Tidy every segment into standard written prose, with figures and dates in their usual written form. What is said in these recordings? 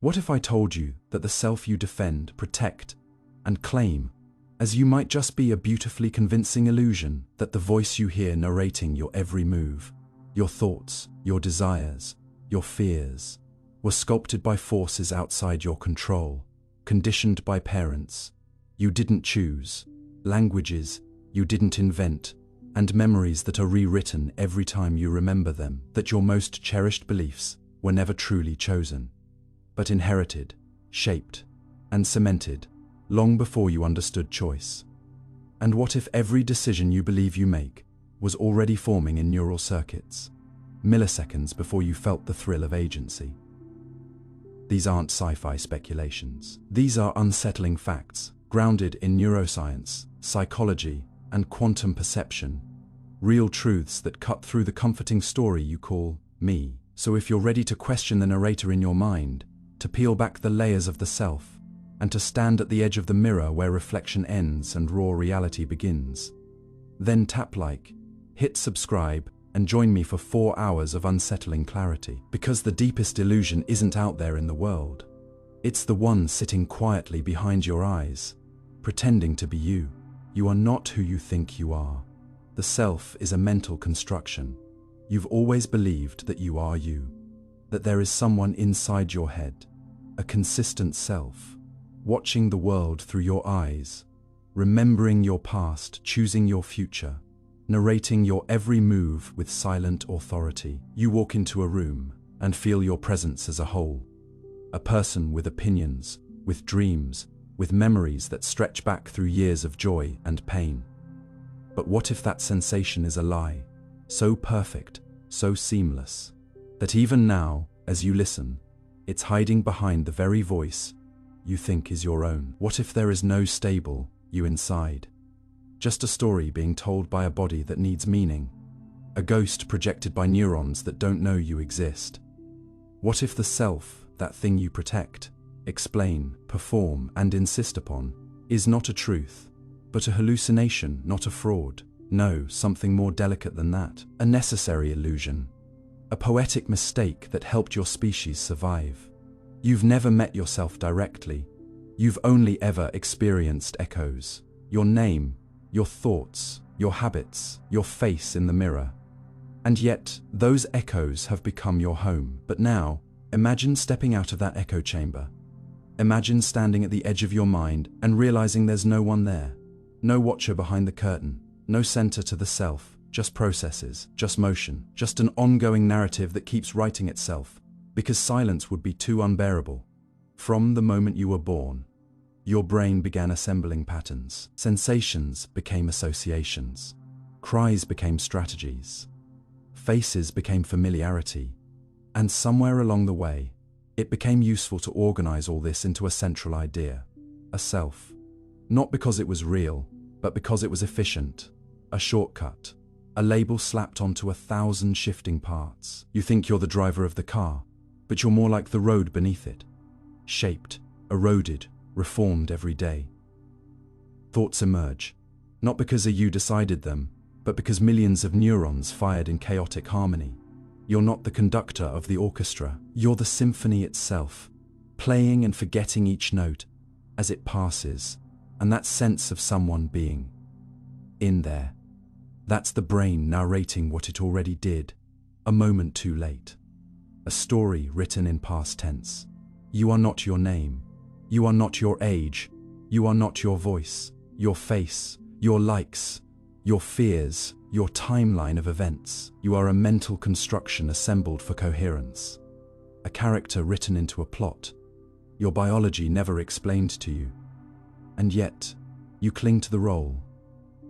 What if I told you that the self you defend, protect, and claim as you might just be a beautifully convincing illusion, that the voice you hear narrating your every move, your thoughts, your desires, your fears, were sculpted by forces outside your control, conditioned by parents you didn't choose, languages you didn't invent, and memories that are rewritten every time you remember them, that your most cherished beliefs were never truly chosen, but inherited, shaped, and cemented long before you understood choice. And what if every decision you believe you make was already forming in neural circuits, milliseconds before you felt the thrill of agency? These aren't sci-fi speculations. These are unsettling facts, grounded in neuroscience, psychology, and quantum perception. Real truths that cut through the comforting story you call me. So if you're ready to question the narrator in your mind, to peel back the layers of the self, and to stand at the edge of the mirror where reflection ends and raw reality begins, then tap like, hit subscribe, and join me for 4 hours of unsettling clarity. Because the deepest illusion isn't out there in the world. It's the one sitting quietly behind your eyes, pretending to be you. You are not who you think you are. The self is a mental construction. You've always believed that you are you, that there is someone inside your head, a consistent self, watching the world through your eyes, remembering your past, choosing your future, narrating your every move with silent authority. You walk into a room and feel your presence as a whole, a person with opinions, with dreams, with memories that stretch back through years of joy and pain. But what if that sensation is a lie, so perfect, so seamless, that even now, as you listen, it's hiding behind the very voice you think is your own? What if there is no stable you inside? Just a story being told by a body that needs meaning, a ghost projected by neurons that don't know you exist. What if the self, that thing you protect, explain, perform, and insist upon, is not a truth, but a hallucination, not a fraud? No, something more delicate than that. A necessary illusion. A poetic mistake that helped your species survive. You've never met yourself directly. You've only ever experienced echoes. Your name, your thoughts, your habits, your face in the mirror. And yet, those echoes have become your home. But now, imagine stepping out of that echo chamber. Imagine standing at the edge of your mind and realizing there's no one there. No watcher behind the curtain. No center to the self. Just processes, just motion, just an ongoing narrative that keeps writing itself. Because silence would be too unbearable. From the moment you were born, your brain began assembling patterns. Sensations became associations. Cries became strategies. Faces became familiarity. And somewhere along the way, it became useful to organize all this into a central idea. A self. Not because it was real, but because it was efficient. A shortcut. A label slapped onto 1,000 shifting parts. You think you're the driver of the car, but you're more like the road beneath it. Shaped, eroded, reformed every day. Thoughts emerge, not because you decided them, but because millions of neurons fired in chaotic harmony. You're not the conductor of the orchestra, you're the symphony itself, playing and forgetting each note as it passes, and that sense of someone being in there. That's the brain narrating what it already did, a moment too late. A story written in past tense. You are not your name. You are not your age. You are not your voice, your face, your likes, your fears, your timeline of events. You are a mental construction assembled for coherence. A character written into a plot. Your biology never explained to you. And yet, you cling to the role.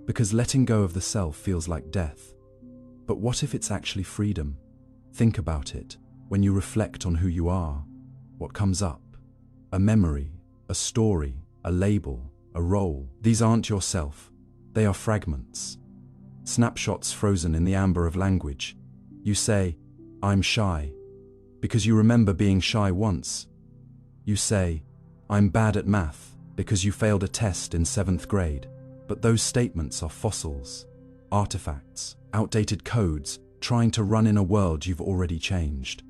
Because letting go of the self feels like death. But what if it's actually freedom? Think about it. When you reflect on who you are, what comes up? A memory, a story, a label, a role. These aren't yourself. They are fragments. Snapshots frozen in the amber of language. You say, I'm shy, because you remember being shy once. You say, I'm bad at math, because you failed a test in 7th grade. But those statements are fossils, artifacts, outdated codes, trying to run in a world you've already changed.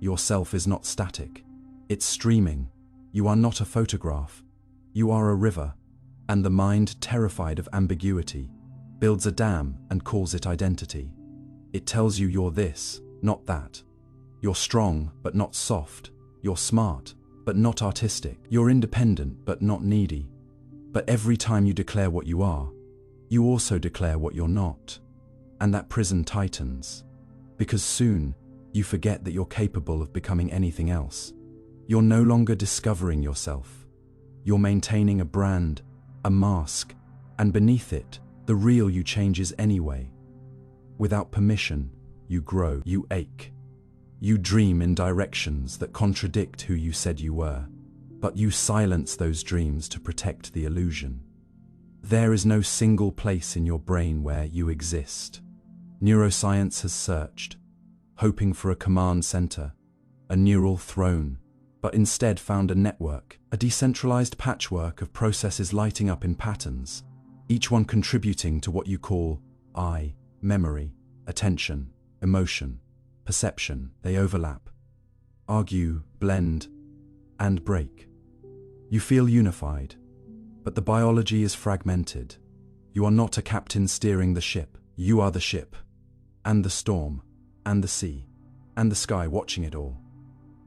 Your self is not static. It's streaming. You are not a photograph. You are a river, and the mind, terrified of ambiguity, builds a dam and calls it identity. It tells you you're this, not that. You're strong, but not soft. You're smart, but not artistic. You're independent, but not needy. But every time you declare what you are, you also declare what you're not. And that prison tightens. Because soon, you forget that you're capable of becoming anything else. You're no longer discovering yourself. You're maintaining a brand, a mask, and beneath it, the real you changes anyway. Without permission, you grow, you ache. You dream in directions that contradict who you said you were, but you silence those dreams to protect the illusion. There is no single place in your brain where you exist. Neuroscience has searched, hoping for a command center, a neural throne, but instead found a network, a decentralized patchwork of processes lighting up in patterns, each one contributing to what you call I, memory, attention, emotion, perception. They overlap, argue, blend, and break. You feel unified, but the biology is fragmented. You are not a captain steering the ship. You are the ship, and the storm, and the sea, and the sky watching it all.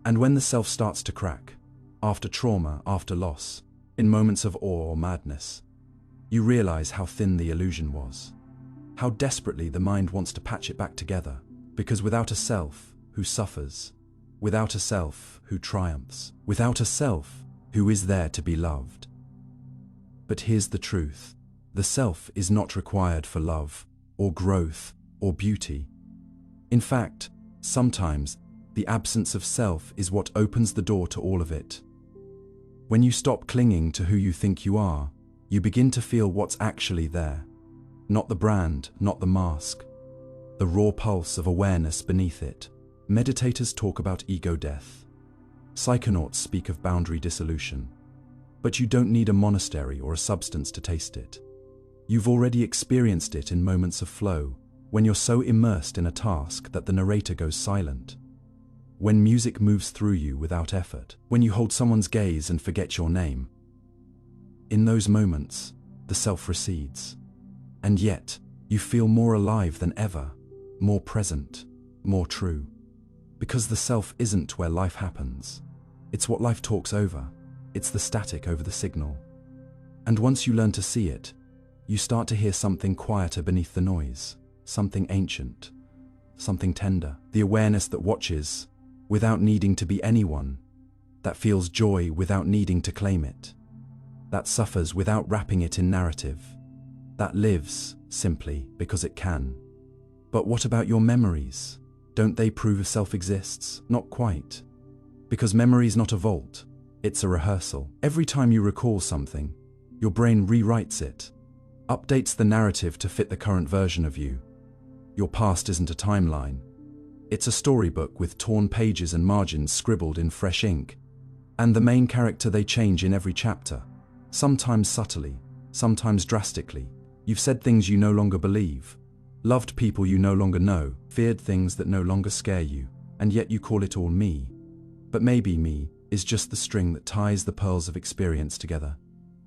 And when the self starts to crack, after trauma, after loss, in moments of awe or madness, you realize how thin the illusion was, how desperately the mind wants to patch it back together, because without a self who suffers, without a self who triumphs, without a self who is there to be loved. But here's the truth. The self is not required for love, or growth, or beauty. In fact, sometimes, the absence of self is what opens the door to all of it. When you stop clinging to who you think you are, you begin to feel what's actually there. Not the brand, not the mask. The raw pulse of awareness beneath it. Meditators talk about ego death. Psychonauts speak of boundary dissolution. But you don't need a monastery or a substance to taste it. You've already experienced it in moments of flow, when you're so immersed in a task that the narrator goes silent. When music moves through you without effort. When you hold someone's gaze and forget your name. In those moments, the self recedes. And yet, you feel more alive than ever, more present, more true. Because the self isn't where life happens. It's what life talks over. It's the static over the signal. And once you learn to see it, you start to hear something quieter beneath the noise, something ancient, something tender. The awareness that watches without needing to be anyone, that feels joy without needing to claim it, that suffers without wrapping it in narrative, that lives simply because it can. But what about your memories? Don't they prove self exists? Not quite. Because memory is not a vault, it's a rehearsal. Every time you recall something, your brain rewrites it, updates the narrative to fit the current version of you. Your past isn't a timeline. It's a storybook with torn pages and margins scribbled in fresh ink. And the main character they change in every chapter, sometimes subtly, sometimes drastically. You've said things you no longer believe, loved people you no longer know, feared things that no longer scare you, and yet you call it all me. But maybe me is just the string that ties the pearls of experience together,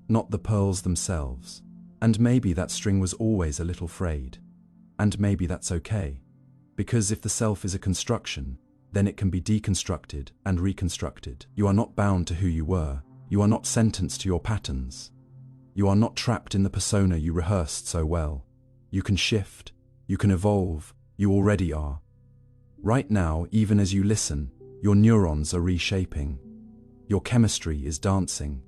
not the pearls themselves. And maybe that string was always a little frayed. And maybe that's okay. Because if the self is a construction, then it can be deconstructed and reconstructed. You are not bound to who you were. You are not sentenced to your patterns. You are not trapped in the persona you rehearsed so well. You can shift. You can evolve. You already are. Right now, even as you listen, your neurons are reshaping. Your chemistry is dancing.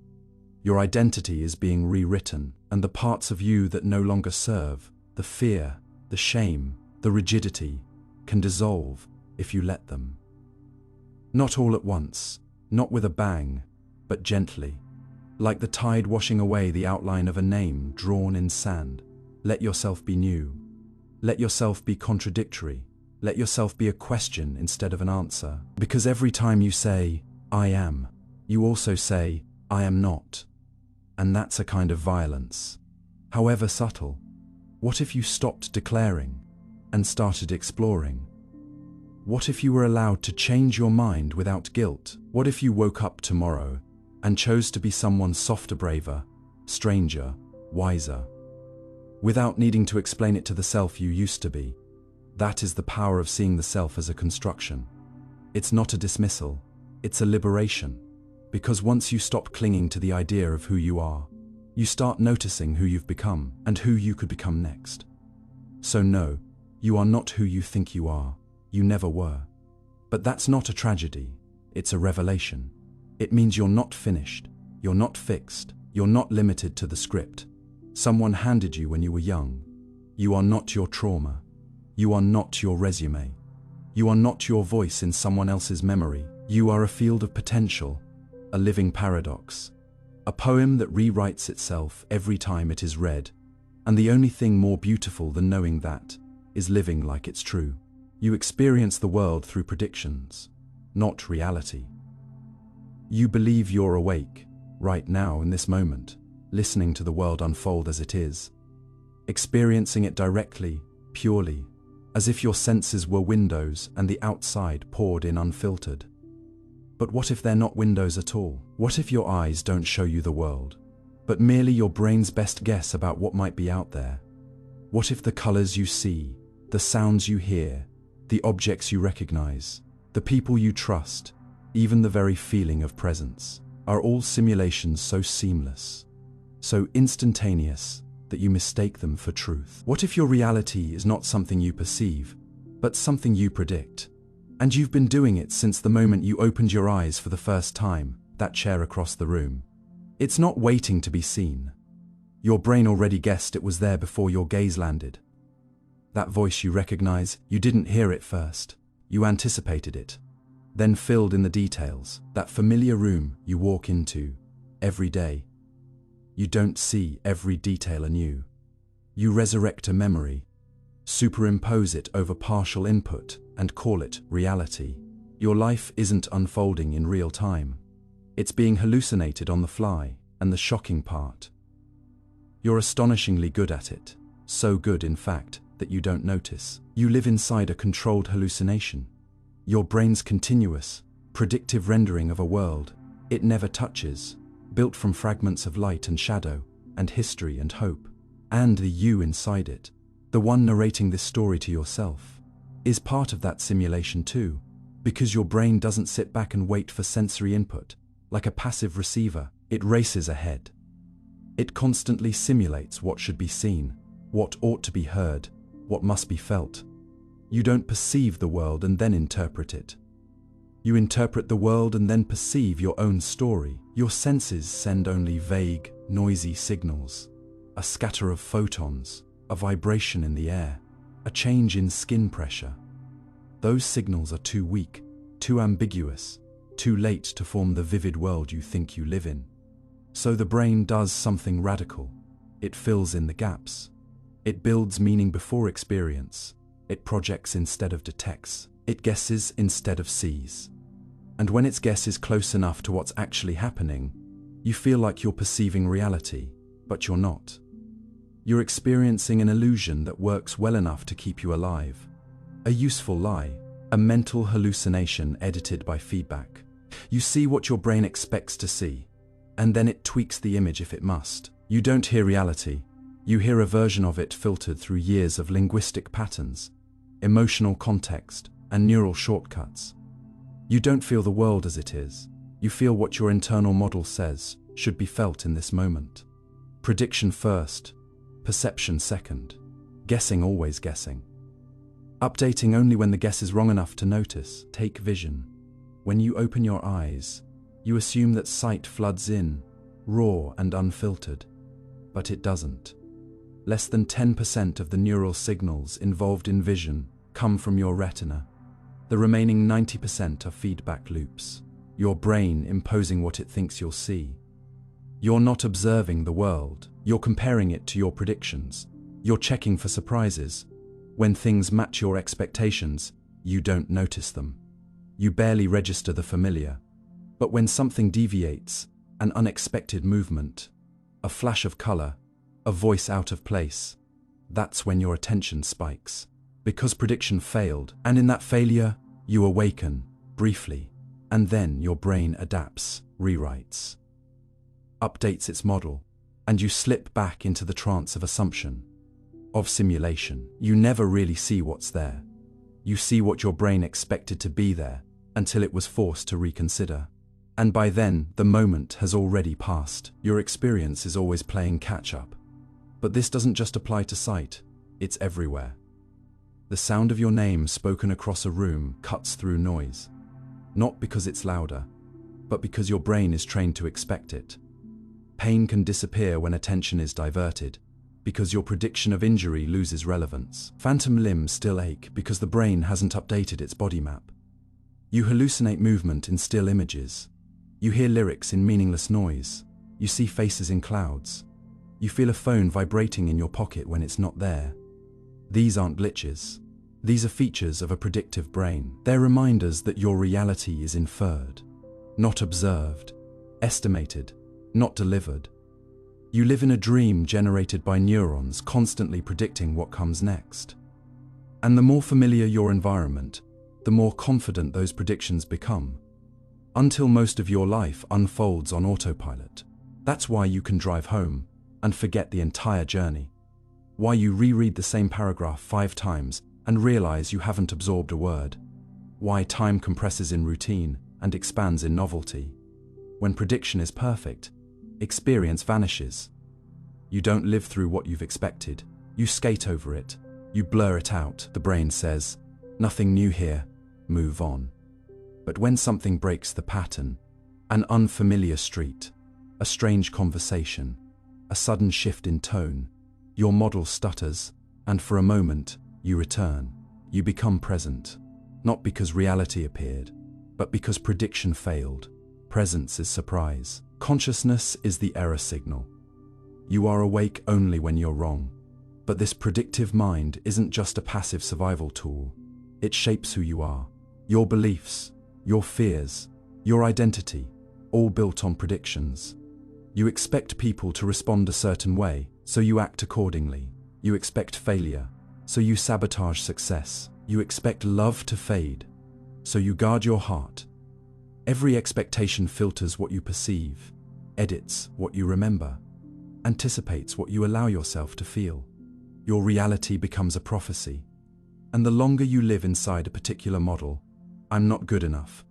Your identity is being rewritten, and the parts of you that no longer serve, the fear, the shame, the rigidity, can dissolve if you let them. Not all at once, not with a bang, but gently, like the tide washing away the outline of a name drawn in sand. Let yourself be new. Let yourself be contradictory. Let yourself be a question instead of an answer. Because every time you say, I am, you also say, I am not. And that's a kind of violence. However subtle. What if you stopped declaring and started exploring? What if you were allowed to change your mind without guilt? What if you woke up tomorrow and chose to be someone softer, braver, stranger, wiser, without needing to explain it to the self you used to be? That is the power of seeing the self as a construction. It's not a dismissal, it's a liberation. Because once you stop clinging to the idea of who you are, you start noticing who you've become and who you could become next. So no, you are not who you think you are. You never were. But that's not a tragedy, it's a revelation. It means you're not finished, you're not fixed, you're not limited to the script someone handed you when you were young. You are not your trauma. You are not your resume. You are not your voice in someone else's memory. You are a field of potential, a living paradox, a poem that rewrites itself every time it is read. And the only thing more beautiful than knowing that is living like it's true. You experience the world through predictions, not reality. You believe you're awake, right now in this moment, listening to the world unfold as it is, experiencing it directly, purely, as if your senses were windows and the outside poured in unfiltered. But what if they're not windows at all? What if your eyes don't show you the world, but merely your brain's best guess about what might be out there? What if the colors you see, the sounds you hear, the objects you recognize, the people you trust, even the very feeling of presence, are all simulations so seamless, so instantaneous that you mistake them for truth? What if your reality is not something you perceive, but something you predict? And you've been doing it since the moment you opened your eyes for the first time, that chair across the room. It's not waiting to be seen. Your brain already guessed it was there before your gaze landed. That voice you recognize, you didn't hear it first. You anticipated it, then filled in the details. That familiar room you walk into every day. You don't see every detail anew. You resurrect a memory, superimpose it over partial input, and call it reality. Your life isn't unfolding in real time. It's being hallucinated on the fly, and the shocking part, you're astonishingly good at it. So good, in fact, that you don't notice. You live inside a controlled hallucination. Your brain's continuous, predictive rendering of a world it never touches, built from fragments of light and shadow, and history and hope. And the you inside it, the one narrating this story to yourself, is part of that simulation too, because your brain doesn't sit back and wait for sensory input. Like a passive receiver, it races ahead. It constantly simulates what should be seen, what ought to be heard, what must be felt. You don't perceive the world and then interpret it. You interpret the world and then perceive your own story. Your senses send only vague, noisy signals, a scatter of photons, a vibration in the air, a change in skin pressure. Those signals are too weak, too ambiguous, too late to form the vivid world you think you live in. So the brain does something radical. It fills in the gaps. It builds meaning before experience. It projects instead of detects. It guesses instead of sees. And when its guess is close enough to what's actually happening, you feel like you're perceiving reality, but you're not. You're experiencing an illusion that works well enough to keep you alive. A useful lie, a mental hallucination edited by feedback. You see what your brain expects to see, and then it tweaks the image if it must. You don't hear reality. You hear a version of it filtered through years of linguistic patterns, emotional context, and neural shortcuts. You don't feel the world as it is. You feel what your internal model says should be felt in this moment. Prediction first, perception second. Guessing always guessing. Updating only when the guess is wrong enough to notice. Take vision. When you open your eyes, you assume that sight floods in, raw and unfiltered. But it doesn't. Less than 10% of the neural signals involved in vision come from your retina. The remaining 90% are feedback loops, your brain imposing what it thinks you'll see. You're not observing the world, you're comparing it to your predictions. You're checking for surprises. When things match your expectations, you don't notice them. You barely register the familiar. But when something deviates, an unexpected movement, a flash of color, a voice out of place, that's when your attention spikes. Because prediction failed, and in that failure, You awaken, briefly, and then your brain adapts, rewrites, updates its model, and you slip back into the trance of assumption, of simulation. You never really see what's there. You see what your brain expected to be there until it was forced to reconsider. And by then, the moment has already passed. Your experience is always playing catch-up. But this doesn't just apply to sight, it's everywhere. The sound of your name spoken across a room cuts through noise, not because it's louder, but because your brain is trained to expect it. Pain can disappear when attention is diverted, because your prediction of injury loses relevance. Phantom limbs still ache because the brain hasn't updated its body map. You hallucinate movement in still images. You hear lyrics in meaningless noise. You see faces in clouds. You feel a phone vibrating in your pocket when it's not there. These aren't glitches. These are features of a predictive brain. They're reminders that your reality is inferred, not observed, estimated, not delivered. You live in a dream generated by neurons constantly predicting what comes next. And the more familiar your environment, the more confident those predictions become, until most of your life unfolds on autopilot. That's why you can drive home and forget the entire journey. Why you reread the same paragraph 5 times and realize you haven't absorbed a word. Why time compresses in routine and expands in novelty. When prediction is perfect, experience vanishes. You don't live through what you've expected. You skate over it. You blur it out. The brain says, nothing new here, move on. But when something breaks the pattern, an unfamiliar street, a strange conversation, a sudden shift in tone, your model stutters, and for a moment, you return. You become present, not because reality appeared, but because prediction failed. Presence is surprise. Consciousness is the error signal. You are awake only when you're wrong. But this predictive mind isn't just a passive survival tool. It shapes who you are. Your beliefs, your fears, your identity, all built on predictions. You expect people to respond a certain way, so you act accordingly. You expect failure, so you sabotage success. You expect love to fade, so you guard your heart. Every expectation filters what you perceive, edits what you remember, anticipates what you allow yourself to feel. Your reality becomes a prophecy. And the longer you live inside a particular model, I'm not good enough.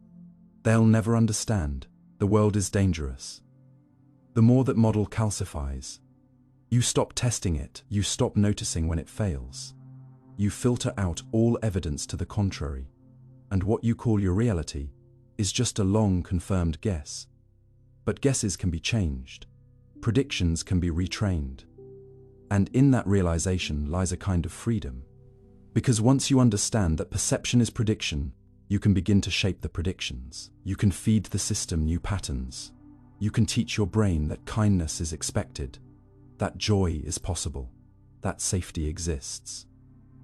They'll never understand. The world is dangerous. The more that model calcifies, you stop testing it, you stop noticing when it fails. You filter out all evidence to the contrary. And what you call your reality is just a long confirmed guess. But guesses can be changed. Predictions can be retrained. And in that realization lies a kind of freedom. Because once you understand that perception is prediction, you can begin to shape the predictions. You can feed the system new patterns. You can teach your brain that kindness is expected, that joy is possible, that safety exists.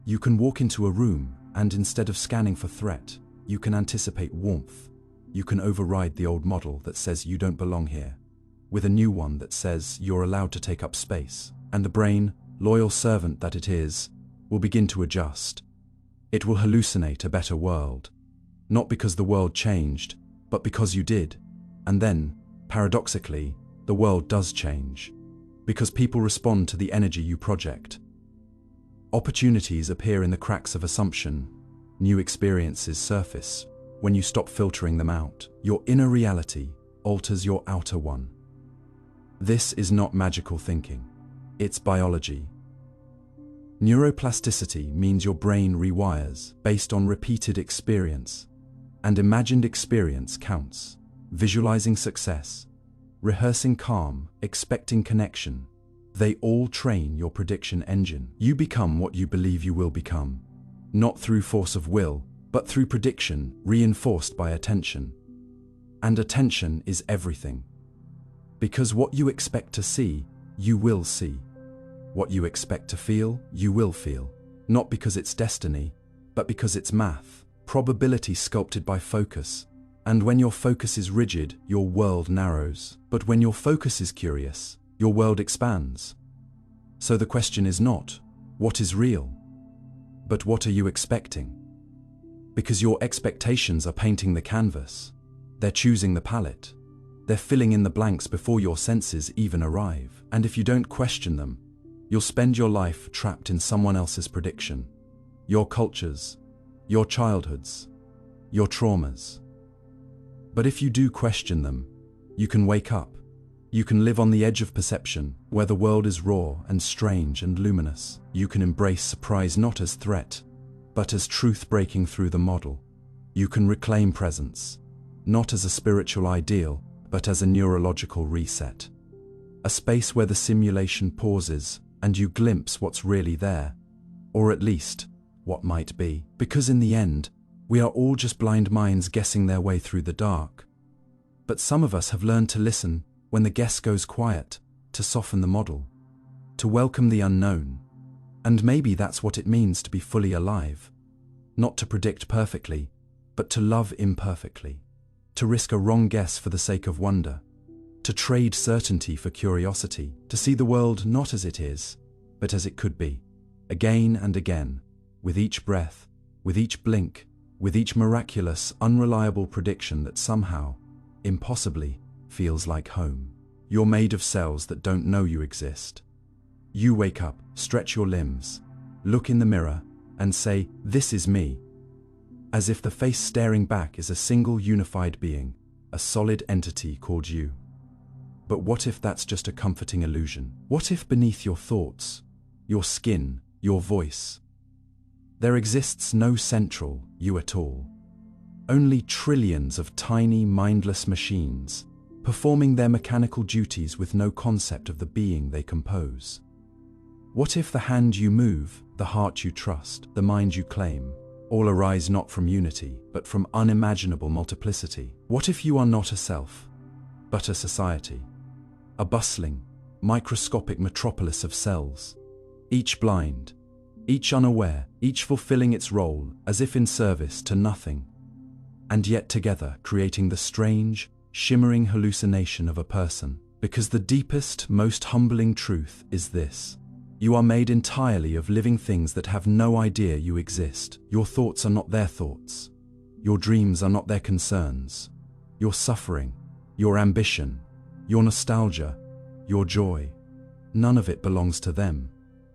You can walk into a room and instead of scanning for threat, you can anticipate warmth. You can override the old model that says you don't belong here, with a new one that says you're allowed to take up space. And the brain, loyal servant that it is, will begin to adjust. It will hallucinate a better world. Not because the world changed, but because you did. And then, paradoxically, the world does change. Because people respond to the energy you project. Opportunities appear in the cracks of assumption. New experiences surface when you stop filtering them out. Your inner reality alters your outer one. This is not magical thinking. It's biology. Neuroplasticity means your brain rewires based on repeated experience. And imagined experience counts. Visualizing success, rehearsing calm, expecting connection. They all train your prediction engine. You become what you believe you will become. Not through force of will, but through prediction reinforced by attention. And attention is everything. Because what you expect to see, you will see. What you expect to feel, you will feel. Not because it's destiny, but because it's math, probability sculpted by focus. And when your focus is rigid, your world narrows. But when your focus is curious, your world expands. So the question is not, what is real? But what are you expecting? Because your expectations are painting the canvas. They're choosing the palette. They're filling in the blanks before your senses even arrive. And if you don't question them, you'll spend your life trapped in someone else's prediction. Your cultures, your childhoods, your traumas. But if you do question them, you can wake up. You can live on the edge of perception, where the world is raw and strange and luminous. You can embrace surprise not as threat, but as truth breaking through the model. You can reclaim presence, not as a spiritual ideal, but as a neurological reset. A space where the simulation pauses and you glimpse what's really there, or at least, what might be. Because in the end, we are all just blind minds guessing their way through the dark. But some of us have learned to listen when the guess goes quiet, to soften the model, to welcome the unknown. And maybe that's what it means to be fully alive. Not to predict perfectly, but to love imperfectly. To risk a wrong guess for the sake of wonder. To trade certainty for curiosity. To see the world not as it is, but as it could be. Again and again, with each breath, with each blink, with each miraculous, unreliable prediction that somehow, impossibly, feels like home. You're made of cells that don't know you exist. You wake up, stretch your limbs, look in the mirror, and say, "This is me." As if the face staring back is a single unified being, a solid entity called you. But what if that's just a comforting illusion? What if beneath your thoughts, your skin, your voice, there exists no central you at all? Only trillions of tiny, mindless machines, performing their mechanical duties with no concept of the being they compose. What if the hand you move, the heart you trust, the mind you claim, all arise not from unity, but from unimaginable multiplicity? What if you are not a self, but a society? A bustling, microscopic metropolis of cells, each blind, each unaware, each fulfilling its role as if in service to nothing, and yet together creating the strange, shimmering hallucination of a person. Because the deepest, most humbling truth is this: you are made entirely of living things that have no idea you exist. Your thoughts are not their thoughts. Your dreams are not their concerns. Your suffering, your ambition, your nostalgia, your joy, none of it belongs to them.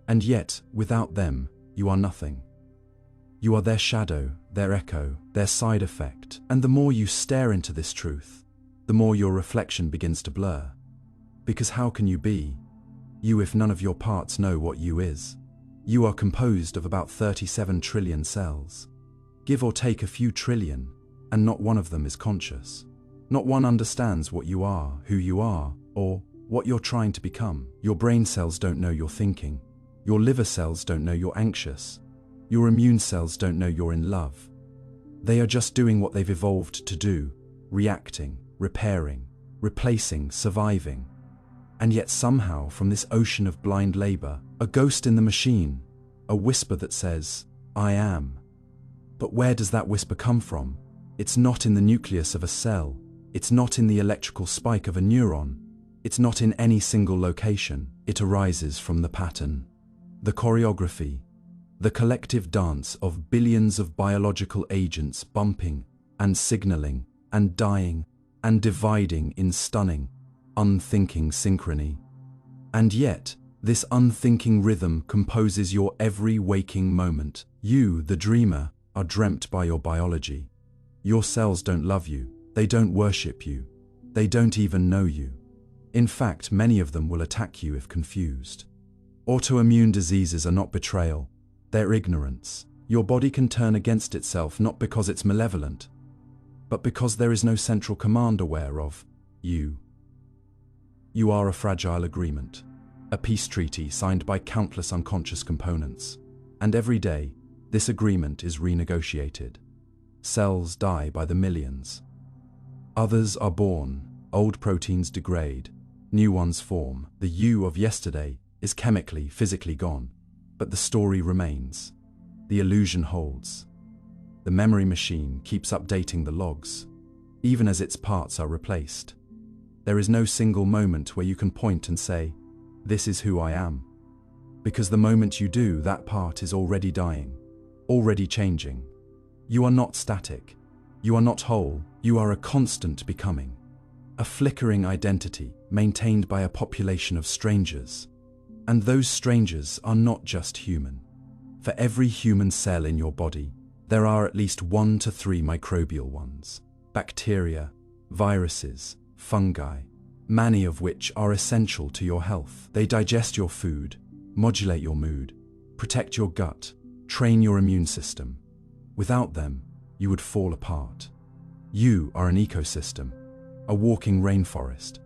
And yet, without them, you are nothing. You are their shadow, their echo, their side effect. And the more you stare into this truth, the more your reflection begins to blur. Because how can you be you if none of your parts know what you is? You are composed of about 37 trillion cells. Give or take a few trillion, and not one of them is conscious. Not one understands what you are, who you are, or what you're trying to become. Your brain cells don't know you're thinking. Your liver cells don't know you're anxious. Your immune cells don't know you're in love. They are just doing what they've evolved to do, reacting, repairing, replacing, surviving. And yet somehow from this ocean of blind labor, a ghost in the machine, a whisper that says, "I am." But where does that whisper come from? It's not in the nucleus of a cell. It's not in the electrical spike of a neuron. It's not in any single location. It arises from the pattern, the choreography, the collective dance of billions of biological agents bumping and signaling and dying and dividing in stunning, unthinking synchrony. And yet, this unthinking rhythm composes your every waking moment. You, the dreamer, are dreamt by your biology. Your cells don't love you. They don't worship you. They don't even know you. In fact, many of them will attack you if confused. Autoimmune diseases are not betrayal. They're ignorance. Your body can turn against itself not because it's malevolent, but because there is no central command aware of you. You are a fragile agreement, a peace treaty signed by countless unconscious components. And every day, this agreement is renegotiated. Cells die by the millions. Others are born, old proteins degrade, new ones form. The you of yesterday is chemically, physically gone, but the story remains. The illusion holds. The memory machine keeps updating the logs, even as its parts are replaced. There is no single moment where you can point and say, "This is who I am." Because the moment you do, that part is already dying, already changing, You are not static. You are not whole. You are a constant becoming. A flickering identity maintained by a population of strangers. And those strangers are not just human. For every human cell in your body, there are at least 1 to 3 microbial ones. Bacteria, viruses, fungi, many of which are essential to your health. They digest your food, modulate your mood, protect your gut, train your immune system. Without them, you would fall apart. You are an ecosystem, a walking rainforest,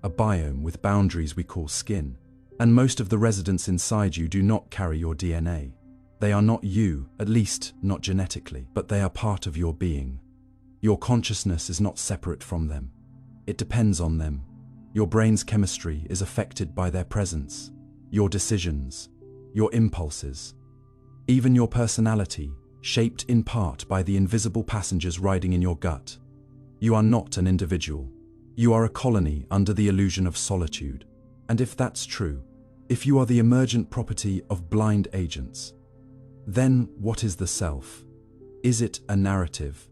a biome with boundaries we call skin, and most of the residents inside you do not carry your DNA. They are not you, at least not genetically, but they are part of your being. Your consciousness is not separate from them. It depends on them. Your brain's chemistry is affected by their presence, your decisions, your impulses, even your personality, shaped in part by the invisible passengers riding in your gut. You are not an individual. You are a colony under the illusion of solitude. And if that's true, if you are the emergent property of blind agents, then what is the self? Is it a narrative,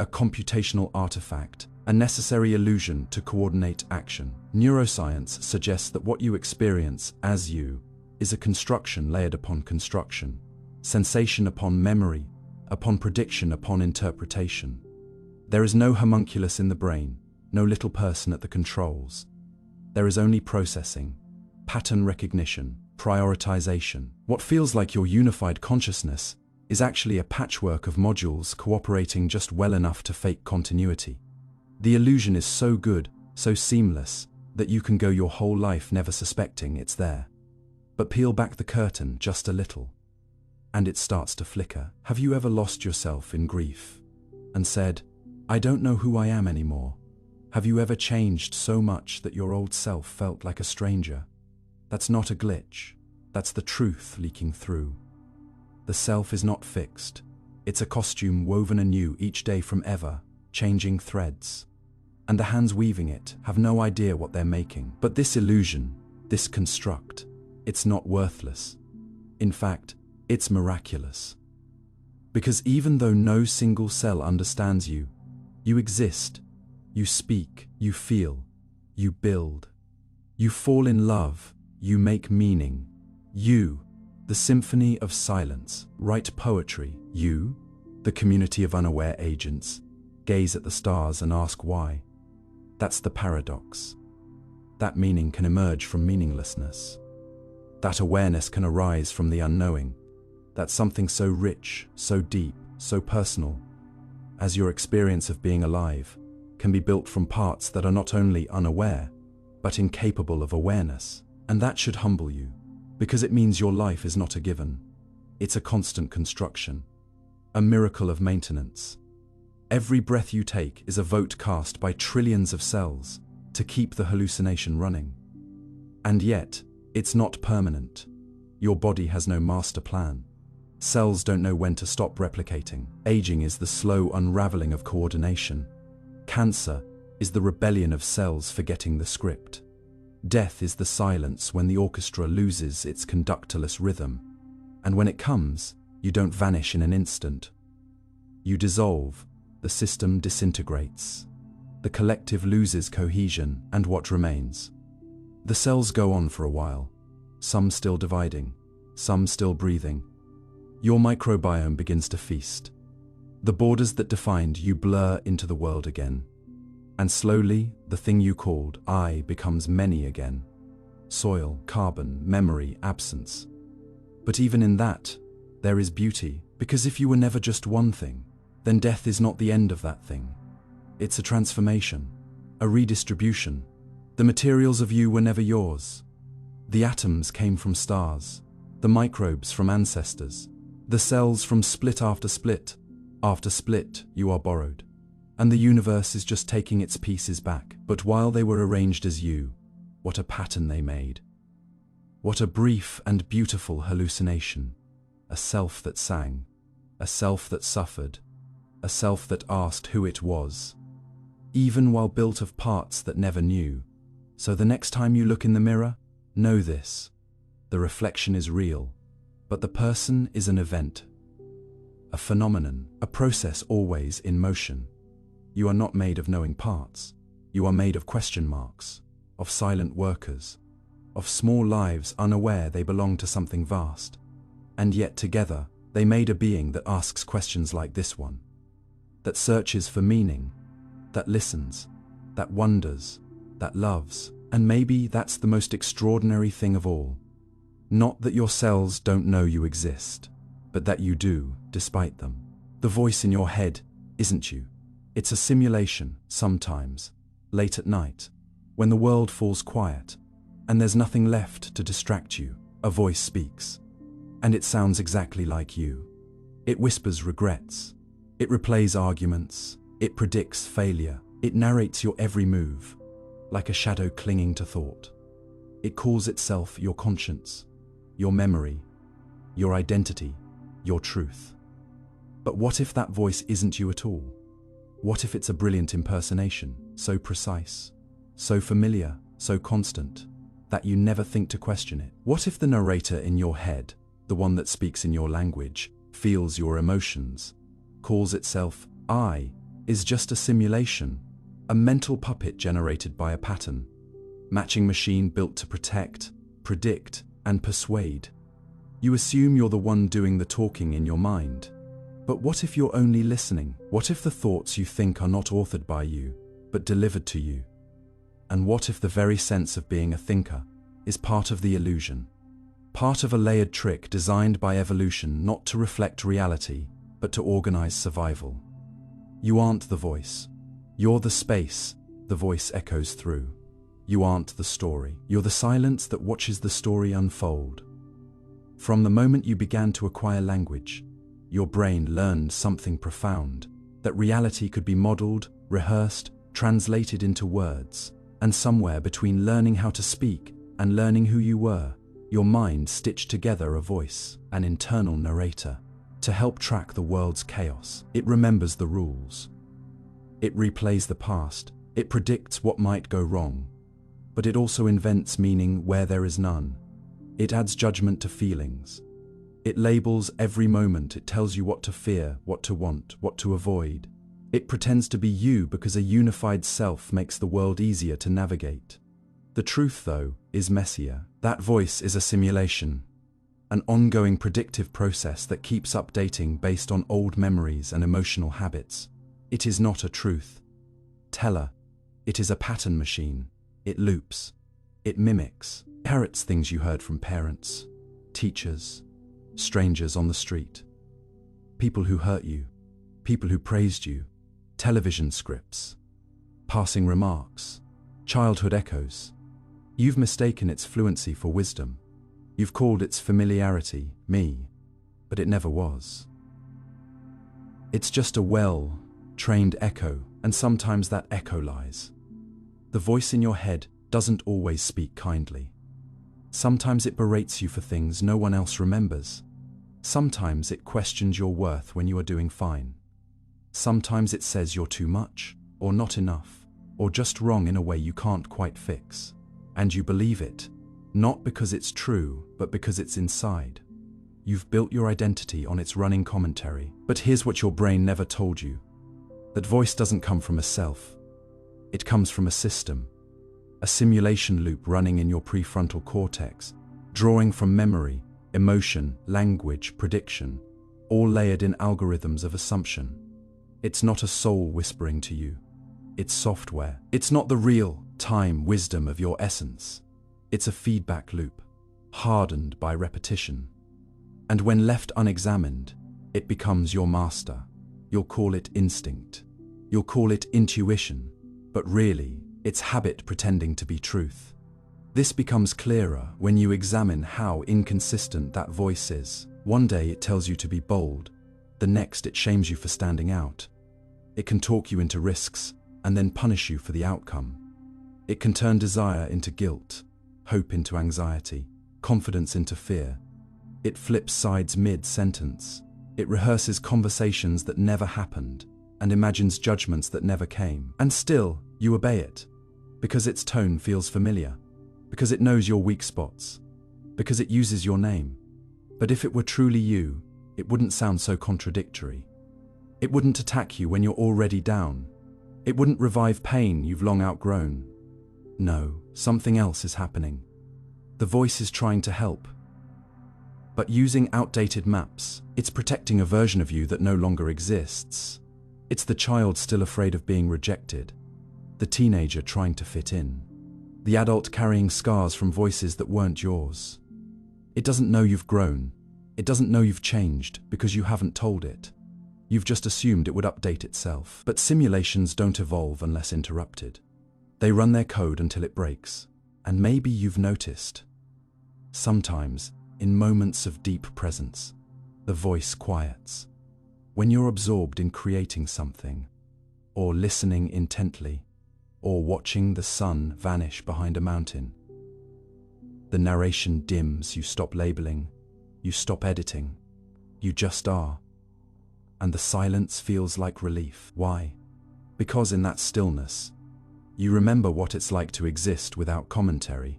a computational artifact, a necessary illusion to coordinate action? Neuroscience suggests that what you experience as you is a construction layered upon construction, sensation upon memory, upon prediction upon interpretation. There is no homunculus in the brain, no little person at the controls. There is only processing, pattern recognition, prioritization. What feels like your unified consciousness is actually a patchwork of modules cooperating just well enough to fake continuity. The illusion is so good, so seamless, that you can go your whole life never suspecting it's there. But peel back the curtain just a little, and it starts to flicker. Have you ever lost yourself in grief and said, "I don't know who I am anymore"? Have you ever changed so much that your old self felt like a stranger? That's not a glitch. That's the truth leaking through. The self is not fixed. It's a costume woven anew each day from ever-changing threads. And the hands weaving it have no idea what they're making. But this illusion, this construct, it's not worthless. In fact, it's miraculous. Because even though no single cell understands you, you exist. You speak, you feel, you build. You fall in love, you make meaning. You, the symphony of silence, write poetry. You, the community of unaware agents, gaze at the stars and ask why. That's the paradox. That meaning can emerge from meaninglessness. That awareness can arise from the unknowing. That's something so rich, so deep, so personal, as your experience of being alive, can be built from parts that are not only unaware, but incapable of awareness. And that should humble you, because it means your life is not a given. It's a constant construction, a miracle of maintenance. Every breath you take is a vote cast by trillions of cells to keep the hallucination running. And yet, it's not permanent. Your body has no master plan. Cells don't know when to stop replicating. Aging is the slow unraveling of coordination. Cancer is the rebellion of cells forgetting the script. Death is the silence when the orchestra loses its conductorless rhythm. And when it comes, you don't vanish in an instant. You dissolve, the system disintegrates. The collective loses cohesion, and what remains? The cells go on for a while, some still dividing, some still breathing. Your microbiome begins to feast. The borders that defined you blur into the world again. And slowly, the thing you called I becomes many again. Soil, carbon, memory, absence. But even in that, there is beauty, because if you were never just one thing, then death is not the end of that thing. It's a transformation, a redistribution. The materials of you were never yours. The atoms came from stars, the microbes from ancestors, the cells from split after split. After split, you are borrowed. And the universe is just taking its pieces back. But while they were arranged as you, what a pattern they made. What a brief and beautiful hallucination. A self that sang, a self that suffered, a self that asked who it was, even while built of parts that never knew. So the next time you look in the mirror, know this. The reflection is real, but the person is an event. a phenomenon, a process always in motion. You are not made of knowing parts. You are made of question marks, of silent workers, of small lives unaware they belong to something vast. And yet together, they made a being that asks questions like this one, that searches for meaning, that listens, that wonders, that loves. And maybe that's the most extraordinary thing of all. Not that your cells don't know you exist, but that you do, despite them. The voice in your head isn't you. It's a simulation, sometimes, late at night, when the world falls quiet, and there's nothing left to distract you. A voice speaks, and it sounds exactly like you. It whispers regrets. It replays arguments. It predicts failure. It narrates your every move, like a shadow clinging to thought. It calls itself your conscience, your memory, your identity, your truth. But what if that voice isn't you at all? What if it's a brilliant impersonation, so precise, so familiar, so constant, that you never think to question it? What if the narrator in your head, the one that speaks in your language, feels your emotions, calls itself I, is just a simulation, a mental puppet generated by a pattern, matching machine built to protect, predict, and persuade? You assume you're the one doing the talking in your mind. But what if you're only listening? What if the thoughts you think are not authored by you, but delivered to you? And what if the very sense of being a thinker is part of the illusion? Part of a layered trick designed by evolution not to reflect reality, but to organize survival. You aren't the voice. You're the space the voice echoes through. You aren't the story. You're the silence that watches the story unfold. From the moment you began to acquire language, your brain learned something profound, that reality could be modeled, rehearsed, translated into words. And somewhere between learning how to speak and learning who you were, your mind stitched together a voice, an internal narrator, to help track the world's chaos. It remembers the rules. It replays the past. It predicts what might go wrong. But it also invents meaning where there is none. It adds judgment to feelings. It labels every moment. It tells you what to fear, what to want, what to avoid. It pretends to be you because a unified self makes the world easier to navigate. The truth, though, is messier. That voice is a simulation, an ongoing predictive process that keeps updating based on old memories and emotional habits. It is not a truth teller. It is a pattern machine. It loops. It mimics. It parrots things you heard from parents, teachers, strangers on the street, people who hurt you, people who praised you, television scripts, passing remarks, childhood echoes. You've mistaken its fluency for wisdom. You've called its familiarity me, but it never was. It's just a well-trained echo, and sometimes that echo lies. The voice in your head doesn't always speak kindly. Sometimes it berates you for things no one else remembers. Sometimes it questions your worth when you are doing fine. Sometimes it says you're too much, or not enough, or just wrong in a way you can't quite fix. And you believe it, not because it's true, but because it's inside. You've built your identity on its running commentary. But here's what your brain never told you. That voice doesn't come from a self. It comes from a system, a simulation loop running in your prefrontal cortex, drawing from memory, emotion, language, prediction, all layered in algorithms of assumption. It's not a soul whispering to you. It's software. It's not the real-time wisdom of your essence. It's a feedback loop, hardened by repetition. And when left unexamined, it becomes your master. You'll call it instinct. You'll call it intuition. But really, it's habit pretending to be truth. This becomes clearer when you examine how inconsistent that voice is. One day it tells you to be bold. The next it shames you for standing out. It can talk you into risks and then punish you for the outcome. It can turn desire into guilt, hope into anxiety, confidence into fear. It flips sides mid-sentence. It rehearses conversations that never happened and imagines judgments that never came. And still, you obey it, because its tone feels familiar, because it knows your weak spots, because it uses your name. But if it were truly you, it wouldn't sound so contradictory. It wouldn't attack you when you're already down. It wouldn't revive pain you've long outgrown. No, something else is happening. The voice is trying to help. But using outdated maps, it's protecting a version of you that no longer exists. It's the child still afraid of being rejected, the teenager trying to fit in, the adult carrying scars from voices that weren't yours. It doesn't know you've grown. It doesn't know you've changed because you haven't told it. You've just assumed it would update itself. But simulations don't evolve unless interrupted. They run their code until it breaks. And maybe you've noticed. Sometimes, in moments of deep presence, the voice quiets. When you're absorbed in creating something, or listening intently, or watching the sun vanish behind a mountain, the narration dims, you stop labeling, you stop editing, you just are. And the silence feels like relief. Why? Because in that stillness, you remember what it's like to exist without commentary.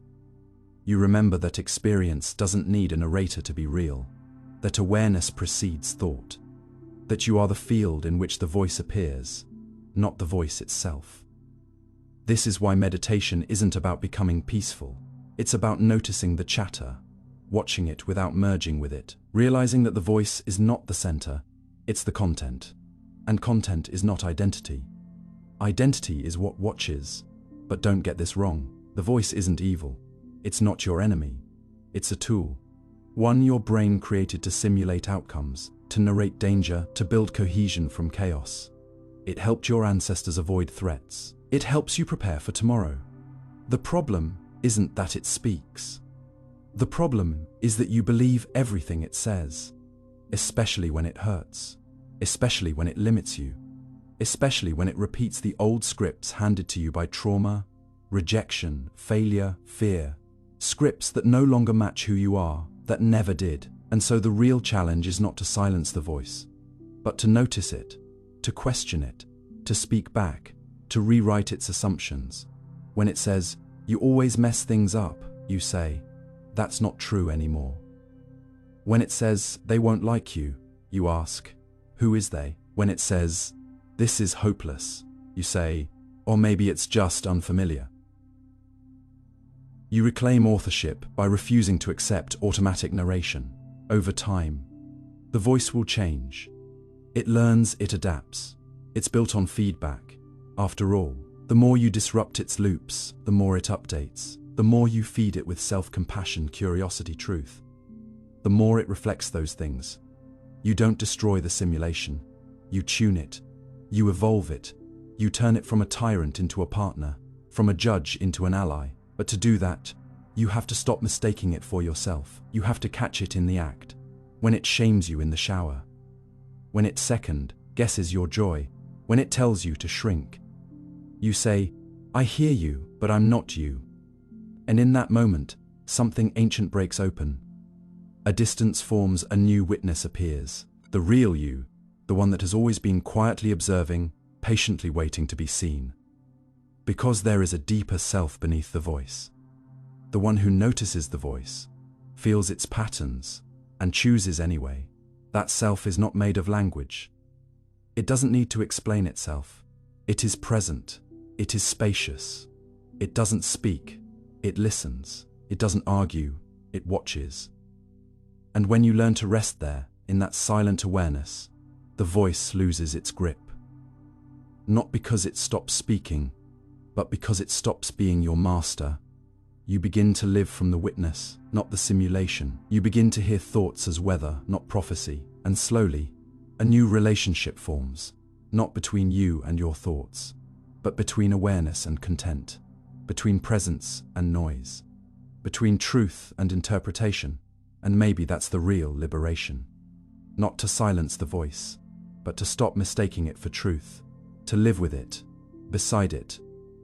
You remember that experience doesn't need a narrator to be real, that awareness precedes thought, that you are the field in which the voice appears, not the voice itself. This is why meditation isn't about becoming peaceful. It's about noticing the chatter, watching it without merging with it, realizing that the voice is not the center, it's the content. And content is not identity. Identity is what watches. But don't get this wrong. The voice isn't evil. It's not your enemy. It's a tool. One your brain created to simulate outcomes, to narrate danger, to build cohesion from chaos. It helped your ancestors avoid threats. It helps you prepare for tomorrow. The problem isn't that it speaks. The problem is that you believe everything it says, especially when it hurts, especially when it limits you, especially when it repeats the old scripts handed to you by trauma, rejection, failure, fear, scripts that no longer match who you are, that never did. And so the real challenge is not to silence the voice, but to notice it, to question it, to speak back, to rewrite its assumptions. When it says, "You always mess things up," you say, "That's not true anymore." When it says, "They won't like you," you ask, "Who is they?" When it says, "This is hopeless," you say, "Or maybe it's just unfamiliar." You reclaim authorship by refusing to accept automatic narration. Over time, the voice will change. It learns, it adapts. It's built on feedback. After all, the more you disrupt its loops, the more it updates. The more you feed it with self-compassion, curiosity, truth, the more it reflects those things. You don't destroy the simulation. You tune it. You evolve it. You turn it from a tyrant into a partner, from a judge into an ally. But to do that, you have to stop mistaking it for yourself. You have to catch it in the act, when it shames you in the shower, when it second guesses your joy, when it tells you to shrink. You say, "I hear you, but I'm not you." And in that moment, something ancient breaks open. A distance forms, a new witness appears. The real you, the one that has always been quietly observing, patiently waiting to be seen. Because there is a deeper self beneath the voice. The one who notices the voice, feels its patterns, and chooses anyway. That self is not made of language. It doesn't need to explain itself. It is present. It is spacious. It doesn't speak. It listens. It doesn't argue. It watches. And when you learn to rest there, in that silent awareness, the voice loses its grip. Not because it stops speaking, but because it stops being your master. You begin to live from the witness, not the simulation. You begin to hear thoughts as weather, not prophecy. And slowly, a new relationship forms, not between you and your thoughts, but between awareness and content, between presence and noise, between truth and interpretation. And maybe that's the real liberation. Not to silence the voice, but to stop mistaking it for truth, to live with it, beside it,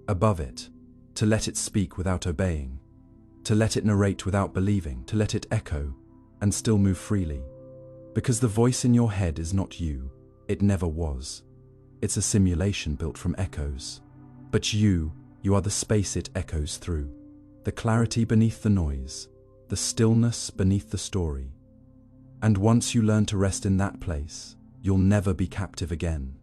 above it, to let it speak without obeying, to let it narrate without believing, to let it echo and still move freely. Because the voice in your head is not you. It never was. It's a simulation built from echoes. But you are the space it echoes through, the clarity beneath the noise, the stillness beneath the story. And once you learn to rest in that place, you'll never be captive again.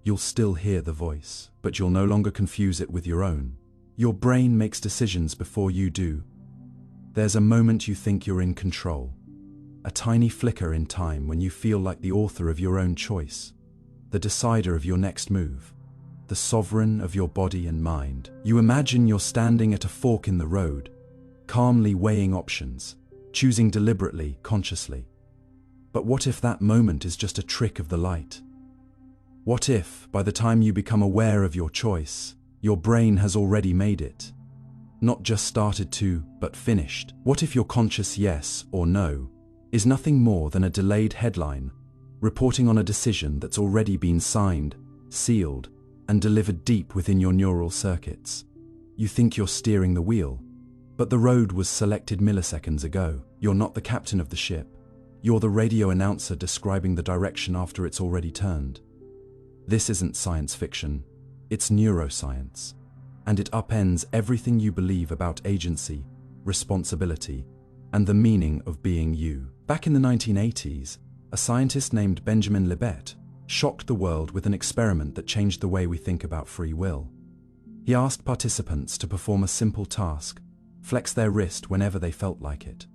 You'll still hear the voice, but you'll no longer confuse it with your own. Your brain makes decisions before you do. There's a moment you think you're in control. A tiny flicker in time when you feel like the author of your own choice, the decider of your next move, the sovereign of your body and mind. You imagine you're standing at a fork in the road, calmly weighing options, choosing deliberately, consciously. But what if that moment is just a trick of the light? What if, by the time you become aware of your choice, your brain has already made it? Not just started to, but finished. What if your conscious yes or no is nothing more than a delayed headline, reporting on a decision that's already been signed, sealed, and delivered deep within your neural circuits? You think you're steering the wheel, but the road was selected milliseconds ago. You're not the captain of the ship. You're the radio announcer describing the direction after it's already turned. This isn't science fiction, it's neuroscience, and it upends everything you believe about agency, responsibility, and the meaning of being you. Back in the 1980s, a scientist named Benjamin Libet shocked the world with an experiment that changed the way we think about free will. He asked participants to perform a simple task, flex their wrist whenever they felt like it.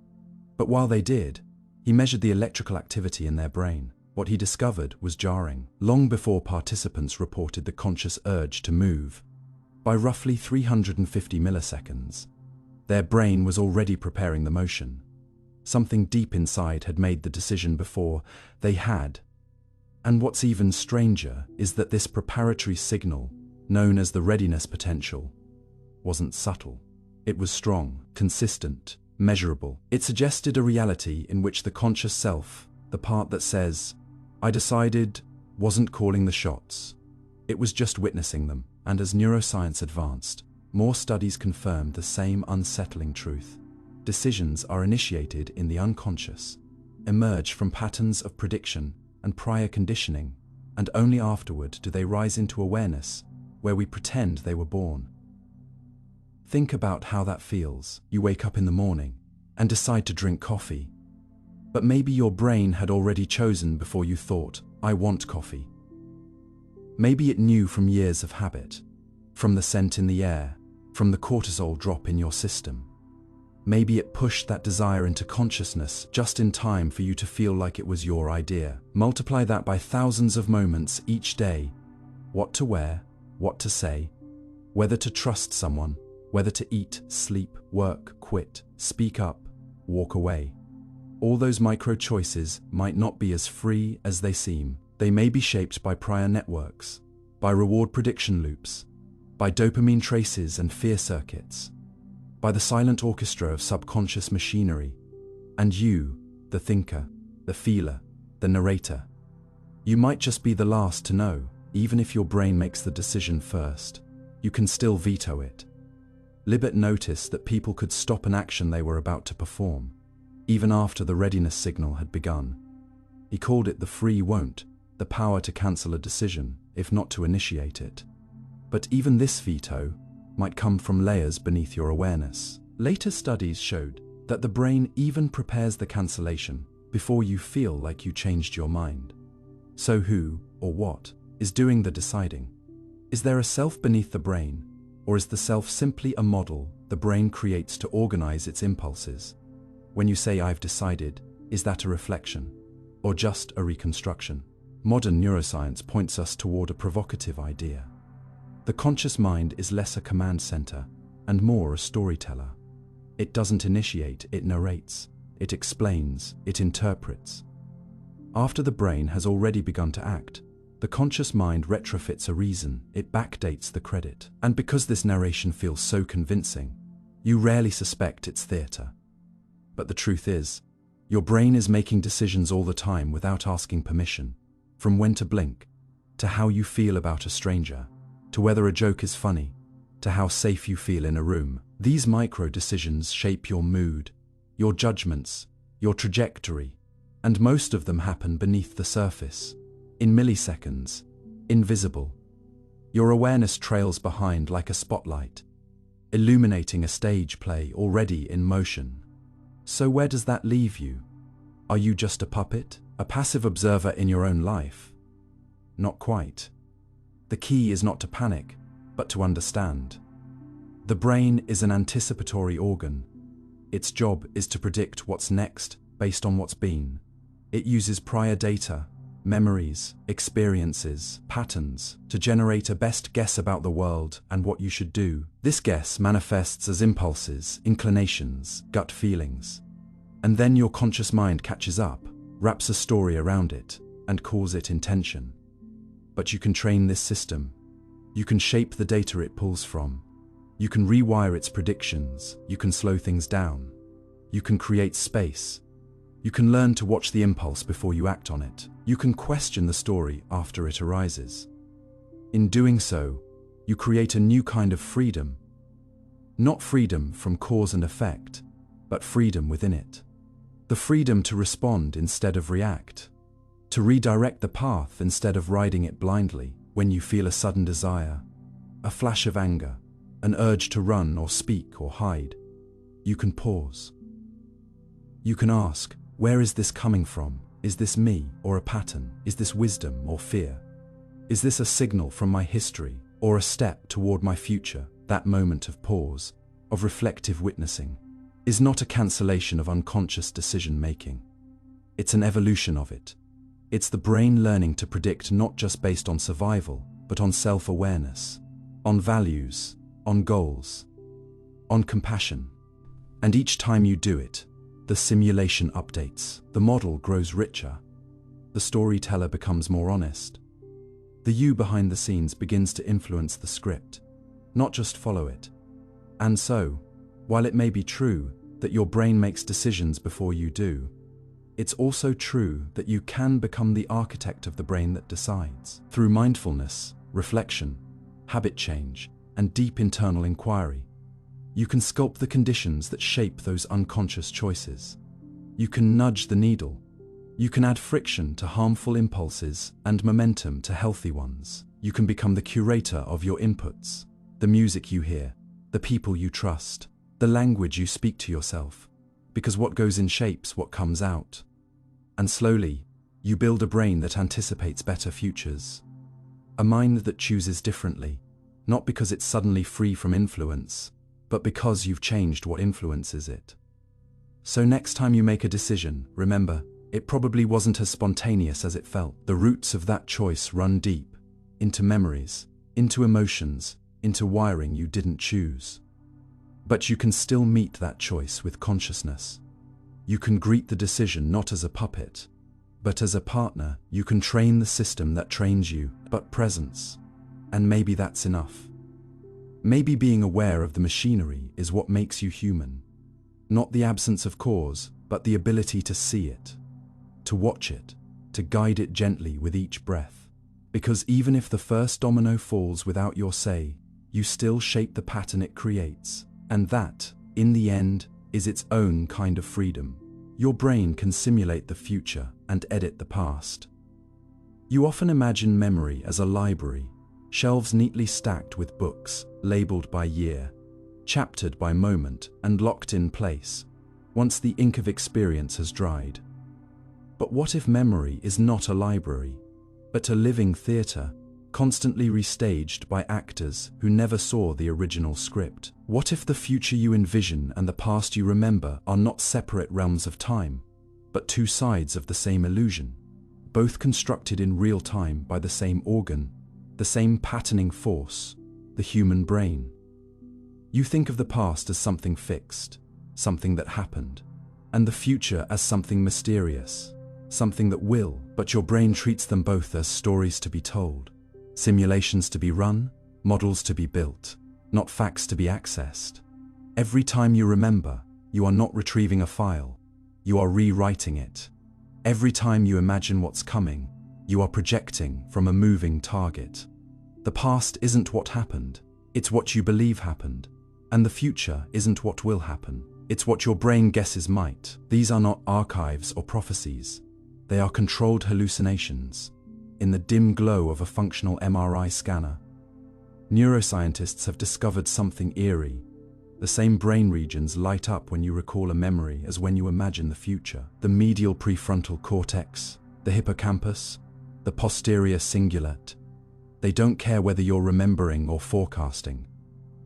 But while they did, he measured the electrical activity in their brain. What he discovered was jarring. Long before participants reported the conscious urge to move, by roughly 350 milliseconds, their brain was already preparing the motion. Something deep inside had made the decision before they had. And what's even stranger is that this preparatory signal, known as the readiness potential, wasn't subtle. It was strong, consistent, measurable. It suggested a reality in which the conscious self, the part that says, "I decided," wasn't calling the shots. It was just witnessing them. And as neuroscience advanced, more studies confirmed the same unsettling truth. Decisions are initiated in the unconscious, emerge from patterns of prediction and prior conditioning, and only afterward do they rise into awareness, where we pretend they were born. Think about how that feels. You wake up in the morning and decide to drink coffee. But maybe your brain had already chosen before you thought, "I want coffee." Maybe it knew from years of habit, from the scent in the air, from the cortisol drop in your system. Maybe it pushed that desire into consciousness just in time for you to feel like it was your idea. Multiply that by thousands of moments each day. What to wear, what to say, whether to trust someone, whether to eat, sleep, work, quit, speak up, walk away. All those micro choices might not be as free as they seem. They may be shaped by prior networks, by reward prediction loops, by dopamine traces and fear circuits, by the silent orchestra of subconscious machinery. And you, the thinker, the feeler, the narrator, you might just be the last to know. Even if your brain makes the decision first, you can still veto it. Libet noticed that people could stop an action they were about to perform, even after the readiness signal had begun. He called it the free won't, the power to cancel a decision, if not to initiate it. But even this veto might come from layers beneath your awareness. Later studies showed that the brain even prepares the cancellation before you feel like you changed your mind. So who, or what, is doing the deciding? Is there a self beneath the brain, or is the self simply a model the brain creates to organize its impulses? When you say "I've decided," is that a reflection, or just a reconstruction? Modern neuroscience points us toward a provocative idea. The conscious mind is less a command center and more a storyteller. It doesn't initiate, it narrates, it explains, it interprets. After the brain has already begun to act, the conscious mind retrofits a reason, it backdates the credit. And because this narration feels so convincing, you rarely suspect it's theater. But the truth is, your brain is making decisions all the time without asking permission. From when to blink, to how you feel about a stranger, to whether a joke is funny, to how safe you feel in a room. These micro decisions shape your mood, your judgments, your trajectory, and most of them happen beneath the surface, in milliseconds, invisible. Your awareness trails behind like a spotlight, illuminating a stage play already in motion. So where does that leave you? Are you just a puppet, a passive observer in your own life? Not quite. The key is not to panic, but to understand. The brain is an anticipatory organ. Its job is to predict what's next based on what's been. It uses prior data, memories, experiences, patterns to generate a best guess about the world and what you should do. This guess manifests as impulses, inclinations, gut feelings. And then your conscious mind catches up, wraps a story around it, and calls it intention. But you can train this system. You can shape the data it pulls from. You can rewire its predictions. You can slow things down. You can create space. You can learn to watch the impulse before you act on it. You can question the story after it arises. In doing so, you create a new kind of freedom. Not freedom from cause and effect, but freedom within it. The freedom to respond instead of react. To redirect the path instead of riding it blindly. When you feel a sudden desire, a flash of anger, an urge to run or speak or hide, you can pause. You can ask, where is this coming from? Is this me or a pattern? Is this wisdom or fear? Is this a signal from my history or a step toward my future? That moment of pause, of reflective witnessing, is not a cancellation of unconscious decision-making. It's an evolution of it. It's the brain learning to predict not just based on survival, but on self-awareness, on values, on goals, on compassion. And each time you do it, the simulation updates, the model grows richer, the storyteller becomes more honest. The you behind the scenes begins to influence the script, not just follow it. And so, while it may be true that your brain makes decisions before you do, it's also true that you can become the architect of the brain that decides. Through mindfulness, reflection, habit change, and deep internal inquiry, you can sculpt the conditions that shape those unconscious choices. You can nudge the needle. You can add friction to harmful impulses and momentum to healthy ones. You can become the curator of your inputs, the music you hear, the people you trust, the language you speak to yourself. Because what goes in shapes what comes out. And slowly, you build a brain that anticipates better futures. A mind that chooses differently, not because it's suddenly free from influence, but because you've changed what influences it. So next time you make a decision, remember, it probably wasn't as spontaneous as it felt. The roots of that choice run deep, into memories, into emotions, into wiring you didn't choose. But you can still meet that choice with consciousness. You can greet the decision not as a puppet, but as a partner. You can train the system that trains you, but presence. And maybe that's enough. Maybe being aware of the machinery is what makes you human. Not the absence of cause, but the ability to see it, to watch it, to guide it gently with each breath. Because even if the first domino falls without your say, you still shape the pattern it creates. And that, in the end, is its own kind of freedom. Your brain can simulate the future and edit the past. You often imagine memory as a library, shelves neatly stacked with books, labeled by year, chaptered by moment, and locked in place, once the ink of experience has dried. But what if memory is not a library, but a living theater, constantly restaged by actors who never saw the original script? What if the future you envision and the past you remember are not separate realms of time, but two sides of the same illusion, both constructed in real time by the same organ, the same patterning force, the human brain? You think of the past as something fixed, something that happened, and the future as something mysterious, something that will, but your brain treats them both as stories to be told. Simulations to be run, models to be built, not facts to be accessed. Every time you remember, you are not retrieving a file, you are rewriting it. Every time you imagine what's coming, you are projecting from a moving target. The past isn't what happened, it's what you believe happened. And the future isn't what will happen, it's what your brain guesses might. These are not archives or prophecies, they are controlled hallucinations. In the dim glow of a functional MRI scanner, neuroscientists have discovered something eerie. The same brain regions light up when you recall a memory as when you imagine the future. The medial prefrontal cortex, the hippocampus, the posterior cingulate. They don't care whether you're remembering or forecasting.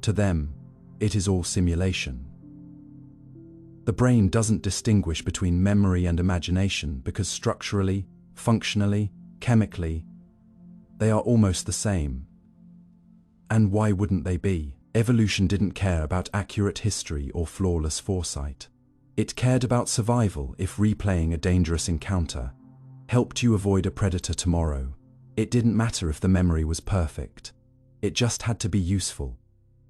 To them, it is all simulation. The brain doesn't distinguish between memory and imagination because structurally, functionally, chemically, they are almost the same. And why wouldn't they be? Evolution didn't care about accurate history or flawless foresight. It cared about survival. If replaying a dangerous encounter helped you avoid a predator tomorrow, it didn't matter if the memory was perfect. It just had to be useful.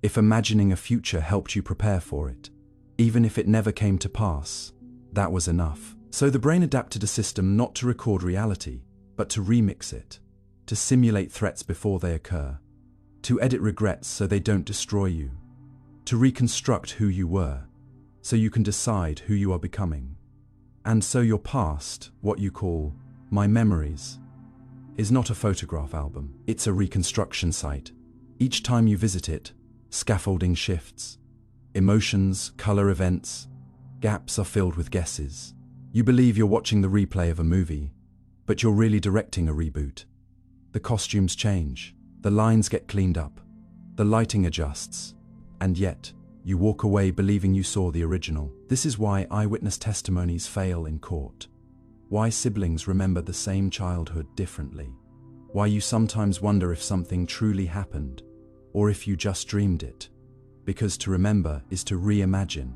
If imagining a future helped you prepare for it, even if it never came to pass, that was enough. So the brain adapted a system not to record reality, but to remix it, to simulate threats before they occur, to edit regrets so they don't destroy you, to reconstruct who you were, so you can decide who you are becoming. And so your past, what you call my memories, is not a photograph album. It's a reconstruction site. Each time you visit it, scaffolding shifts. Emotions, color events, gaps are filled with guesses. You believe you're watching the replay of a movie, but you're really directing a reboot. The costumes change, the lines get cleaned up, the lighting adjusts, and yet, you walk away believing you saw the original. This is why eyewitness testimonies fail in court. Why siblings remember the same childhood differently. Why you sometimes wonder if something truly happened, or if you just dreamed it. Because to remember is to reimagine,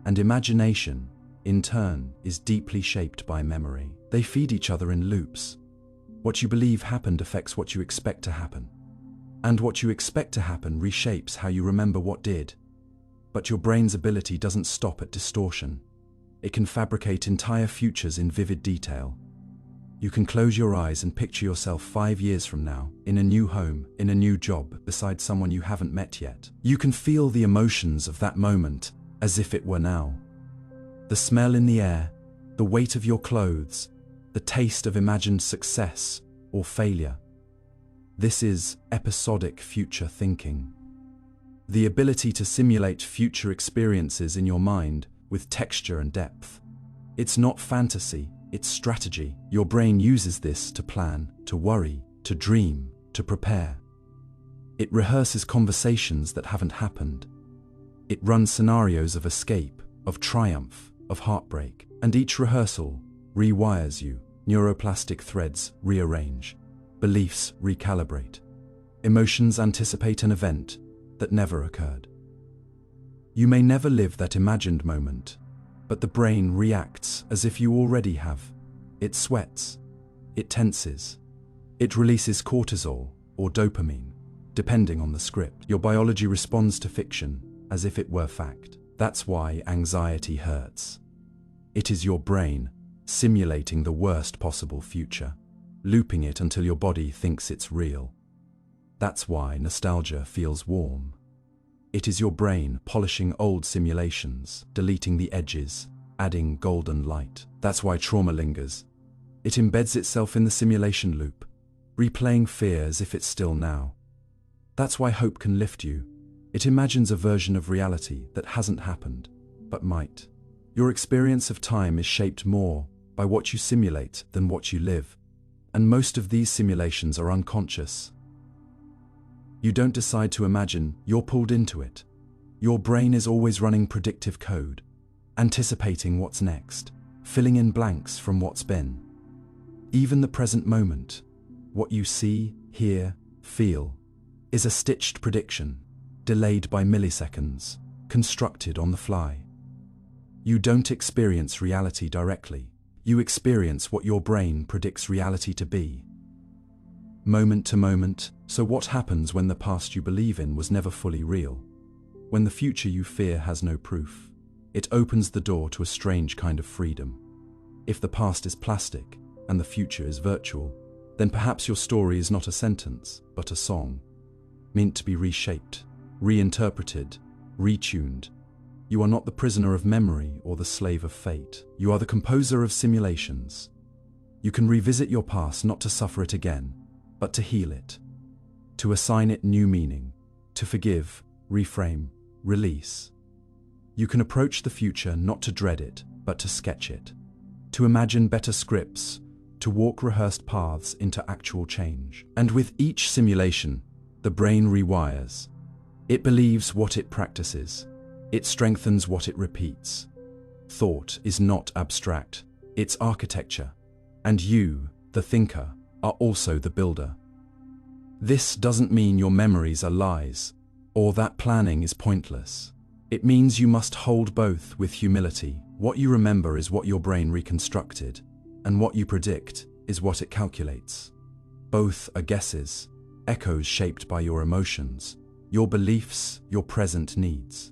and imagination, in turn, is deeply shaped by memory. They feed each other in loops. What you believe happened affects what you expect to happen. And what you expect to happen reshapes how you remember what did. But your brain's ability doesn't stop at distortion. It can fabricate entire futures in vivid detail. You can close your eyes and picture yourself 5 years from now, in a new home, in a new job, beside someone you haven't met yet. You can feel the emotions of that moment, as if it were now. The smell in the air, the weight of your clothes, the taste of imagined success or failure. This is episodic future thinking. The ability to simulate future experiences in your mind with texture and depth. It's not fantasy, it's strategy. Your brain uses this to plan, to worry, to dream, to prepare. It rehearses conversations that haven't happened. It runs scenarios of escape, of triumph, of heartbreak. And each rehearsal rewires you. Neuroplastic threads rearrange. Beliefs recalibrate. Emotions anticipate an event that never occurred. You may never live that imagined moment, but the brain reacts as if you already have. It sweats. It tenses. It releases cortisol or dopamine, depending on the script. Your biology responds to fiction as if it were fact. That's why anxiety hurts. It is your brain simulating the worst possible future, looping it until your body thinks it's real. That's why nostalgia feels warm. It is your brain polishing old simulations, deleting the edges, adding golden light. That's why trauma lingers. It embeds itself in the simulation loop, replaying fear as if it's still now. That's why hope can lift you. It imagines a version of reality that hasn't happened, but might. Your experience of time is shaped more by what you simulate than what you live. And most of these simulations are unconscious. You don't decide to imagine, you're pulled into it. Your brain is always running predictive code, anticipating what's next, filling in blanks from what's been. Even the present moment, what you see, hear, feel, is a stitched prediction, delayed by milliseconds, constructed on the fly. You don't experience reality directly. You experience what your brain predicts reality to be. Moment to moment, so what happens when the past you believe in was never fully real? When the future you fear has no proof? It opens the door to a strange kind of freedom. If the past is plastic and the future is virtual, then perhaps your story is not a sentence, but a song, meant to be reshaped, reinterpreted, retuned. You are not the prisoner of memory or the slave of fate. You are the composer of simulations. You can revisit your past not to suffer it again, but to heal it, to assign it new meaning, to forgive, reframe, release. You can approach the future not to dread it, but to sketch it. To imagine better scripts, to walk rehearsed paths into actual change. And with each simulation, the brain rewires. It believes what it practices. It strengthens what it repeats. Thought is not abstract, it's architecture. And you, the thinker, are also the builder. This doesn't mean your memories are lies, or that planning is pointless. It means you must hold both with humility. What you remember is what your brain reconstructed, and what you predict is what it calculates. Both are guesses, echoes shaped by your emotions, your beliefs, your present needs.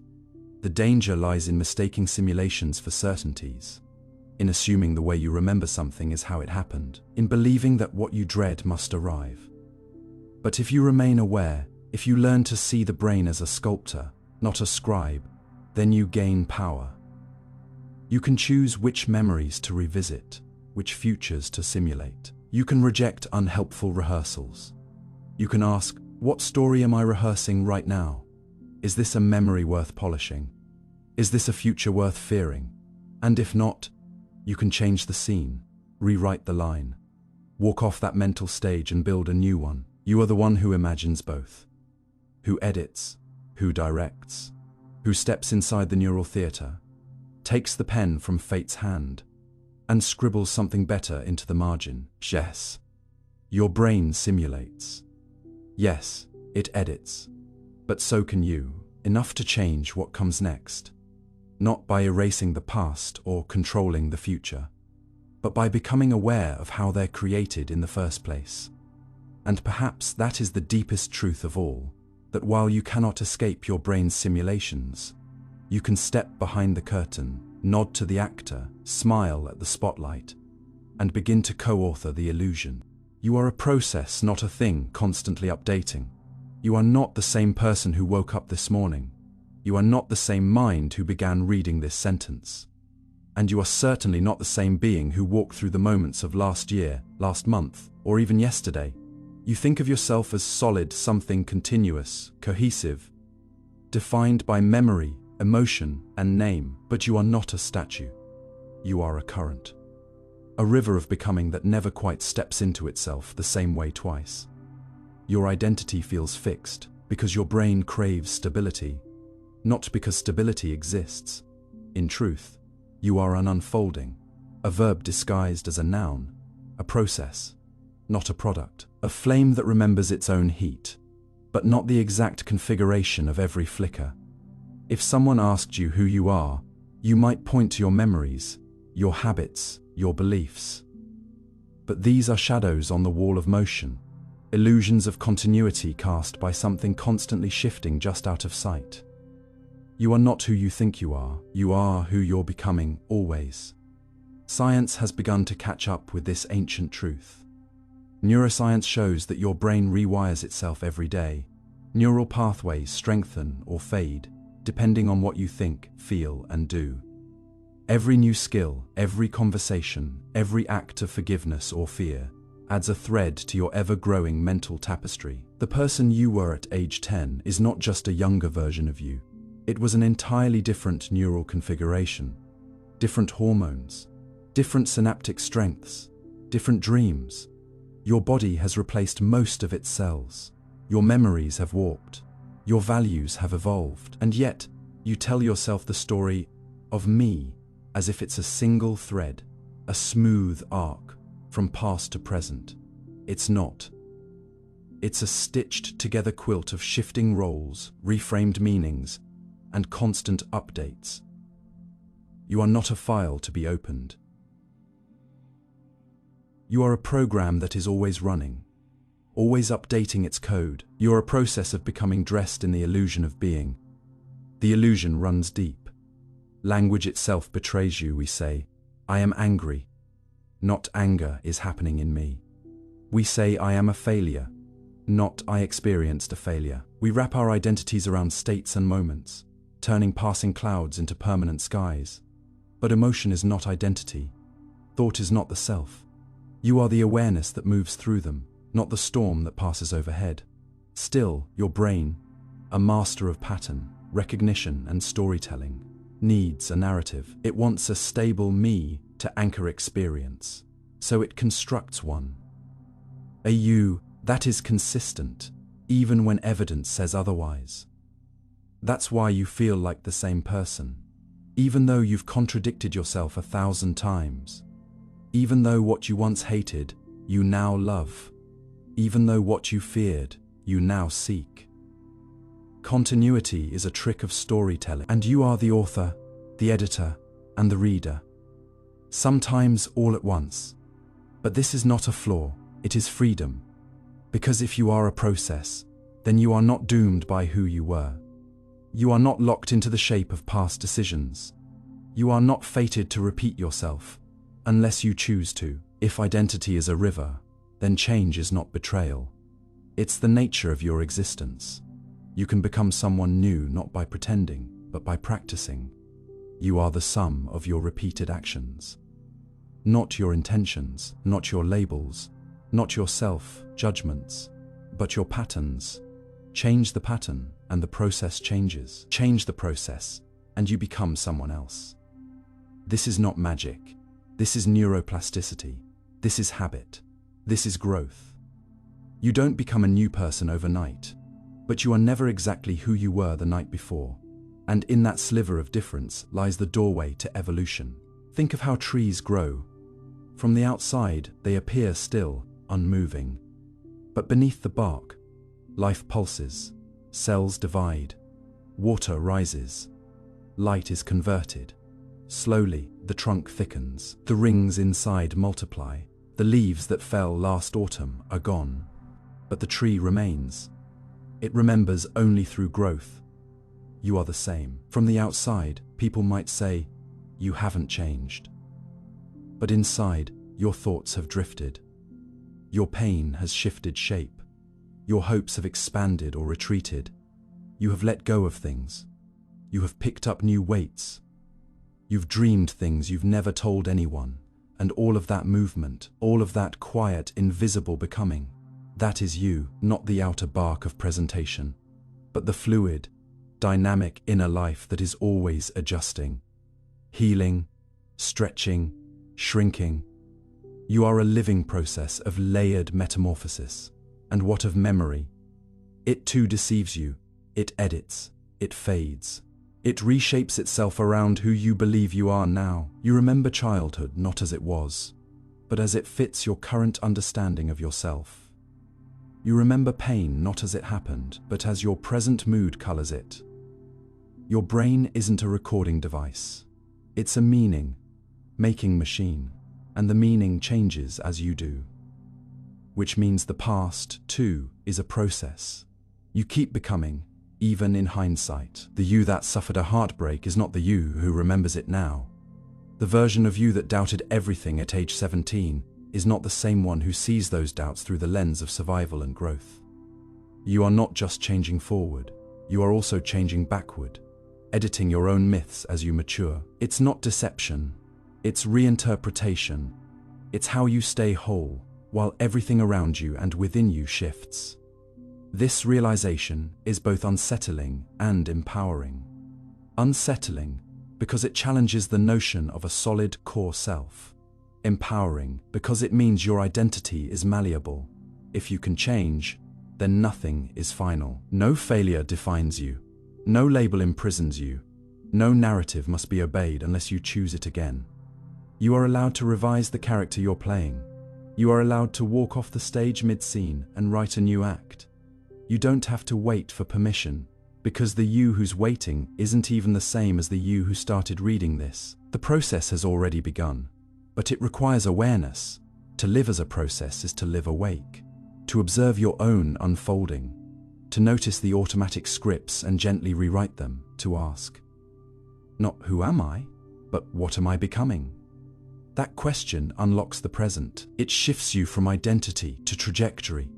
The danger lies in mistaking simulations for certainties, in assuming the way you remember something is how it happened, in believing that what you dread must arrive. But if you remain aware, if you learn to see the brain as a sculptor, not a scribe, then you gain power. You can choose which memories to revisit, which futures to simulate. You can reject unhelpful rehearsals. You can ask, what story am I rehearsing right now? Is this a memory worth polishing? Is this a future worth fearing? And if not, you can change the scene, rewrite the line, walk off that mental stage and build a new one. You are the one who imagines both, who edits, who directs, who steps inside the neural theater, takes the pen from fate's hand, and scribbles something better into the margin. Yes, your brain simulates. Yes, it edits. But so can you, enough to change what comes next. Not by erasing the past or controlling the future, but by becoming aware of how they're created in the first place. And perhaps that is the deepest truth of all, that while you cannot escape your brain's simulations, you can step behind the curtain, nod to the actor, smile at the spotlight, and begin to co-author the illusion. You are a process, not a thing constantly updating. You are not the same person who woke up this morning. You are not the same mind who began reading this sentence. And you are certainly not the same being who walked through the moments of last year, last month, or even yesterday. You think of yourself as solid, something continuous, cohesive, defined by memory, emotion, and name, but you are not a statue. You are a current. A river of becoming that never quite steps into itself the same way twice. Your identity feels fixed because your brain craves stability, not because stability exists. In truth, you are an unfolding, a verb disguised as a noun, a process, not a product, a flame that remembers its own heat, but not the exact configuration of every flicker. If someone asked you who you are, you might point to your memories, your habits, your beliefs. But these are shadows on the wall of motion, illusions of continuity cast by something constantly shifting just out of sight. You are not who you think you are who you're becoming, always. Science has begun to catch up with this ancient truth. Neuroscience shows that your brain rewires itself every day. Neural pathways strengthen or fade, depending on what you think, feel, and do. Every new skill, every conversation, every act of forgiveness or fear adds a thread to your ever-growing mental tapestry. The person you were at age 10 is not just a younger version of you. It was an entirely different neural configuration, different hormones, different synaptic strengths, different dreams. Your body has replaced most of its cells. Your memories have warped. Your values have evolved. And yet, you tell yourself the story of me as if it's a single thread, a smooth arc from past to present. It's not. It's a stitched-together quilt of shifting roles, reframed meanings, and constant updates. You are not a file to be opened. You are a program that is always running, always updating its code. You are a process of becoming dressed in the illusion of being. The illusion runs deep. Language itself betrays you, we say. I am angry. Not anger is happening in me. We say I am a failure. Not I experienced a failure. We wrap our identities around states and moments, turning passing clouds into permanent skies. But emotion is not identity. Thought is not the self. You are the awareness that moves through them, not the storm that passes overhead. Still, your brain, a master of pattern, recognition, and storytelling, needs a narrative. It wants a stable me to anchor experience. So it constructs one. A you that is consistent, even when evidence says otherwise. That's why you feel like the same person, even though you've contradicted yourself 1,000 times. Even though what you once hated, you now love. Even though what you feared, you now seek. Continuity is a trick of storytelling, and you are the author, the editor, and the reader. Sometimes all at once. But this is not a flaw, it is freedom. Because if you are a process, then you are not doomed by who you were. You are not locked into the shape of past decisions. You are not fated to repeat yourself, unless you choose to. If identity is a river, then change is not betrayal. It's the nature of your existence. You can become someone new not by pretending, but by practicing. You are the sum of your repeated actions. Not your intentions, not your labels, not your self-judgments, but your patterns. Change the pattern, and the process changes. Change the process, and you become someone else. This is not magic. This is neuroplasticity. This is habit. This is growth. You don't become a new person overnight, but you are never exactly who you were the night before. And in that sliver of difference lies the doorway to evolution. Think of how trees grow. From the outside, they appear still, unmoving. But beneath the bark, life pulses, cells divide, water rises, light is converted. Slowly, the trunk thickens, the rings inside multiply, the leaves that fell last autumn are gone. But the tree remains. It remembers only through growth. You are the same. From the outside, people might say, you haven't changed. But inside, your thoughts have drifted. Your pain has shifted shape. Your hopes have expanded or retreated. You have let go of things. You have picked up new weights. You've dreamed things you've never told anyone, and all of that movement, all of that quiet, invisible becoming, that is you, not the outer bark of presentation, but the fluid, dynamic inner life that is always adjusting, healing, stretching, shrinking. You are a living process of layered metamorphosis. And what of memory? It too deceives you. It edits. It fades. It reshapes itself around who you believe you are now. You remember childhood not as it was, but as it fits your current understanding of yourself. You remember pain not as it happened, but as your present mood colors it. Your brain isn't a recording device. It's a meaning-making machine, and the meaning changes as you do. Which means the past, too, is a process. You keep becoming, even in hindsight. The you that suffered a heartbreak is not the you who remembers it now. The version of you that doubted everything at age 17 is not the same one who sees those doubts through the lens of survival and growth. You are not just changing forward, you are also changing backward, editing your own myths as you mature. It's not deception, it's reinterpretation. It's how you stay whole, while everything around you and within you shifts. This realization is both unsettling and empowering. Unsettling, because it challenges the notion of a solid core self. Empowering, because it means your identity is malleable. If you can change, then nothing is final. No failure defines you. No label imprisons you. No narrative must be obeyed unless you choose it again. You are allowed to revise the character you're playing. You are allowed to walk off the stage mid-scene and write a new act. You don't have to wait for permission, because the you who's waiting isn't even the same as the you who started reading this. The process has already begun, but it requires awareness. To live as a process is to live awake, to observe your own unfolding, to notice the automatic scripts and gently rewrite them, to ask, not who am I, but what am I becoming? That question unlocks the present. It shifts you from identity to trajectory.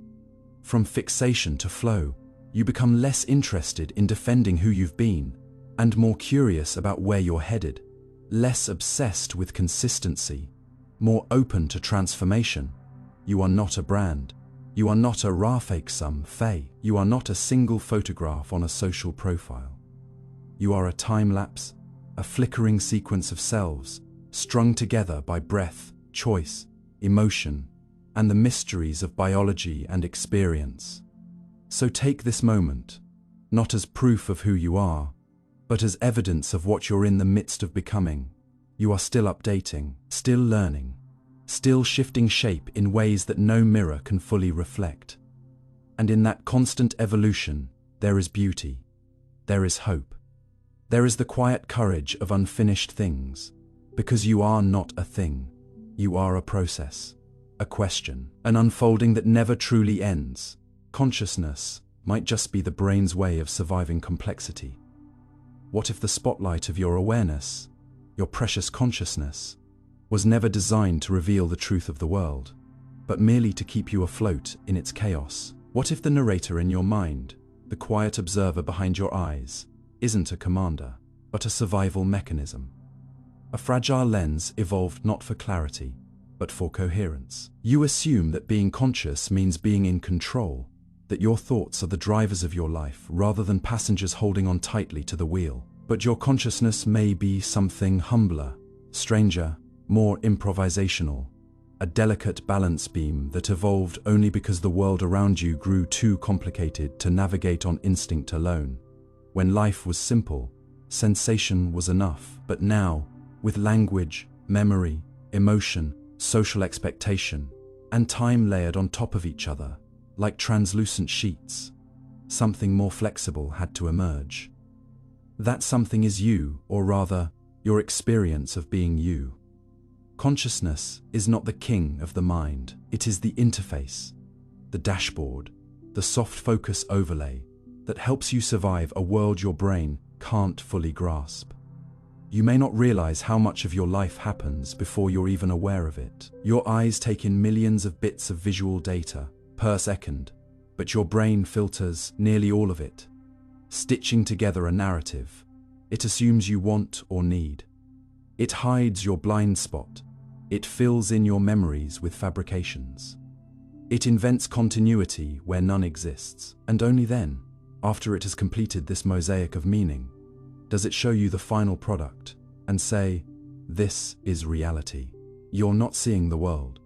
From fixation to flow, you become less interested in defending who you've been and more curious about where you're headed, less obsessed with consistency, more open to transformation. You are not a brand. You are not a Rafake Sum Faye. You are not a single photograph on a social profile. You are a time lapse, a flickering sequence of selves, strung together by breath, choice, emotion, and the mysteries of biology and experience. So take this moment, not as proof of who you are, but as evidence of what you're in the midst of becoming. You are still updating, still learning, still shifting shape in ways that no mirror can fully reflect. And in that constant evolution, there is beauty, there is hope, there is the quiet courage of unfinished things, because you are not a thing, you are a process, a question, an unfolding that never truly ends. Consciousness might just be the brain's way of surviving complexity. What if the spotlight of your awareness, your precious consciousness, was never designed to reveal the truth of the world, but merely to keep you afloat in its chaos? What if the narrator in your mind, the quiet observer behind your eyes, isn't a commander, but a survival mechanism? A fragile lens evolved not for clarity, but for coherence. You assume that being conscious means being in control, that your thoughts are the drivers of your life rather than passengers holding on tightly to the wheel. But your consciousness may be something humbler, stranger, more improvisational, a delicate balance beam that evolved only because the world around you grew too complicated to navigate on instinct alone. When life was simple, sensation was enough. But now, with language, memory, emotion, social expectation, and time layered on top of each other, like translucent sheets, something more flexible had to emerge. That something is you, or rather, your experience of being you. Consciousness is not the king of the mind. It is the interface, the dashboard, the soft focus overlay that helps you survive a world your brain can't fully grasp. You may not realize how much of your life happens before you're even aware of it. Your eyes take in millions of bits of visual data per second, but your brain filters nearly all of it, stitching together a narrative it assumes you want or need. It hides your blind spot. It fills in your memories with fabrications. It invents continuity where none exists. And only then, after it has completed this mosaic of meaning, does it show you the final product and say, "This is reality." You're not seeing the world.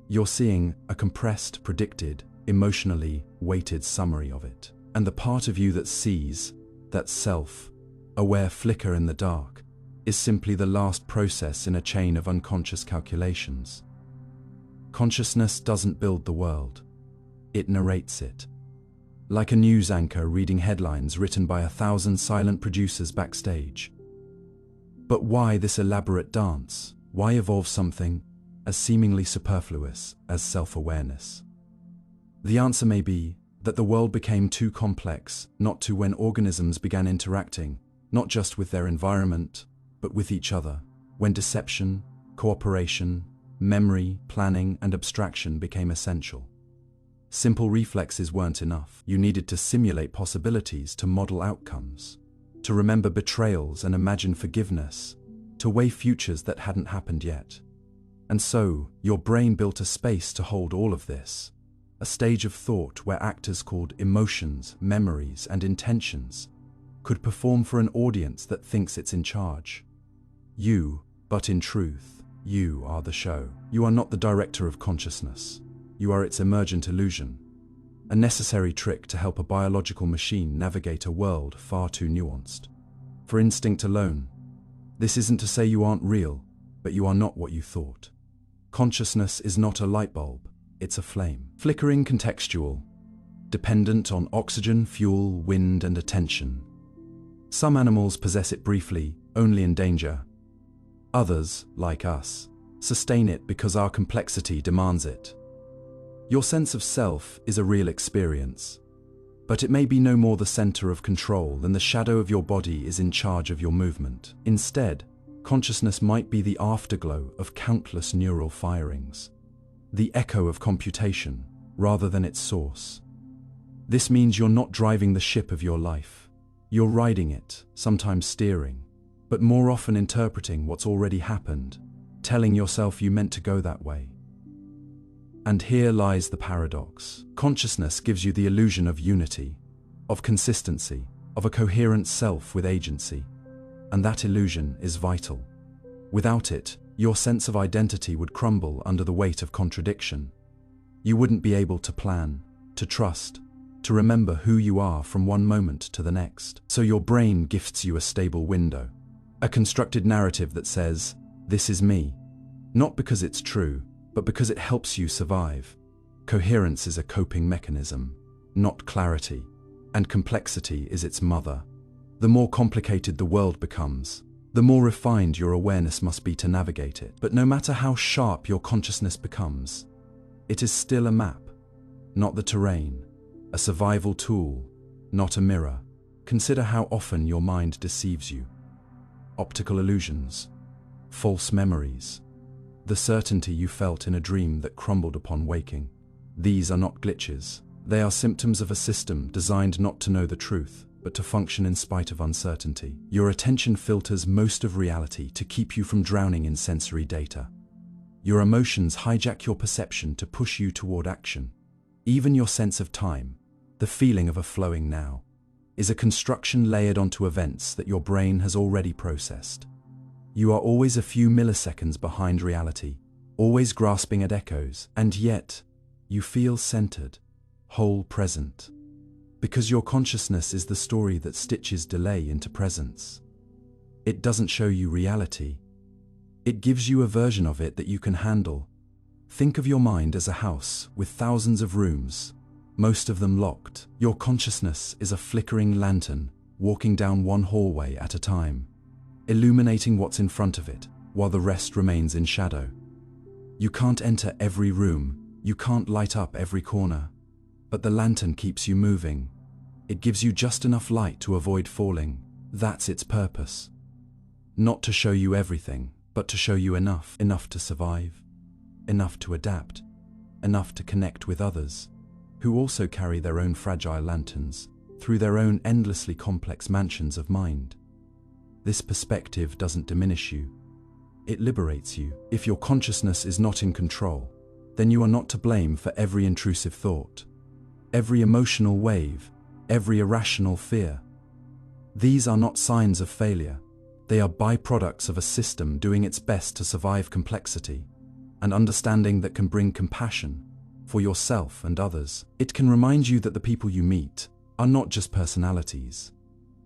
You're seeing a compressed, predicted, emotionally weighted summary of it. And the part of you that sees, that self-aware flicker in the dark, is simply the last process in a chain of unconscious calculations. Consciousness doesn't build the world. It narrates it. Like a news anchor reading headlines written by 1,000 silent producers backstage. But why this elaborate dance? Why evolve something as seemingly superfluous as self-awareness? The answer may be that the world became too complex not to when organisms began interacting, not just with their environment, but with each other, when deception, cooperation, memory, planning, and abstraction became essential. Simple reflexes weren't enough. You needed to simulate possibilities to model outcomes, to remember betrayals and imagine forgiveness, to weigh futures that hadn't happened yet. And so, your brain built a space to hold all of this, a stage of thought where actors called emotions, memories, and intentions could perform for an audience that thinks it's in charge. But in truth, you are the show. You are not the director of consciousness. You are its emergent illusion, a necessary trick to help a biological machine navigate a world far too nuanced. For instinct alone, this isn't to say you aren't real, but you are not what you thought. Consciousness is not a light bulb, it's a flame. Flickering, contextual, dependent on oxygen, fuel, wind, and attention. Some animals possess it briefly, only in danger. Others, like us, sustain it because our complexity demands it. Your sense of self is a real experience, but it may be no more the center of control than the shadow of your body is in charge of your movement. Instead, consciousness might be the afterglow of countless neural firings, the echo of computation rather than its source. This means you're not driving the ship of your life. You're riding it, sometimes steering, but more often interpreting what's already happened, telling yourself you meant to go that way. And here lies the paradox. Consciousness gives you the illusion of unity, of consistency, of a coherent self with agency. and that illusion is vital. Without it, your sense of identity would crumble under the weight of contradiction. You wouldn't be able to plan, to trust, to remember who you are from one moment to the next. So your brain gifts you a stable window, a constructed narrative that says, "This is me," not because it's true, but because it helps you survive. Coherence is a coping mechanism, not clarity, and complexity is its mother. The more complicated the world becomes, the more refined your awareness must be to navigate it. But no matter how sharp your consciousness becomes, it is still a map, not the terrain, a survival tool, not a mirror. Consider how often your mind deceives you. Optical illusions, false memories, the certainty you felt in a dream that crumbled upon waking. These are not glitches. They are symptoms of a system designed not to know the truth, but to function in spite of uncertainty. Your attention filters most of reality to keep you from drowning in sensory data. Your emotions hijack your perception to push you toward action. Even your sense of time, the feeling of a flowing now, is a construction layered onto events that your brain has already processed. You are always a few milliseconds behind reality, always grasping at echoes, and yet you feel centered, whole, present. Because your consciousness is the story that stitches delay into presence. It doesn't show you reality. It gives you a version of it that you can handle. Think of your mind as a house with thousands of rooms, most of them locked. Your consciousness is a flickering lantern, walking down one hallway at a time, illuminating what's in front of it, while the rest remains in shadow. You can't enter every room, you can't light up every corner, but the lantern keeps you moving. It gives you just enough light to avoid falling. That's its purpose. Not to show you everything, but to show you enough to survive, enough to adapt, enough to connect with others, who also carry their own fragile lanterns through their own endlessly complex mansions of mind. This perspective doesn't diminish you. It liberates you. If your consciousness is not in control, then you are not to blame for every intrusive thought, every emotional wave, every irrational fear. These are not signs of failure. They are byproducts of a system doing its best to survive complexity, an understanding that can bring compassion for yourself and others. It can remind you that the people you meet are not just personalities,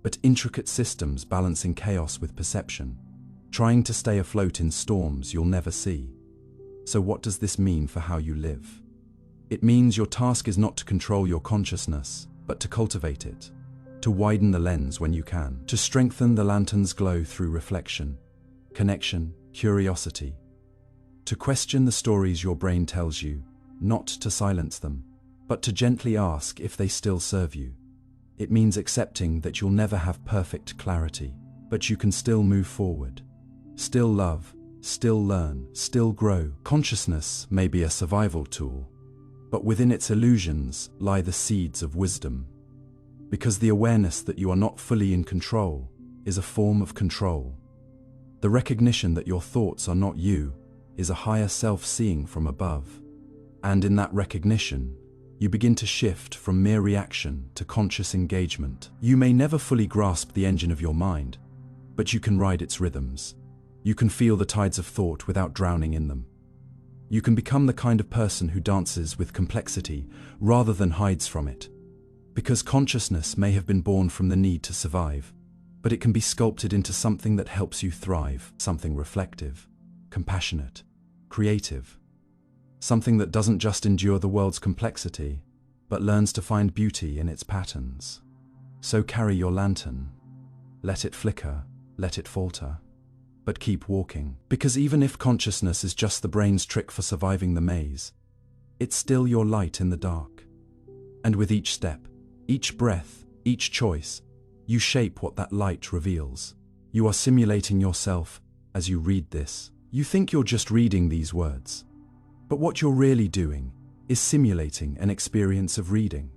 but intricate systems balancing chaos with perception, trying to stay afloat in storms you'll never see. So what does this mean for how you live? It means your task is not to control your consciousness, but to cultivate it, to widen the lens when you can, to strengthen the lantern's glow through reflection, connection, curiosity, to question the stories your brain tells you, not to silence them, but to gently ask if they still serve you. It means accepting that you'll never have perfect clarity, but you can still move forward, still love, still learn, still grow. Consciousness may be a survival tool, but within its illusions lie the seeds of wisdom. Because the awareness that you are not fully in control is a form of control. The recognition that your thoughts are not you is a higher self seeing from above. And in that recognition, you begin to shift from mere reaction to conscious engagement. You may never fully grasp the engine of your mind, but you can ride its rhythms. You can feel the tides of thought without drowning in them. You can become the kind of person who dances with complexity rather than hides from it. Because consciousness may have been born from the need to survive, but it can be sculpted into something that helps you thrive, something reflective, compassionate, creative. Something that doesn't just endure the world's complexity, but learns to find beauty in its patterns. So carry your lantern. Let it flicker, let it falter, but keep walking. Because even if consciousness is just the brain's trick for surviving the maze, it's still your light in the dark. And with each step, each breath, each choice, you shape what that light reveals. You are simulating yourself as you read this. You think you're just reading these words, but what you're really doing is simulating an experience of reading.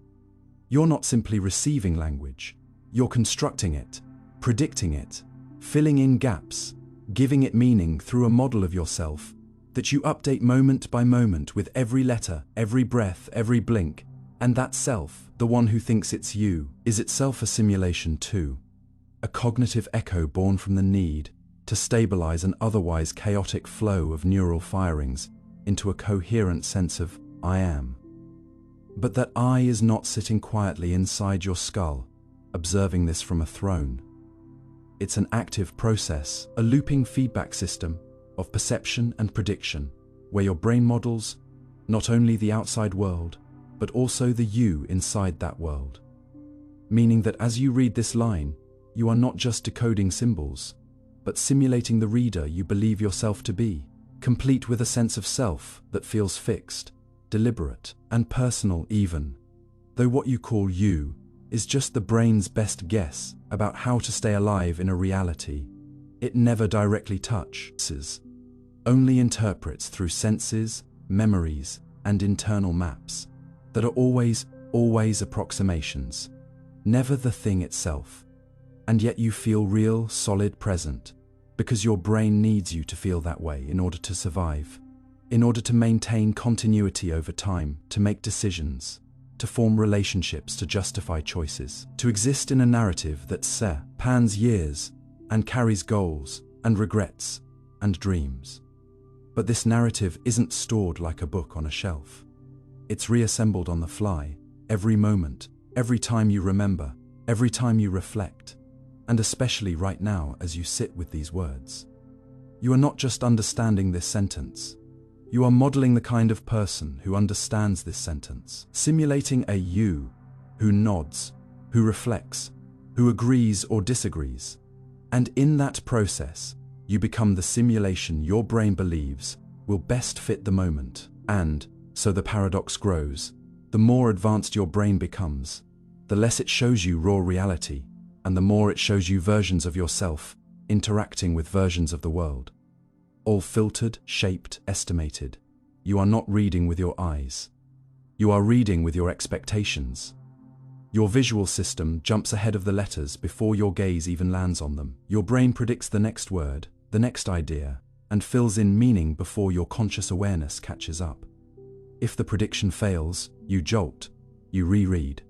You're not simply receiving language, you're constructing it, predicting it, filling in gaps, giving it meaning through a model of yourself that you update moment by moment with every letter, every breath, every blink. And that self, the one who thinks it's you, is itself a simulation too. a cognitive echo born from the need to stabilize an otherwise chaotic flow of neural firings into a coherent sense of I am. But that I is not sitting quietly inside your skull, observing this from a throne. It's an active process, a looping feedback system of perception and prediction, where your brain models not only the outside world, but also the you inside that world. Meaning that as you read this line, you are not just decoding symbols, but simulating the reader you believe yourself to be, complete with a sense of self that feels fixed, deliberate, and personal even, though what you call you is just the brain's best guess about how to stay alive in a reality it never directly touches, only interprets through senses, memories, and internal maps that are always approximations, never the thing itself. And yet you feel real, solid present, because your brain needs you to feel that way in order to survive, in order to maintain continuity over time, to make decisions, to form relationships, to justify choices, to exist in a narrative that spans years and carries goals and regrets and dreams. But this narrative isn't stored like a book on a shelf. It's reassembled on the fly, every moment, every time you remember, every time you reflect, and especially right now as you sit with these words. You are not just understanding this sentence, you are modeling the kind of person who understands this sentence, simulating a you who nods, who reflects, who agrees or disagrees. And in that process, you become the simulation your brain believes will best fit the moment. And so the paradox grows. The more advanced your brain becomes, the less it shows you raw reality, and the more it shows you versions of yourself interacting with versions of the world. All filtered, shaped, estimated. You are not reading with your eyes. You are reading with your expectations. Your visual system jumps ahead of the letters before your gaze even lands on them. Your brain predicts the next word, the next idea, and fills in meaning before your conscious awareness catches up. If the prediction fails, you jolt, you reread,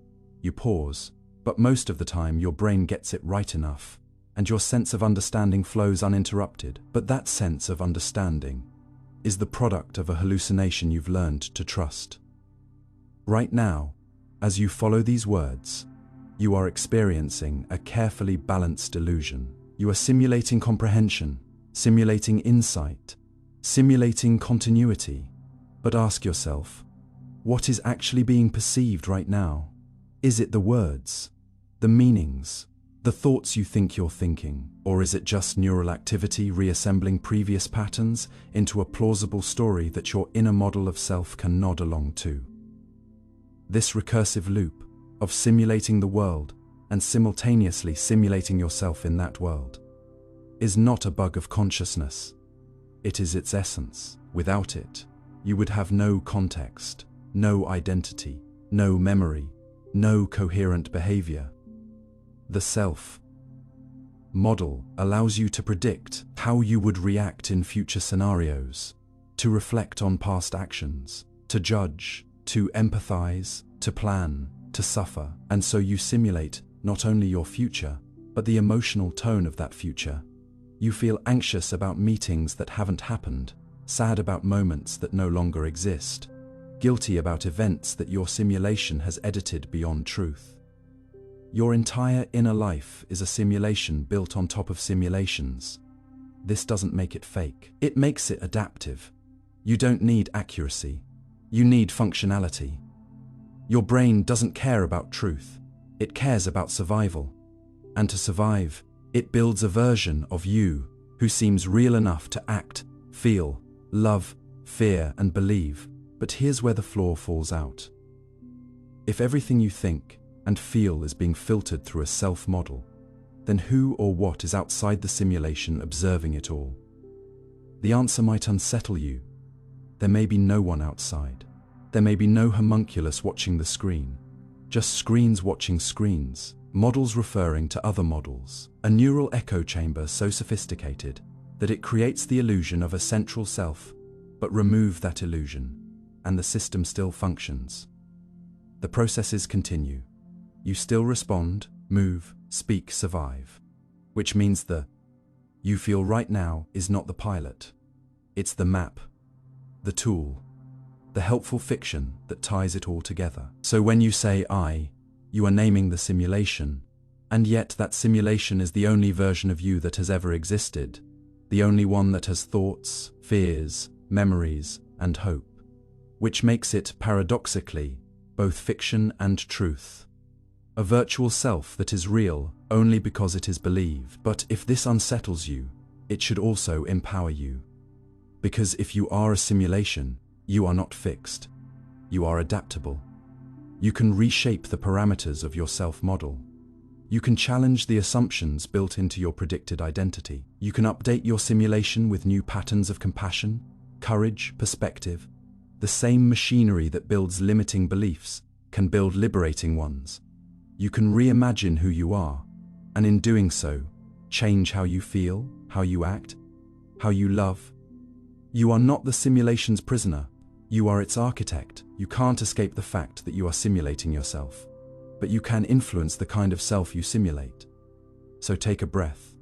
you pause, but most of the time your brain gets it right enough, and your sense of understanding flows uninterrupted. But that sense of understanding is the product of a hallucination you've learned to trust. Right now, as you follow these words, you are experiencing a carefully balanced illusion. You are simulating comprehension, simulating insight, simulating continuity. But ask yourself, what is actually being perceived right now? Is it the words, the meanings, the thoughts you think you're thinking? Or is it just neural activity reassembling previous patterns into a plausible story that your inner model of self can nod along to? This recursive loop of simulating the world and simultaneously simulating yourself in that world is not a bug of consciousness. It is its essence. Without it, you would have no context, no identity, no memory, no coherent behavior. The self model allows you to predict how you would react in future scenarios, to reflect on past actions, to judge, to empathize, to plan, to suffer. And so you simulate not only your future, but the emotional tone of that future. You feel anxious about meetings that haven't happened, sad about moments that no longer exist, guilty about events that your simulation has edited beyond truth. Your entire inner life is a simulation built on top of simulations. This doesn't make it fake. It makes it adaptive. You don't need accuracy. You need functionality. Your brain doesn't care about truth. It cares about survival. And to survive, it builds a version of you who seems real enough to act, feel, love, fear, and believe. But here's where the flaw falls out. If everything you think and feel is being filtered through a self-model, then who or what is outside the simulation observing it all? The answer might unsettle you. There may be no one outside. There may be no homunculus watching the screen, just screens watching screens, models referring to other models, a neural echo chamber so sophisticated that it creates the illusion of a central self, but remove that illusion, and the system still functions. The processes continue. You still respond, move, speak, survive. which means the you feel right now is not the pilot. It's the map, the tool, the helpful fiction that ties it all together. So when you say I, you are naming the simulation, and yet that simulation is the only version of you that has ever existed, the only one that has thoughts, fears, memories, and hope, which makes it, paradoxically, both fiction and truth. A virtual self that is real only because it is believed. But if this unsettles you, it should also empower you. Because if you are a simulation, you are not fixed. You are adaptable. You can reshape the parameters of your self-model. You can challenge the assumptions built into your predicted identity. You can update your simulation with new patterns of compassion, courage, perspective. The same machinery that builds limiting beliefs can build liberating ones. You can reimagine who you are, and in doing so, change how you feel, how you act, how you love. You are not the simulation's prisoner. You are its architect. You can't escape the fact that you are simulating yourself, but you can influence the kind of self you simulate. So take a breath.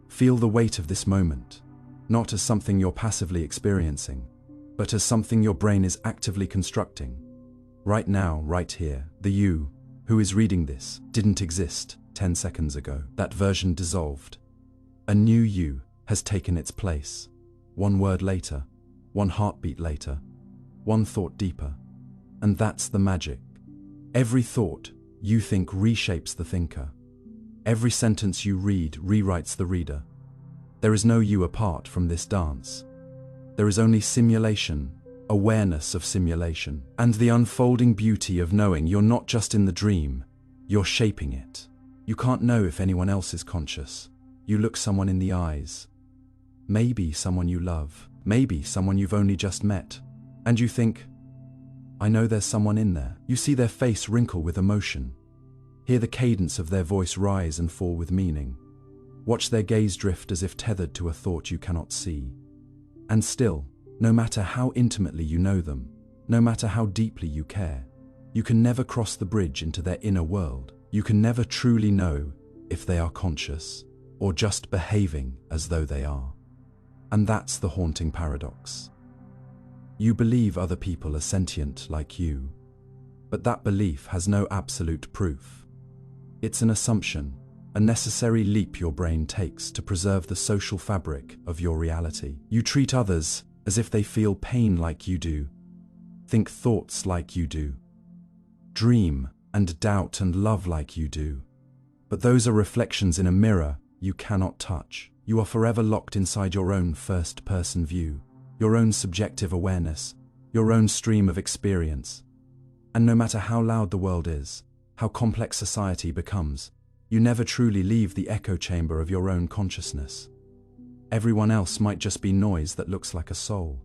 Feel the weight of this moment, not as something you're passively experiencing, but as something your brain is actively constructing. Right now, right here, the you who is reading this didn't exist 10 seconds ago. That version dissolved. A new you has taken its place. One word later, one heartbeat later, one thought deeper. And that's the magic. Every thought you think reshapes the thinker. Every sentence you read rewrites the reader. There is no you apart from this dance. There is only simulation, awareness of simulation, and the unfolding beauty of knowing you're not just in the dream, you're shaping it. You can't know if anyone else is conscious. You look someone in the eyes. Maybe someone you love, maybe someone you've only just met, and you think, I know there's someone in there. You see their face wrinkle with emotion. Hear the cadence of their voice rise and fall with meaning. Watch their gaze drift as if tethered to a thought you cannot see. And still, no matter how intimately you know them, no matter how deeply you care, you can never cross the bridge into their inner world. You can never truly know if they are conscious or just behaving as though they are. And that's the haunting paradox. You believe other people are sentient like you, but that belief has no absolute proof. It's an assumption, a necessary leap your brain takes to preserve the social fabric of your reality. You treat others as if they feel pain like you do, think thoughts like you do, dream and doubt and love like you do. But those are reflections in a mirror you cannot touch. You are forever locked inside your own first-person view, your own subjective awareness, your own stream of experience. And no matter how loud the world is, how complex society becomes, you never truly leave the echo chamber of your own consciousness. Everyone else might just be noise that looks like a soul.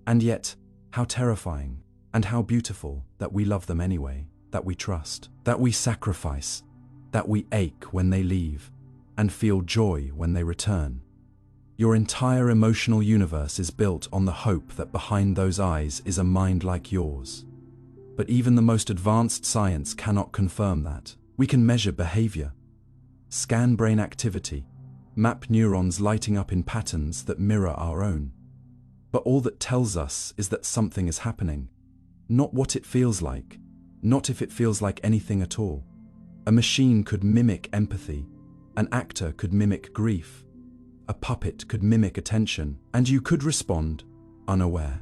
And yet, how terrifying and how beautiful that we love them anyway, that we trust, that we sacrifice, that we ache when they leave, and feel joy when they return. Your entire emotional universe is built on the hope that behind those eyes is a mind like yours. But even the most advanced science cannot confirm that. We can measure behavior, scan brain activity, map neurons lighting up in patterns that mirror our own. But all that tells us is that something is happening, not what it feels like, not if it feels like anything at all. A machine could mimic empathy, an actor could mimic grief, a puppet could mimic attention, and you could respond unaware.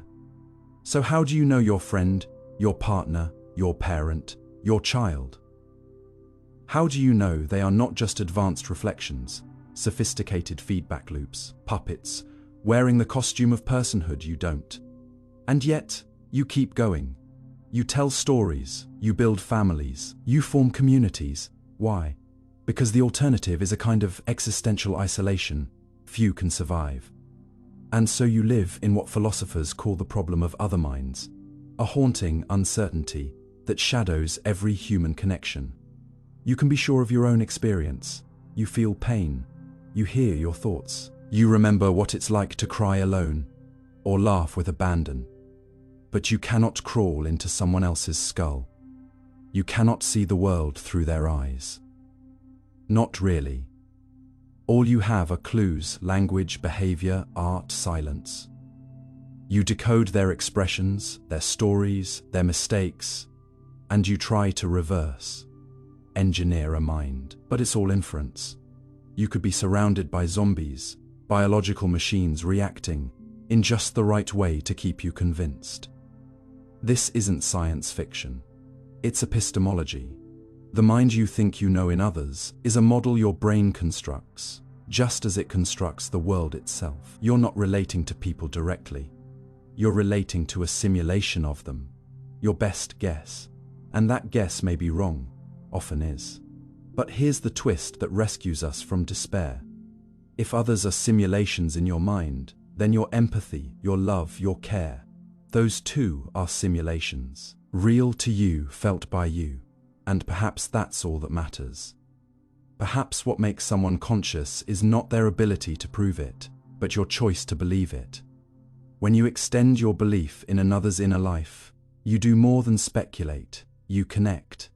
So how do you know your friend, your partner, your parent, your child? How do you know they are not just advanced reflections, sophisticated feedback loops, puppets, wearing the costume of personhood you don't? And yet, you keep going. You tell stories, you build families, you form communities. Why? Because the alternative is a kind of existential isolation few can survive. And so you live in what philosophers call the problem of other minds, a haunting uncertainty that shadows every human connection. You can be sure of your own experience. You feel pain. You hear your thoughts. You remember what it's like to cry alone or laugh with abandon. But you cannot crawl into someone else's skull. You cannot see the world through their eyes. Not really. All you have are clues, language, behavior, art, silence. You decode their expressions, their stories, their mistakes, and you try to reverse engineer a mind. But it's all inference. You could be surrounded by zombies, biological machines reacting in just the right way to keep you convinced. This isn't science fiction. It's epistemology. The mind you think you know in others is a model your brain constructs, just as it constructs the world itself. You're not relating to people directly. You're relating to a simulation of them, your best guess. And that guess may be wrong, often is. But here's the twist that rescues us from despair. If others are simulations in your mind, then your empathy, your love, your care, those too are simulations, real to you, felt by you. And perhaps that's all that matters. Perhaps what makes someone conscious is not their ability to prove it, but your choice to believe it. When you extend your belief in another's inner life, you do more than speculate, you connect.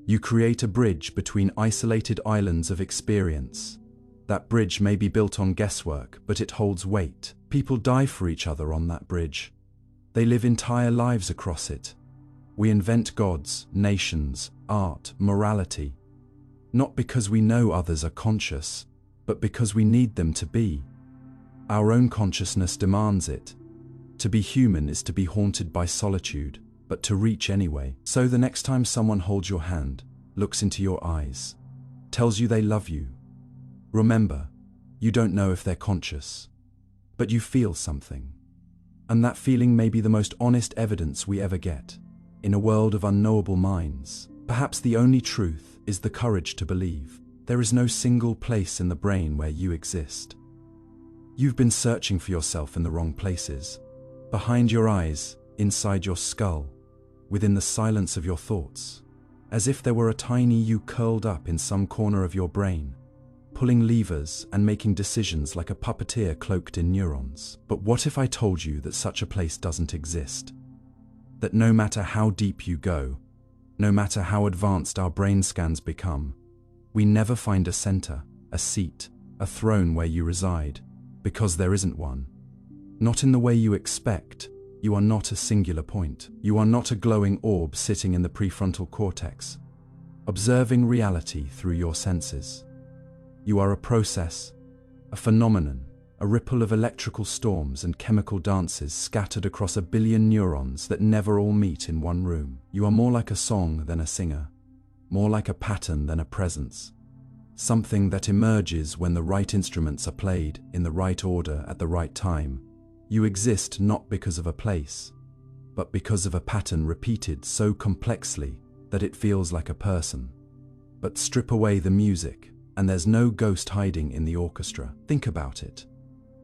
You create a bridge between isolated islands of experience. That bridge may be built on guesswork, but it holds weight. People die for each other on that bridge. They live entire lives across it. We invent gods, nations, art, morality, not because we know others are conscious, but because we need them to be. Our own consciousness demands it. To be human is to be haunted by solitude, but to reach anyway. So the next time someone holds your hand, looks into your eyes, tells you they love you, remember, you don't know if they're conscious, but you feel something. And that feeling may be the most honest evidence we ever get. In a world of unknowable minds, perhaps the only truth is the courage to believe. There is no single place in the brain where you exist. You've been searching for yourself in the wrong places. Behind your eyes, inside your skull, within the silence of your thoughts, as if there were a tiny you curled up in some corner of your brain, pulling levers and making decisions like a puppeteer cloaked in neurons. But what if I told you that such a place doesn't exist? That no matter how deep you go, no matter how advanced our brain scans become, we never find a center, a seat, a throne where you reside, because there isn't one. Not in the way you expect. You are not a singular point. You are not a glowing orb sitting in the prefrontal cortex, observing reality through your senses. You are a process, a phenomenon, a ripple of electrical storms and chemical dances scattered across a billion neurons that never all meet in one room. You are more like a song than a singer, more like a pattern than a presence, something that emerges when the right instruments are played in the right order at the right time. You exist not because of a place, but because of a pattern repeated so complexly that it feels like a person. But strip away the music, and there's no ghost hiding in the orchestra. Think about it.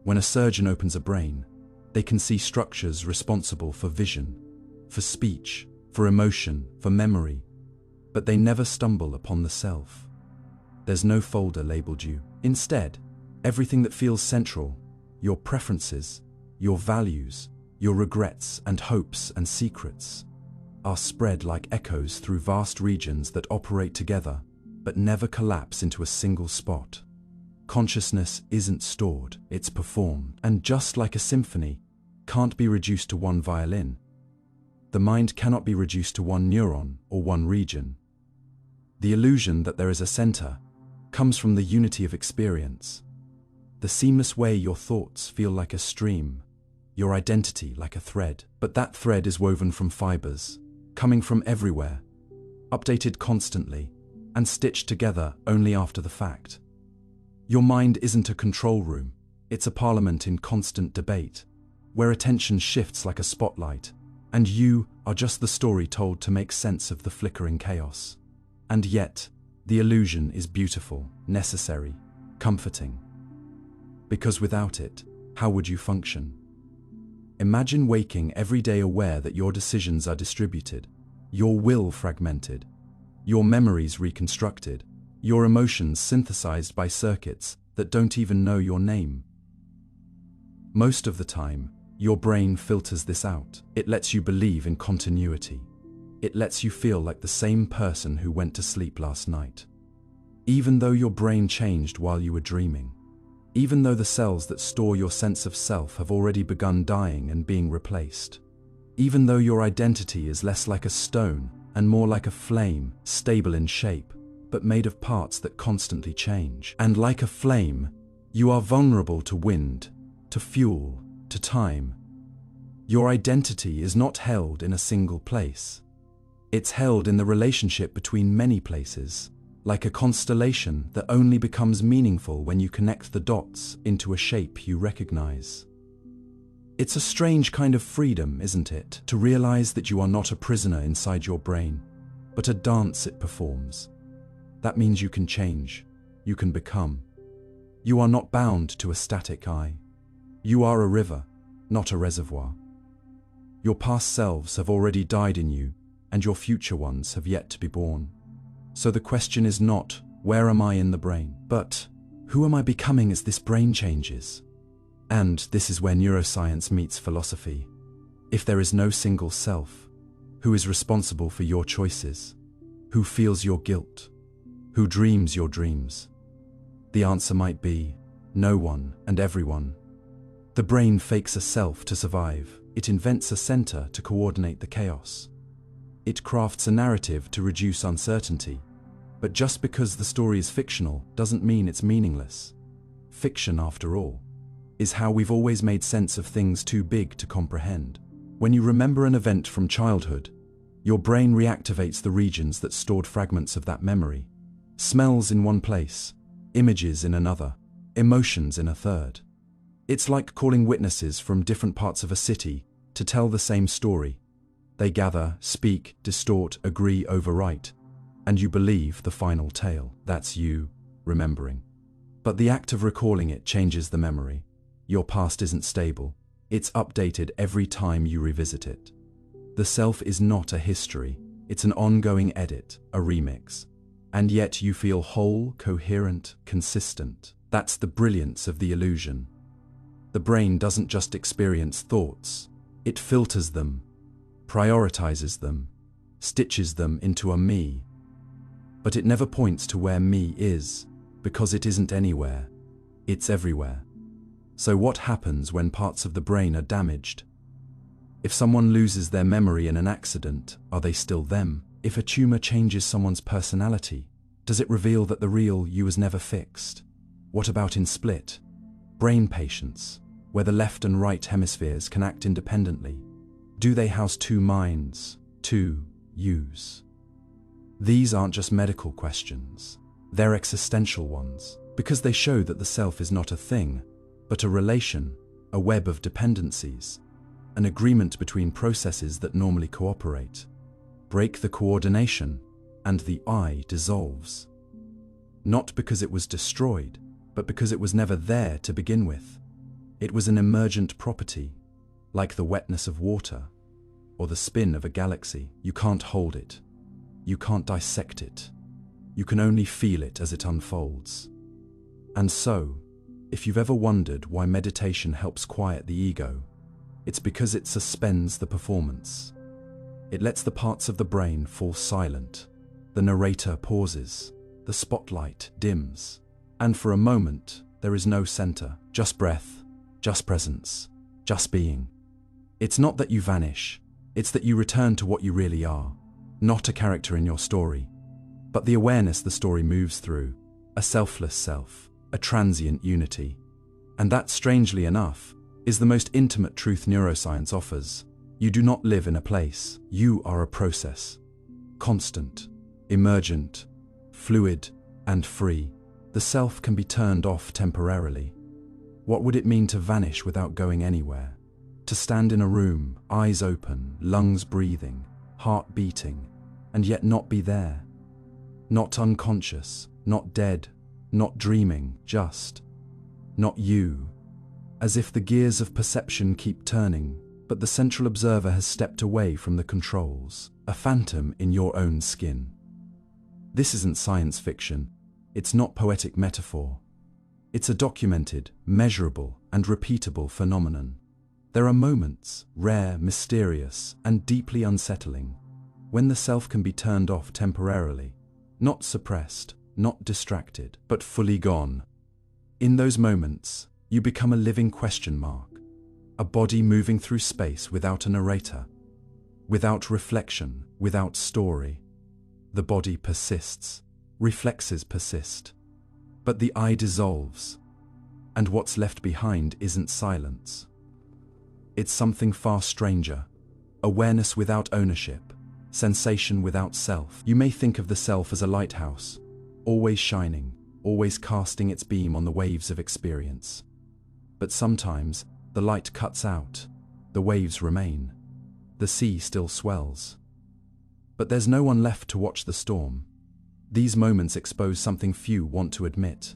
When a surgeon opens a brain, they can see structures responsible for vision, for speech, for emotion, for memory, but they never stumble upon the self. There's no folder labeled you. Instead, everything that feels central, your preferences, your values, your regrets and hopes and secrets, are spread like echoes through vast regions that operate together, but never collapse into a single spot. Consciousness isn't stored, it's performed. And just like a symphony can't be reduced to one violin, the mind cannot be reduced to one neuron or one region. The illusion that there is a center comes from the unity of experience, the seamless way your thoughts feel like a stream, your identity like a thread. But that thread is woven from fibers, coming from everywhere, updated constantly, and stitched together only after the fact. Your mind isn't a control room, it's a parliament in constant debate, where attention shifts like a spotlight, and you are just the story told to make sense of the flickering chaos. And yet, the illusion is beautiful, necessary, comforting. Because without it, how would you function? Imagine waking every day aware that your decisions are distributed, your will fragmented, your memories reconstructed, your emotions synthesized by circuits that don't even know your name. Most of the time, your brain filters this out. It lets you believe in continuity. It lets you feel like the same person who went to sleep last night. even though your brain changed while you were dreaming, even though the cells that store your sense of self have already begun dying and being replaced, even though your identity is less like a stone and more like a flame, stable in shape, but made of parts that constantly change. And like a flame, you are vulnerable to wind, to fuel, to time. Your identity is not held in a single place. It's held in the relationship between many places, like a constellation that only becomes meaningful when you connect the dots into a shape you recognize. It's a strange kind of freedom, isn't it, to realize that you are not a prisoner inside your brain, but a dance it performs. That means you can change, you can become. You are not bound to a static eye. You are a river, not a reservoir. Your past selves have already died in you, and your future ones have yet to be born. So the question is not, where am I in the brain, but who am I becoming as this brain changes? And this is where neuroscience meets philosophy. If there is no single self, who is responsible for your choices? Who feels your guilt? Who dreams your dreams? The answer might be no one and everyone. The brain fakes a self to survive. It invents a center to coordinate the chaos. It crafts a narrative to reduce uncertainty. But just because the story is fictional doesn't mean it's meaningless. Fiction, after all, is how we've always made sense of things too big to comprehend. When you remember an event from childhood, your brain reactivates the regions that stored fragments of that memory. Smells in one place, images in another, emotions in a third. It's like calling witnesses from different parts of a city to tell the same story. They gather, speak, distort, agree, overwrite, and you believe the final tale. That's you remembering. But the act of recalling it changes the memory. Your past isn't stable. It's updated every time you revisit it. The self is not a history. It's an ongoing edit, a remix. And yet you feel whole, coherent, consistent. That's the brilliance of the illusion. The brain doesn't just experience thoughts. It filters them, prioritizes them, stitches them into a me. But it never points to where me is, because it isn't anywhere. It's everywhere. So what happens when parts of the brain are damaged? If someone loses their memory in an accident, are they still them? If a tumor changes someone's personality, does it reveal that the real you was never fixed? What about in split brain patients, where the left and right hemispheres can act independently? Do they house two minds, two yous? These aren't just medical questions. They're existential ones, because they show that the self is not a thing, but a relation, a web of dependencies, an agreement between processes that normally cooperate. Break the coordination, and the I dissolves. Not because it was destroyed, but because it was never there to begin with. It was an emergent property, like the wetness of water, or the spin of a galaxy. You can't hold it. You can't dissect it. You can only feel it as it unfolds. And so, if you've ever wondered why meditation helps quiet the ego, it's because it suspends the performance. It lets the parts of the brain fall silent. The narrator pauses, the spotlight dims, and for a moment, there is no center, just breath, just presence, just being. It's not that you vanish, it's that you return to what you really are, not a character in your story, but the awareness the story moves through, a selfless self, a transient unity. And that, strangely enough, is the most intimate truth neuroscience offers. You do not live in a place, you are a process. Constant, emergent, fluid, and free. The self can be turned off temporarily. What would it mean to vanish without going anywhere? To stand in a room, eyes open, lungs breathing, heart beating, and yet not be there. Not unconscious, not dead, not dreaming, just not you. As if the gears of perception keep turning, but the central observer has stepped away from the controls, a phantom in your own skin. This isn't science fiction. It's not poetic metaphor. It's a documented, measurable, and repeatable phenomenon. There are moments, rare, mysterious, and deeply unsettling, when the self can be turned off temporarily, not suppressed, not distracted, but fully gone. In those moments, you become a living question mark, a body moving through space without a narrator, without reflection, without story. The body persists, reflexes persist, but the I dissolves, and what's left behind isn't silence. It's something far stranger, awareness without ownership, sensation without self. You may think of the self as a lighthouse, always shining, always casting its beam on the waves of experience. But sometimes, the light cuts out, the waves remain, the sea still swells. But there's no one left to watch the storm. These moments expose something few want to admit,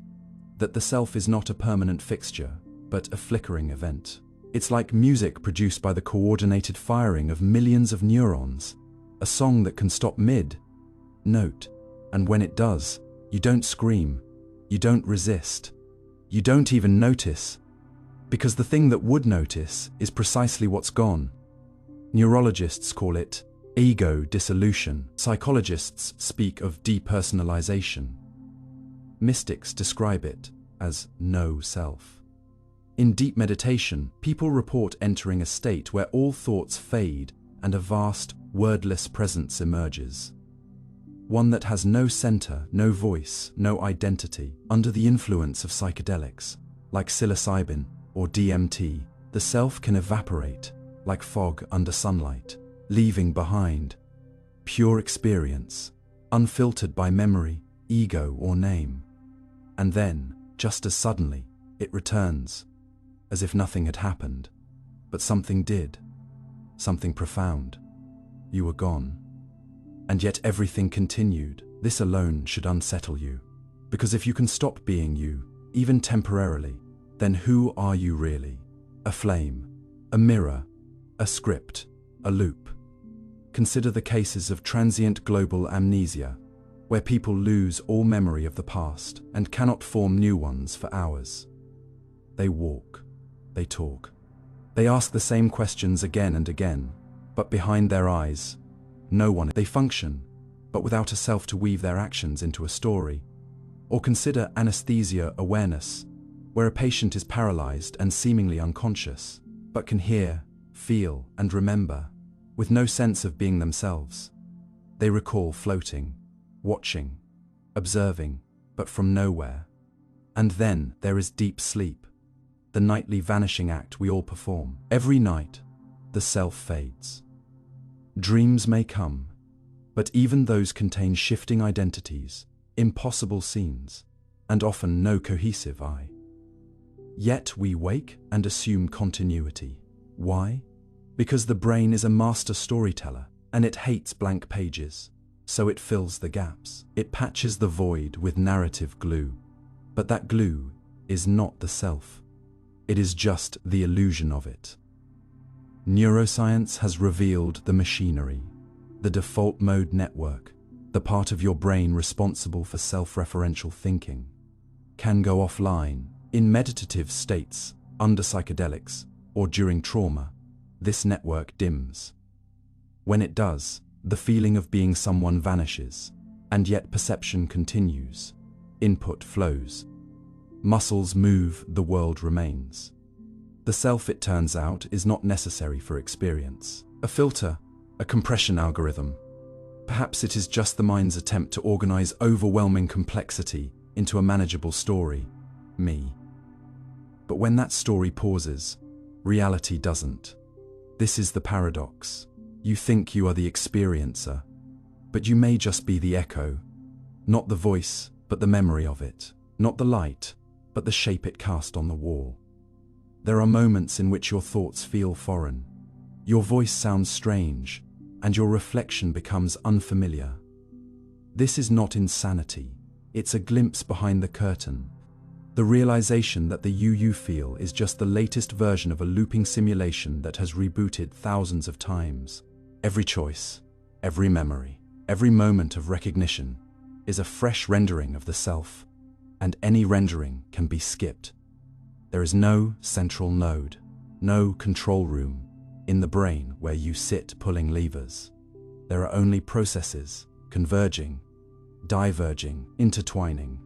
that the self is not a permanent fixture, but a flickering event. It's like music produced by the coordinated firing of millions of neurons, a song that can stop mid-note, and when it does, you don't scream, you don't resist, you don't even notice, because the thing that would notice is precisely what's gone. Neurologists call it ego dissolution. Psychologists speak of depersonalization. Mystics describe it as no self. In deep meditation, people report entering a state where all thoughts fade and a vast, wordless presence emerges. One that has no center, no voice, no identity. Under the influence of psychedelics, like psilocybin or DMT, the self can evaporate, like fog under sunlight, leaving behind pure experience, unfiltered by memory, ego, or name. And then, just as suddenly, it returns, as if nothing had happened. But something did, something profound. You were gone. And yet everything continued. This alone should unsettle you. Because if you can stop being you, even temporarily, then who are you really? A flame, a mirror, a script, a loop. Consider the cases of transient global amnesia, where people lose all memory of the past and cannot form new ones for hours. They walk, they talk, they ask the same questions again and again, but behind their eyes, no one. They function, but without a self to weave their actions into a story. Or consider anesthesia awareness, where a patient is paralyzed and seemingly unconscious, but can hear, feel, and remember, with no sense of being themselves. They recall floating, watching, observing, but from nowhere. And then there is deep sleep, the nightly vanishing act we all perform. Every night, the self fades. Dreams may come, but even those contain shifting identities, impossible scenes, and often no cohesive I. Yet we wake and assume continuity. Why? Because the brain is a master storyteller, and it hates blank pages, so it fills the gaps. It patches the void with narrative glue. But that glue is not the self. It is just the illusion of it. Neuroscience has revealed the machinery, the default mode network, the part of your brain responsible for self-referential thinking, can go offline in meditative states, under psychedelics, or during trauma. This network dims. When it does, the feeling of being someone vanishes, and yet perception continues. Input flows. Muscles move, the world remains. The self, it turns out, is not necessary for experience. A filter, a compression algorithm. Perhaps it is just the mind's attempt to organize overwhelming complexity into a manageable story, me. But when that story pauses, reality doesn't. This is the paradox. You think you are the experiencer, but you may just be the echo. Not the voice, but the memory of it. Not the light, but the shape it cast on the wall. There are moments in which your thoughts feel foreign. Your voice sounds strange, and your reflection becomes unfamiliar. This is not insanity. It's a glimpse behind the curtain. The realization that the you feel is just the latest version of a looping simulation that has rebooted thousands of times. Every choice, every memory, every moment of recognition is a fresh rendering of the self, and any rendering can be skipped. There is no central node, no control room in the brain where you sit pulling levers. There are only processes converging, diverging, intertwining.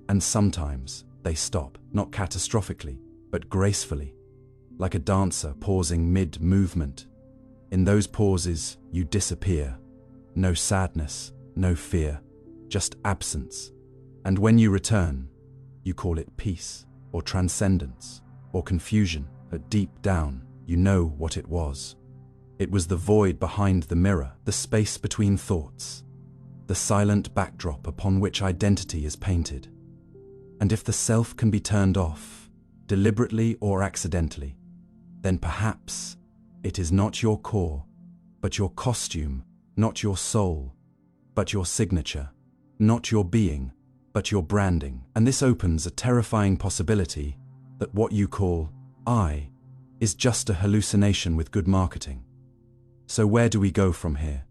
And sometimes they stop, not catastrophically, but gracefully, like a dancer pausing mid-movement. In those pauses, you disappear. No sadness, no fear, just absence. And when you return, you call it peace, or transcendence, or confusion, but deep down, you know what it was. It was the void behind the mirror, the space between thoughts, the silent backdrop upon which identity is painted. And if the self can be turned off, deliberately or accidentally, then perhaps it is not your core, but your costume, not your soul, but your signature, not your being, but your branding. And this opens a terrifying possibility that what you call I is just a hallucination with good marketing. So where do we go from here?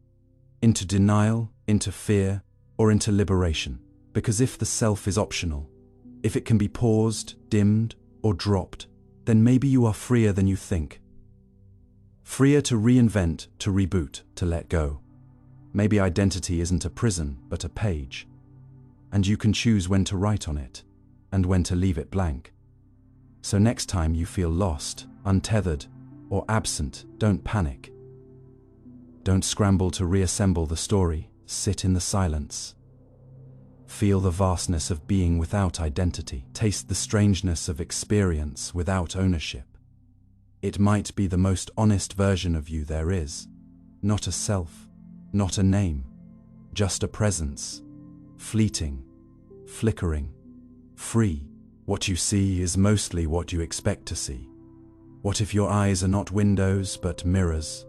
Into denial, into fear, or into liberation? Because if the self is optional, if it can be paused, dimmed, or dropped, then maybe you are freer than you think. Freer to reinvent, to reboot, to let go. Maybe identity isn't a prison, but a page. And you can choose when to write on it, and when to leave it blank. So next time you feel lost, untethered, or absent, don't panic. Don't scramble to reassemble the story, sit in the silence. Feel the vastness of being without identity. Taste the strangeness of experience without ownership. It might be the most honest version of you there is. Not a self, not a name, just a presence. Fleeting, flickering, free. What you see is mostly what you expect to see. What if your eyes are not windows but mirrors?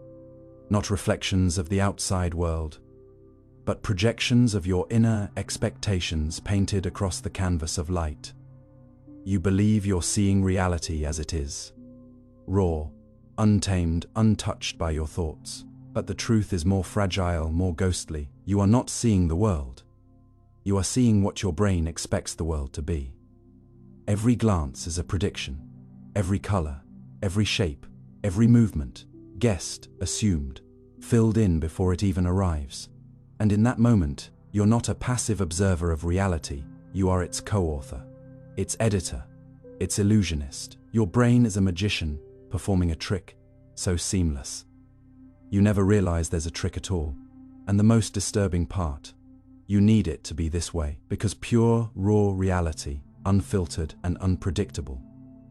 Not reflections of the outside world, but projections of your inner expectations painted across the canvas of light. You believe you're seeing reality as it is, raw, untamed, untouched by your thoughts. But the truth is more fragile, more ghostly. You are not seeing the world. You are seeing what your brain expects the world to be. Every glance is a prediction. Every color, every shape, every movement, guessed, assumed, filled in before it even arrives. And in that moment, you're not a passive observer of reality, you are its co-author, its editor, its illusionist. Your brain is a magician performing a trick, so seamless. You never realize there's a trick at all. And the most disturbing part, you need it to be this way, because pure, raw reality, unfiltered and unpredictable,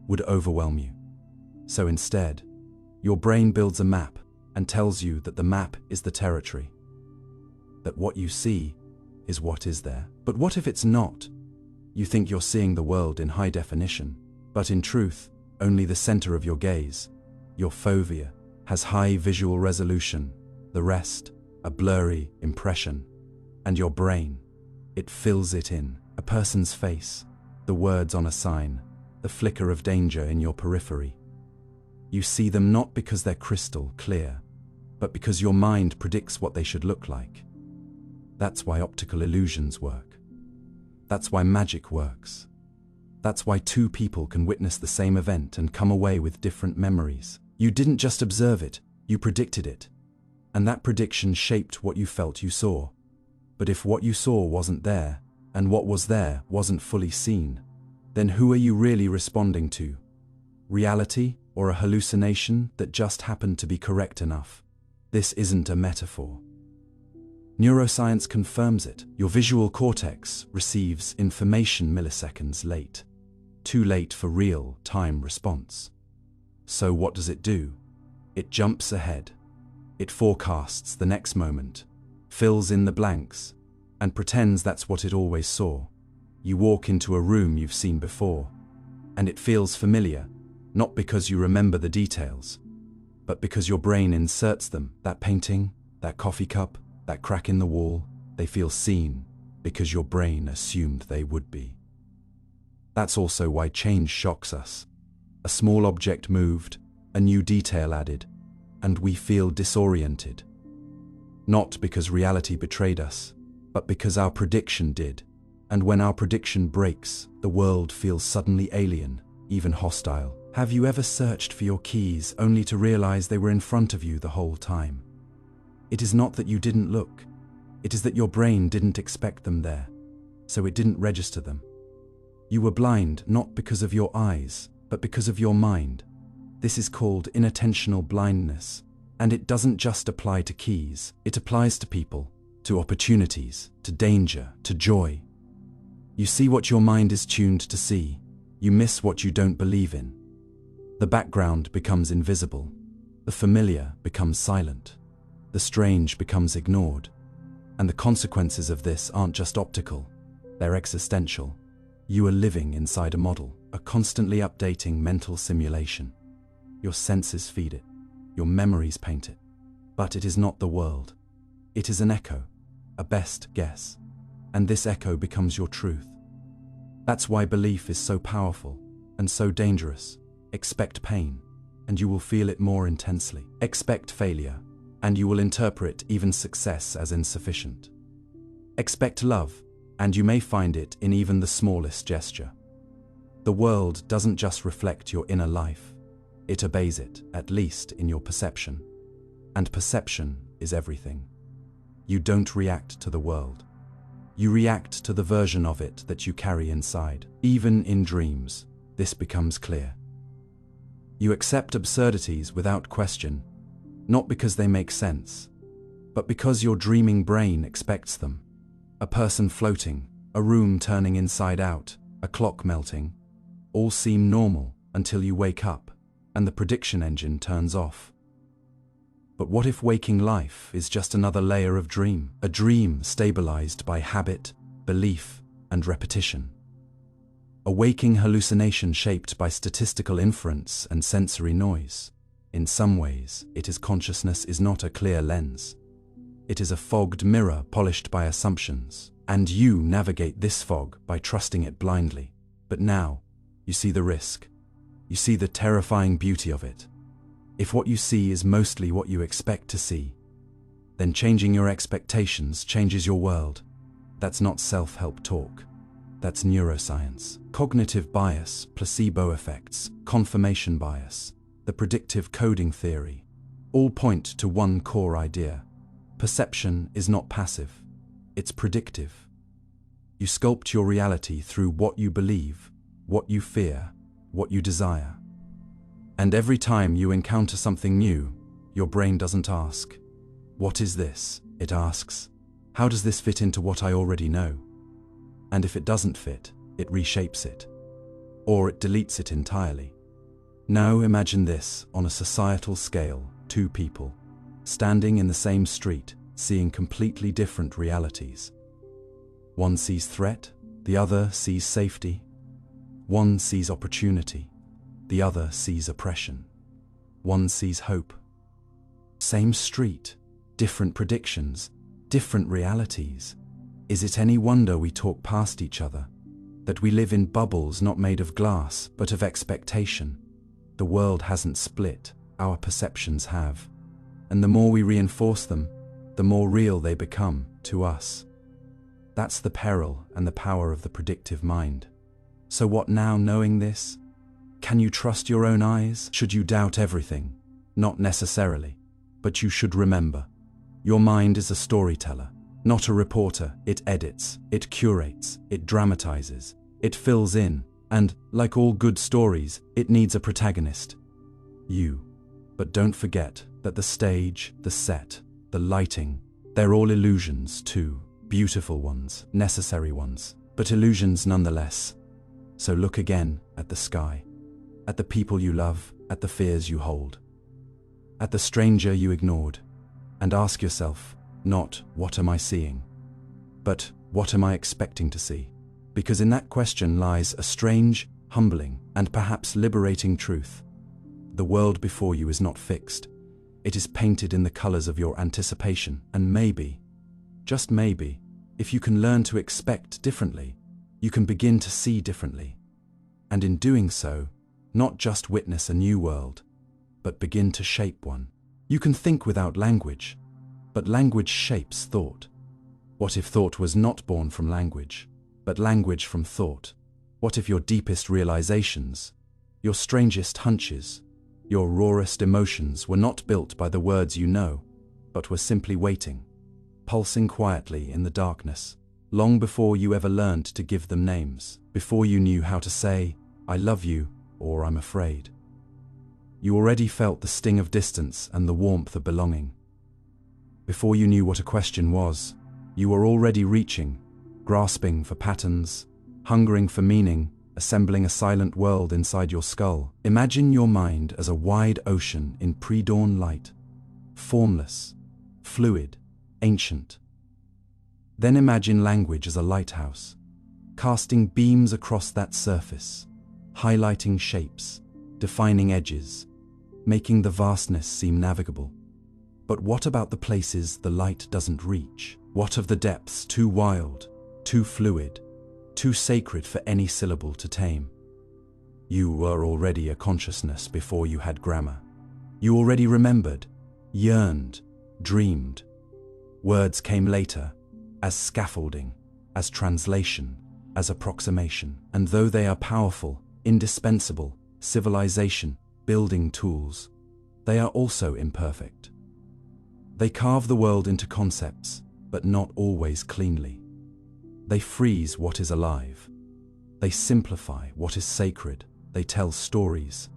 would overwhelm you. So instead, your brain builds a map and tells you that the map is the territory, that what you see is what is there. But what if it's not? You think you're seeing the world in high definition, but in truth, only the center of your gaze, your fovea, has high visual resolution, the rest, a blurry impression. And your brain, it fills it in, a person's face, the words on a sign, the flicker of danger in your periphery. You see them not because they're crystal clear, but because your mind predicts what they should look like. That's why optical illusions work. That's why magic works. That's why two people can witness the same event and come away with different memories. You didn't just observe it, you predicted it. And that prediction shaped what you felt you saw. But if what you saw wasn't there, and what was there wasn't fully seen, then who are you really responding to? Reality or a hallucination that just happened to be correct enough? This isn't a metaphor. Neuroscience confirms it. Your visual cortex receives information milliseconds late. Too late for real-time response. So what does it do? It jumps ahead. It forecasts the next moment, fills in the blanks, and pretends that's what it always saw. You walk into a room you've seen before, and it feels familiar, not because you remember the details, but because your brain inserts them. That painting, that coffee cup, that crack in the wall, they feel seen because your brain assumed they would be. That's also why change shocks us. A small object moved, a new detail added, and we feel disoriented. Not because reality betrayed us, but because our prediction did. And when our prediction breaks, the world feels suddenly alien, even hostile. Have you ever searched for your keys only to realize they were in front of you the whole time? It is not that you didn't look. It is that your brain didn't expect them there, so it didn't register them. You were blind not because of your eyes, but because of your mind. This is called inattentional blindness, and it doesn't just apply to keys, it applies to people, to opportunities, to danger, to joy. You see what your mind is tuned to see. You miss what you don't believe in. The background becomes invisible. The familiar becomes silent. The strange becomes ignored. And the consequences of this aren't just optical, they're existential. You are living inside a model, a constantly updating mental simulation. Your senses feed it. Your memories paint it. But it is not the world. It is an echo, a best guess. And this echo becomes your truth. That's why belief is so powerful and so dangerous. Expect pain, and you will feel it more intensely. Expect failure, and you will interpret even success as insufficient. Expect love, and you may find it in even the smallest gesture. The world doesn't just reflect your inner life. It obeys it, at least in your perception. And perception is everything. You don't react to the world. You react to the version of it that you carry inside. Even in dreams, this becomes clear. You accept absurdities without question, not because they make sense, but because your dreaming brain expects them. A person floating, a room turning inside out, a clock melting, all seem normal until you wake up and the prediction engine turns off. But what if waking life is just another layer of dream? A dream stabilized by habit, belief, and repetition. A waking hallucination shaped by statistical inference and sensory noise. In some ways, consciousness is not a clear lens. It is a fogged mirror polished by assumptions, and you navigate this fog by trusting it blindly. But now, you see the risk. You see the terrifying beauty of it. If what you see is mostly what you expect to see, then changing your expectations changes your world. That's not self-help talk. That's neuroscience. Cognitive bias, placebo effects, confirmation bias, the predictive coding theory, all point to one core idea. Perception is not passive, it's predictive. You sculpt your reality through what you believe, what you fear, what you desire. And every time you encounter something new, your brain doesn't ask, "What is this?" It asks, "How does this fit into what I already know?" And if it doesn't fit, it reshapes it. Or it deletes it entirely. Now imagine this on a societal scale, two people, standing in the same street, seeing completely different realities. One sees threat, the other sees safety. One sees opportunity, the other sees oppression. One sees hope. Same street, different predictions, different realities. Is it any wonder we talk past each other? That we live in bubbles not made of glass, but of expectation? The world hasn't split, our perceptions have. And the more we reinforce them, the more real they become to us. That's the peril and the power of the predictive mind. So what now, knowing this? Can you trust your own eyes? Should you doubt everything? Not necessarily. But you should remember, your mind is a storyteller, not a reporter. It edits, it curates, it dramatizes, it fills in, and, like all good stories, it needs a protagonist. You. But don't forget that the stage, the set, the lighting, they're all illusions too. Beautiful ones, necessary ones, but illusions nonetheless. So look again at the sky, at the people you love, at the fears you hold, at the stranger you ignored, and ask yourself, not what am I seeing, but what am I expecting to see? Because in that question lies a strange, humbling, and perhaps liberating truth. The world before you is not fixed. It is painted in the colors of your anticipation, and maybe, just maybe, if you can learn to expect differently, you can begin to see differently. And in doing so, not just witness a new world, but begin to shape one. You can think without language, but language shapes thought. What if thought was not born from language, but language from thought? What if your deepest realizations, your strangest hunches, your rawest emotions were not built by the words you know, but were simply waiting, pulsing quietly in the darkness, long before you ever learned to give them names, before you knew how to say, "I love you," or "I'm afraid." You already felt the sting of distance and the warmth of belonging. Before you knew what a question was, you were already reaching, grasping for patterns, hungering for meaning, assembling a silent world inside your skull. Imagine your mind as a wide ocean in pre-dawn light, formless, fluid, ancient. Then imagine language as a lighthouse, casting beams across that surface, highlighting shapes, defining edges, making the vastness seem navigable. But what about the places the light doesn't reach? What of the depths too wild, too fluid, too sacred for any syllable to tame? You were already a consciousness before you had grammar. You already remembered, yearned, dreamed. Words came later, as scaffolding, as translation, as approximation. And though they are powerful, indispensable, civilization, building tools, they are also imperfect. They carve the world into concepts, but not always cleanly. They freeze what is alive. They simplify what is sacred. They tell stories.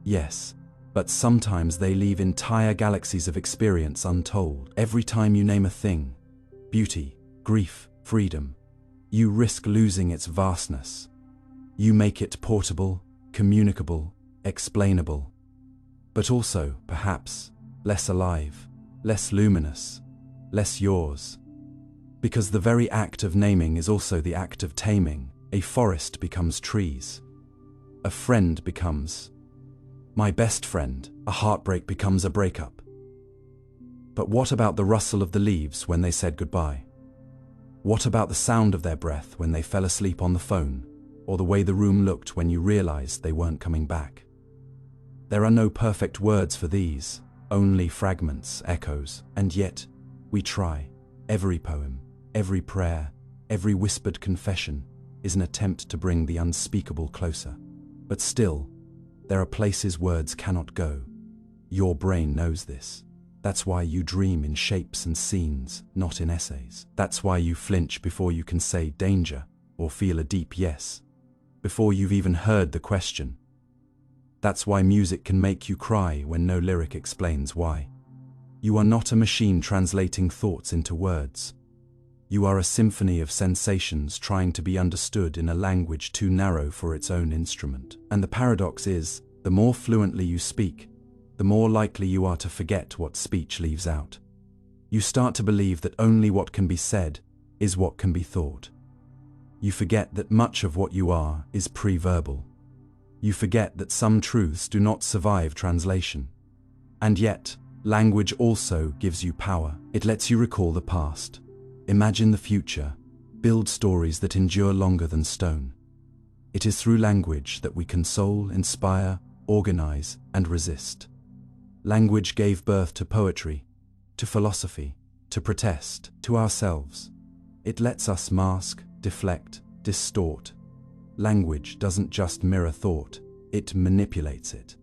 Yes, but sometimes they leave entire galaxies of experience untold. Every time you name a thing, beauty, grief, freedom, you risk losing its vastness. You make it portable, communicable, explainable, but also, perhaps, less alive, less luminous, less yours. Because the very act of naming is also the act of taming. A forest becomes trees. A friend becomes my best friend. A heartbreak becomes a breakup. But what about the rustle of the leaves when they said goodbye? What about the sound of their breath when they fell asleep on the phone, or the way the room looked when you realized they weren't coming back? There are no perfect words for these, only fragments, echoes, and yet, we try. Every poem, every prayer, every whispered confession is an attempt to bring the unspeakable closer. But still, there are places words cannot go. Your brain knows this. That's why you dream in shapes and scenes, not in essays. That's why you flinch before you can say danger or feel a deep yes, before you've even heard the question. That's why music can make you cry when no lyric explains why. You are not a machine translating thoughts into words. You are a symphony of sensations trying to be understood in a language too narrow for its own instrument. And the paradox is, the more fluently you speak, the more likely you are to forget what speech leaves out. You start to believe that only what can be said is what can be thought. You forget that much of what you are is pre-verbal. You forget that some truths do not survive translation. And yet, language also gives you power. It lets you recall the past, imagine the future, build stories that endure longer than stone. It is through language that we console, inspire, organize, and resist. Language gave birth to poetry, to philosophy, to protest, to ourselves. It lets us mask, deflect, distort. Language doesn't just mirror thought, it manipulates it.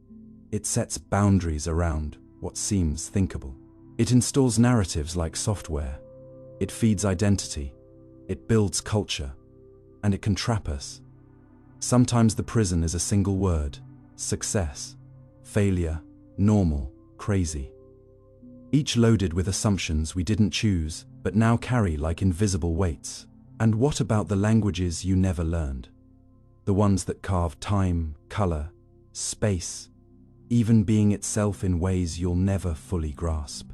It sets boundaries around what seems thinkable. It installs narratives like software. It feeds identity. It builds culture. And it can trap us. Sometimes the prison is a single word: success, failure, normal, crazy. Each loaded with assumptions we didn't choose, but now carry like invisible weights. And what about the languages you never learned? The ones that carve time, color, space, even being itself in ways you'll never fully grasp.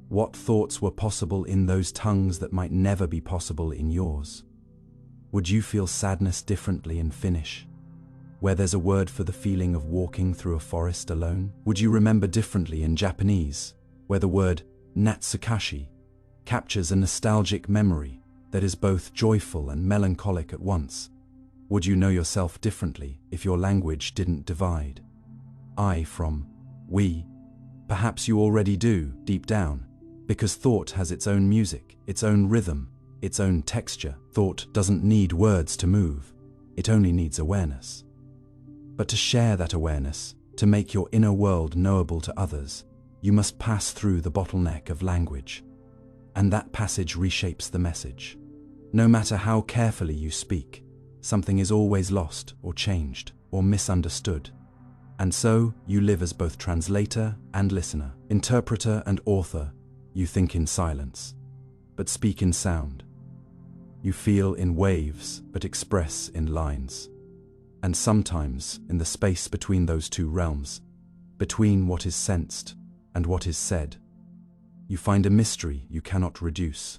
What thoughts were possible in those tongues that might never be possible in yours? Would you feel sadness differently in Finnish, where there's a word for the feeling of walking through a forest alone? Would you remember differently in Japanese, where the word natsukashi captures a nostalgic memory that is both joyful and melancholic at once? Would you know yourself differently if your language didn't divide I from we? Perhaps you already do, deep down, because thought has its own music, its own rhythm, its own texture. Thought doesn't need words to move, it only needs awareness. But to share that awareness, to make your inner world knowable to others, you must pass through the bottleneck of language. and that passage reshapes the message. No matter how carefully you speak, something is always lost or changed or misunderstood. And so, you live as both translator and listener, interpreter and author. You think in silence, but speak in sound. You feel in waves, but express in lines. And sometimes, in the space between those two realms, between what is sensed and what is said, you find a mystery you cannot reduce,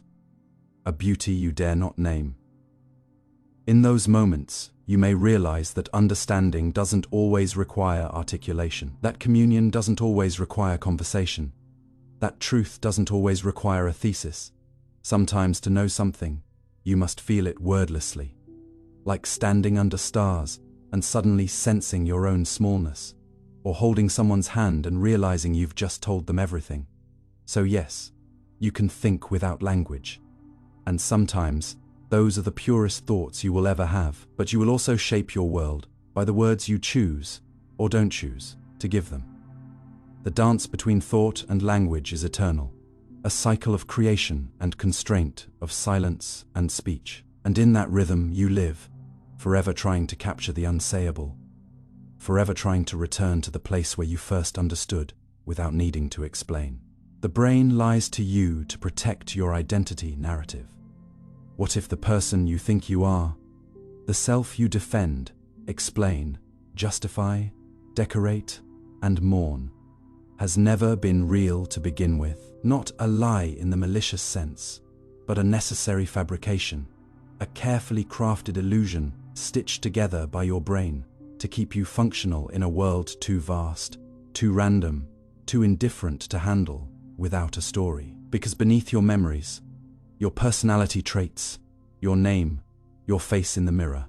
a beauty you dare not name. In those moments, you may realize that understanding doesn't always require articulation, that communion doesn't always require conversation, that truth doesn't always require a thesis. Sometimes to know something, you must feel it wordlessly, like standing under stars and suddenly sensing your own smallness, or holding someone's hand and realizing you've just told them everything. So yes, you can think without language, and sometimes those are the purest thoughts you will ever have, but you will also shape your world by the words you choose, or don't choose, to give them. The dance between thought and language is eternal, a cycle of creation and constraint, of silence and speech. And in that rhythm you live, forever trying to capture the unsayable, forever trying to return to the place where you first understood without needing to explain. The brain lies to you to protect your identity narrative. What if the person you think you are, the self you defend, explain, justify, decorate, and mourn, has never been real to begin with? Not a lie in the malicious sense, but a necessary fabrication, a carefully crafted illusion stitched together by your brain to keep you functional in a world too vast, too random, too indifferent to handle without a story. Because beneath your memories, your personality traits, your name, your face in the mirror,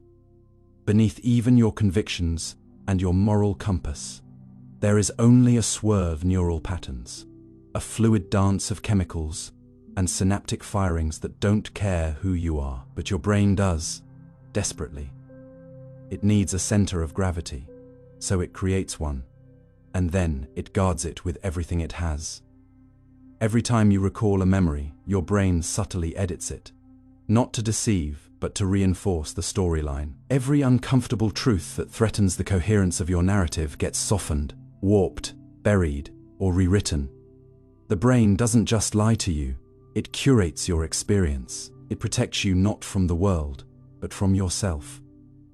beneath even your convictions and your moral compass, there is only a swerve neural patterns, a fluid dance of chemicals and synaptic firings that don't care who you are, but your brain does, desperately. It needs a center of gravity, so it creates one, and then it guards it with everything it has. Every time you recall a memory, your brain subtly edits it, not to deceive, but to reinforce the storyline. Every uncomfortable truth that threatens the coherence of your narrative gets softened, warped, buried, or rewritten. The brain doesn't just lie to you, it curates your experience. It protects you not from the world, but from yourself,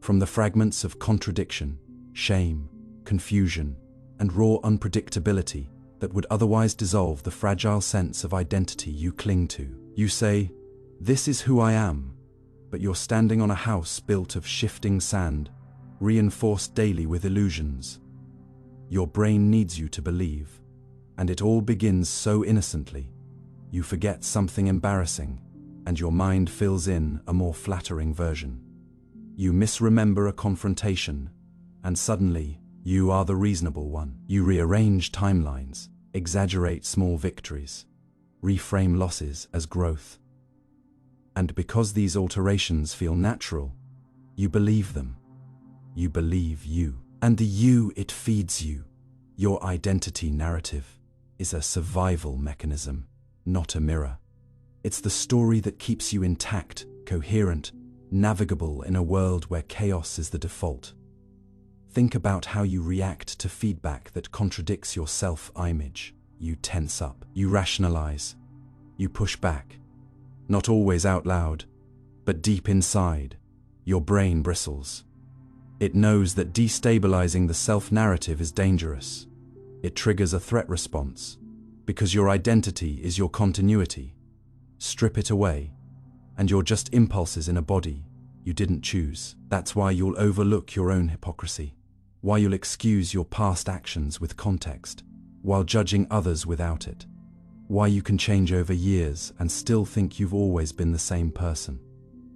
from the fragments of contradiction, shame, confusion, and raw unpredictability that would otherwise dissolve the fragile sense of identity you cling to. You say, "This is who I am," but you're standing on a house built of shifting sand, reinforced daily with illusions. Your brain needs you to believe, and it all begins so innocently. You forget something embarrassing, and your mind fills in a more flattering version. You misremember a confrontation, and suddenly, you are the reasonable one. You rearrange timelines, exaggerate small victories, reframe losses as growth. And because these alterations feel natural, you believe them. You believe you. And the you it feeds you, your identity narrative, is a survival mechanism, not a mirror. It's the story that keeps you intact, coherent, navigable in a world where chaos is the default. Think about how you react to feedback that contradicts your self-image. You tense up, you rationalize, you push back. Not always out loud, but deep inside, your brain bristles. It knows that destabilizing the self-narrative is dangerous. It triggers a threat response, because your identity is your continuity. Strip it away, and you're just impulses in a body you didn't choose. That's why you'll overlook your own hypocrisy, why you'll excuse your past actions with context, while judging others without it, why you can change over years and still think you've always been the same person.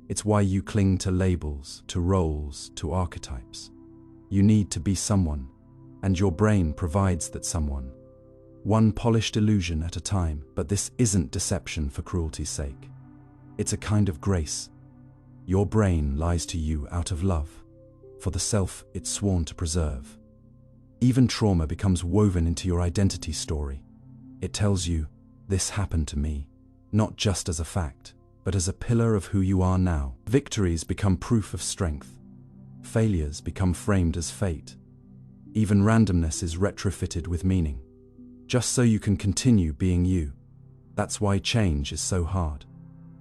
It's why you cling to labels, to roles, to archetypes. You need to be someone, and your brain provides that someone. One polished illusion at a time, but this isn't deception for cruelty's sake. It's a kind of grace. Your brain lies to you out of love, for the self it's sworn to preserve. Even trauma becomes woven into your identity story. It tells you, "This happened to me," not just as a fact, but as a pillar of who you are now. Victories become proof of strength. Failures become framed as fate. Even randomness is retrofitted with meaning, just so you can continue being you. That's why change is so hard.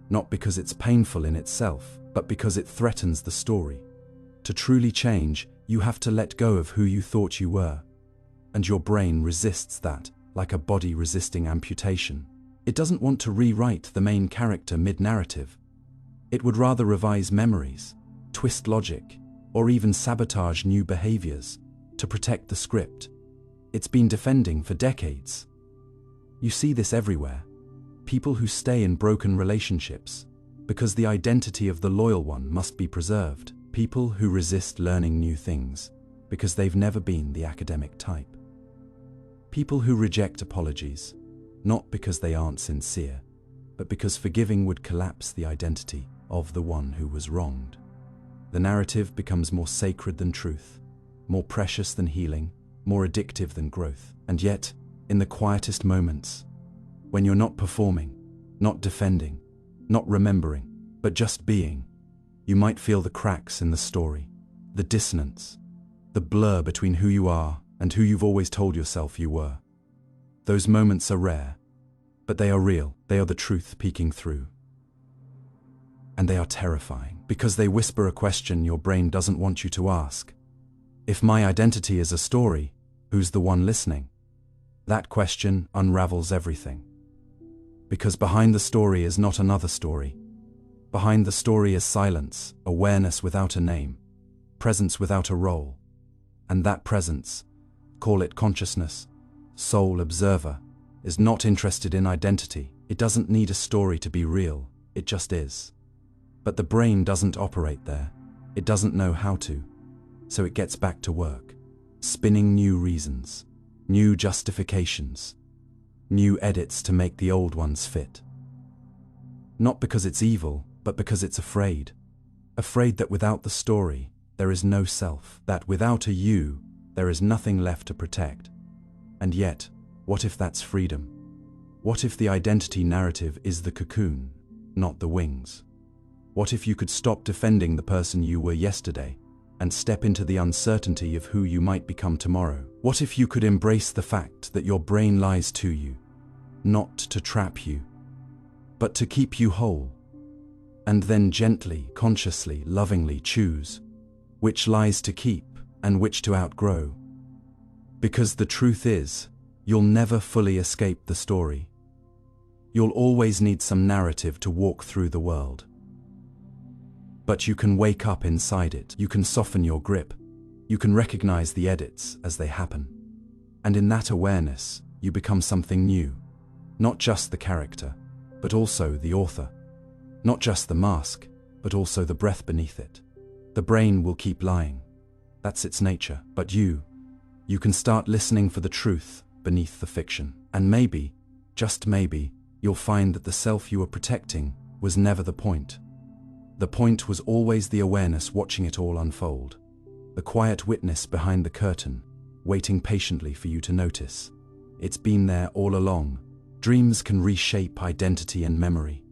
Not because it's painful in itself, but because it threatens the story. To truly change, you have to let go of who you thought you were. And your brain resists that, like a body resisting amputation. It doesn't want to rewrite the main character mid-narrative. It would rather revise memories, twist logic, or even sabotage new behaviors to protect the script it's been defending for decades. You see this everywhere. People who stay in broken relationships because the identity of the loyal one must be preserved. People who resist learning new things because they've never been the academic type. People who reject apologies, not because they aren't sincere, but because forgiving would collapse the identity of the one who was wronged. The narrative becomes more sacred than truth, more precious than healing, more addictive than growth. And yet, in the quietest moments, when you're not performing, not defending, not remembering, but just being, you might feel the cracks in the story, the dissonance, the blur between who you are and who you've always told yourself you were. Those moments are rare, but they are real. They are the truth peeking through. And they are terrifying, because they whisper a question your brain doesn't want you to ask. If my identity is a story, who's the one listening? That question unravels everything. Because behind the story is not another story. Behind the story is silence, awareness without a name, presence without a role. And that presence, call it consciousness, soul, observer, is not interested in identity. It doesn't need a story to be real, it just is. But the brain doesn't operate there. It doesn't know how to. So it gets back to work, spinning new reasons, new justifications, new edits to make the old ones fit. Not because it's evil, but because it's afraid. Afraid that without the story, there is no self. That without a you, there is nothing left to protect. And yet, what if that's freedom? What if the identity narrative is the cocoon, not the wings? What if you could stop defending the person you were yesterday and step into the uncertainty of who you might become tomorrow? What if you could embrace the fact that your brain lies to you, not to trap you, but to keep you whole? And then gently, consciously, lovingly choose which lies to keep and which to outgrow. Because the truth is, you'll never fully escape the story. You'll always need some narrative to walk through the world. But you can wake up inside it. You can soften your grip. You can recognize the edits as they happen. And in that awareness, you become something new. Not just the character, but also the author. Not just the mask, but also the breath beneath it. The brain will keep lying. That's its nature. But you can start listening for the truth beneath the fiction. And maybe, just maybe, you'll find that the self you were protecting was never the point. The point was always the awareness watching it all unfold. The quiet witness behind the curtain, waiting patiently for you to notice. It's been there all along. Dreams can reshape identity and memory.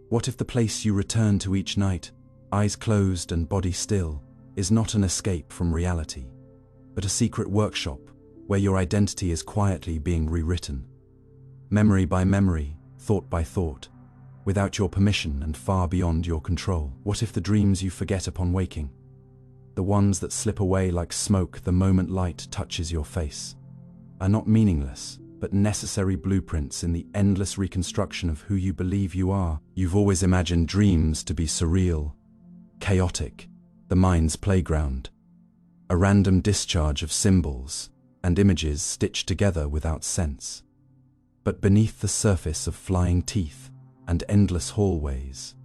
What if the place you return to each night, eyes closed and body still, is not an escape from reality, but a secret workshop where your identity is quietly being rewritten? Memory by memory, thought by thought, without your permission and far beyond your control. What if the dreams you forget upon waking, the ones that slip away like smoke the moment light touches your face, are not meaningless, but necessary blueprints in the endless reconstruction of who you believe you are? You've always imagined dreams to be surreal, chaotic, the mind's playground, a random discharge of symbols and images stitched together without sense. But beneath the surface of flying teeth and endless hallways,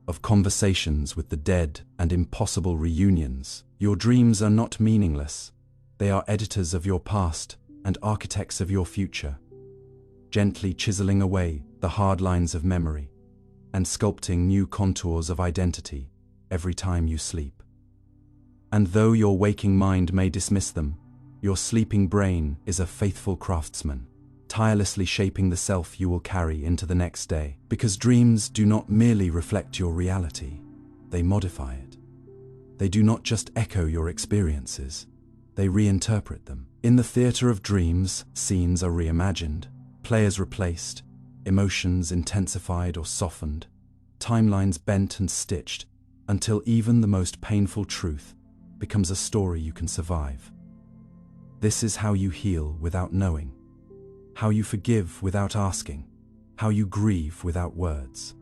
of conversations with the dead and impossible reunions, your dreams are not meaningless. They are editors of your past and architects of your future, gently chiseling away the hard lines of memory and sculpting new contours of identity every time you sleep. And though your waking mind may dismiss them, your sleeping brain is a faithful craftsman, tirelessly shaping the self you will carry into the next day. Because dreams do not merely reflect your reality, they modify it. They do not just echo your experiences, they reinterpret them. In the theater of dreams, scenes are reimagined, players replaced, emotions intensified or softened, timelines bent and stitched, until even the most painful truth becomes a story you can survive. This is how you heal without knowing, how you forgive without asking, how you grieve without words.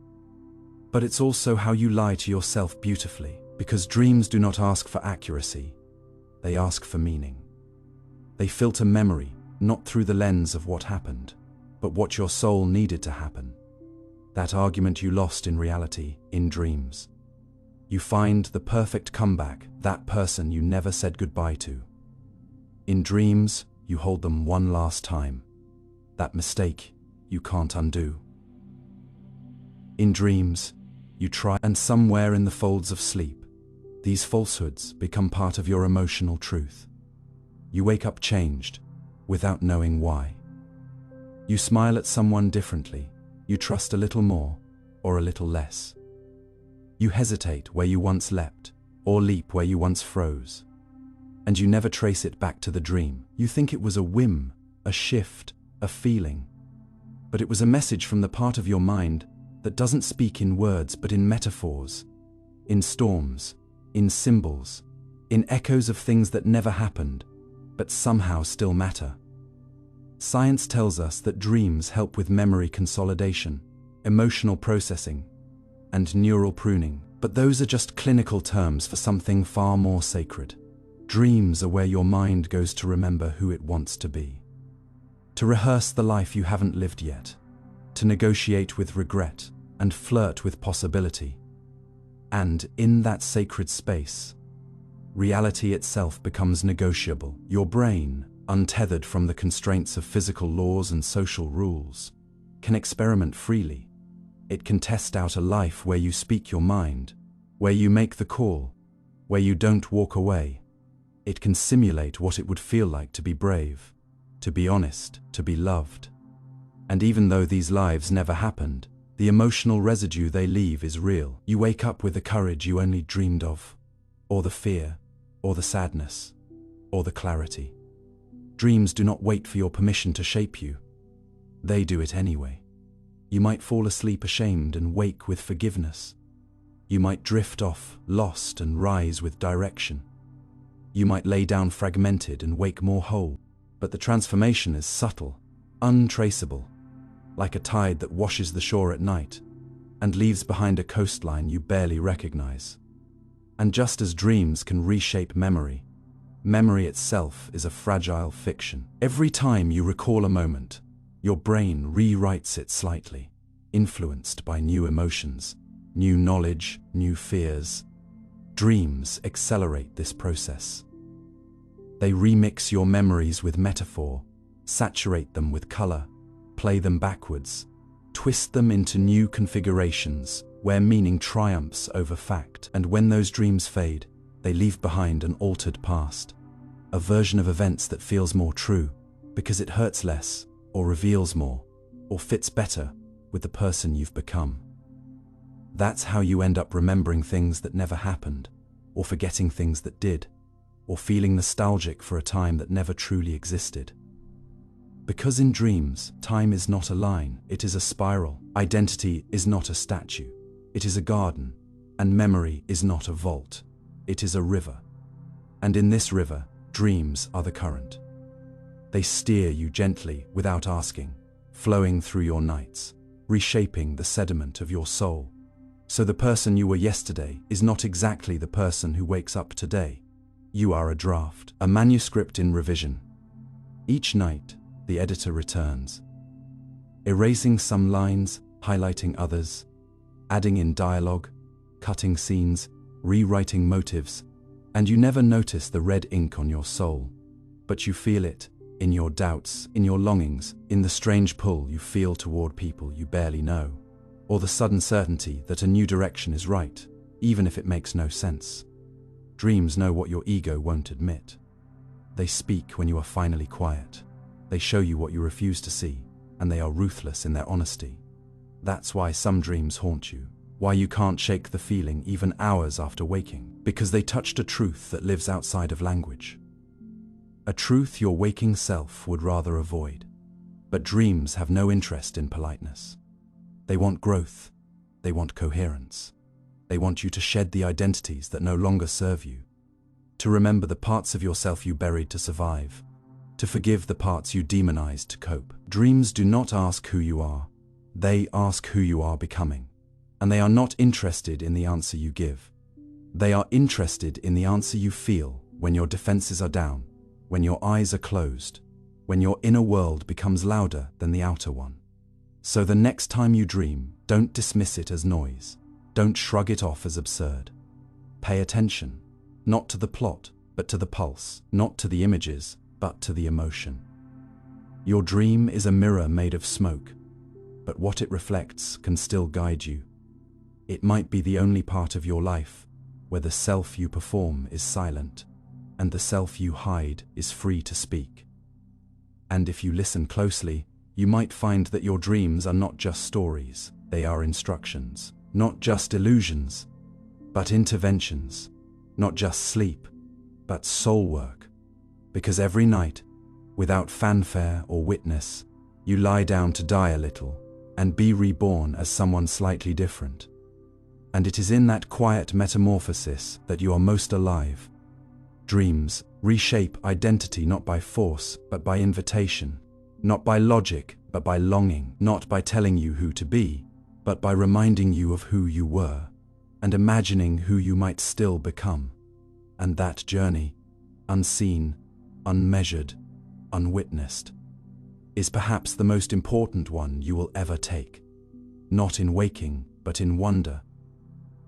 But it's also how you lie to yourself beautifully, because dreams do not ask for accuracy, they ask for meaning. They filter memory, not through the lens of what happened, but what your soul needed to happen. That argument you lost in reality, in dreams. You find the perfect comeback, that person you never said goodbye to. In dreams, you hold them one last time. That mistake you can't undo. In dreams, you try, and somewhere in the folds of sleep, these falsehoods become part of your emotional truth. You wake up changed, without knowing why. You smile at someone differently, you trust a little more, or a little less. You hesitate where you once leapt, or leap where you once froze. And you never trace it back to the dream. You think it was a whim, a shift, a feeling. But it was a message from the part of your mind that doesn't speak in words but in metaphors, in storms, in symbols, in echoes of things that never happened, but somehow still matter. Science tells us that dreams help with memory consolidation, emotional processing, and neural pruning, but those are just clinical terms for something far more sacred. Dreams are where your mind goes to remember who it wants to be, to rehearse the life you haven't lived yet, to negotiate with regret and flirt with possibility. And in that sacred space, reality itself becomes negotiable. Your brain, untethered from the constraints of physical laws and social rules, can experiment freely. It can test out a life where you speak your mind, where you make the call, where you don't walk away. It can simulate what it would feel like to be brave, to be honest, to be loved. And even though these lives never happened, the emotional residue they leave is real. You wake up with the courage you only dreamed of, or the fear, or the sadness, or the clarity. Dreams do not wait for your permission to shape you. They do it anyway. You might fall asleep ashamed and wake with forgiveness. You might drift off, lost, and rise with direction. You might lay down fragmented and wake more whole. But the transformation is subtle, untraceable, like a tide that washes the shore at night and leaves behind a coastline you barely recognize. And just as dreams can reshape memory, memory itself is a fragile fiction. Every time you recall a moment, your brain rewrites it slightly, influenced by new emotions, new knowledge, new fears. Dreams accelerate this process. They remix your memories with metaphor, saturate them with color, play them backwards, twist them into new configurations where meaning triumphs over fact. And when those dreams fade, they leave behind an altered past, a version of events that feels more true because it hurts less, or reveals more, or fits better with the person you've become. That's how you end up remembering things that never happened, or forgetting things that did, or feeling nostalgic for a time that never truly existed. Because in dreams, time is not a line, it is a spiral. Identity is not a statue, it is a garden. And memory is not a vault, it is a river. And in this river, dreams are the current. They steer you gently without asking, flowing through your nights, reshaping the sediment of your soul. So the person you were yesterday is not exactly the person who wakes up today. You are a draft, a manuscript in revision. Each night, the editor returns, erasing some lines, highlighting others, adding in dialogue, cutting scenes, rewriting motives, and you never notice the red ink on your soul, but you feel it in your doubts, in your longings, in the strange pull you feel toward people you barely know, or the sudden certainty that a new direction is right, even if it makes no sense. Dreams know what your ego won't admit. They speak when you are finally quiet. They show you what you refuse to see, and they are ruthless in their honesty. That's why some dreams haunt you, why you can't shake the feeling even hours after waking, because they touched a truth that lives outside of language. A truth your waking self would rather avoid. But dreams have no interest in politeness. They want growth. They want coherence. They want you to shed the identities that no longer serve you, to remember the parts of yourself you buried to survive, to forgive the parts you demonized to cope. Dreams do not ask who you are. They ask who you are becoming. And they are not interested in the answer you give. They are interested in the answer you feel when your defenses are down, when your eyes are closed, when your inner world becomes louder than the outer one. So the next time you dream, don't dismiss it as noise. Don't shrug it off as absurd. Pay attention, not to the plot, but to the pulse, not to the images, but to the emotion. Your dream is a mirror made of smoke, but what it reflects can still guide you. It might be the only part of your life where the self you perform is silent, and the self you hide is free to speak. And if you listen closely, you might find that your dreams are not just stories, they are instructions. Not just illusions, but interventions. Not just sleep, but soul work. Because every night, without fanfare or witness, you lie down to die a little and be reborn as someone slightly different. And it is in that quiet metamorphosis that you are most alive. Dreams reshape identity not by force, but by invitation. Not by logic, but by longing. Not by telling you who to be, but by reminding you of who you were, and imagining who you might still become. And that journey, unseen, unmeasured, unwitnessed, is perhaps the most important one you will ever take. Not in waking, but in wonder.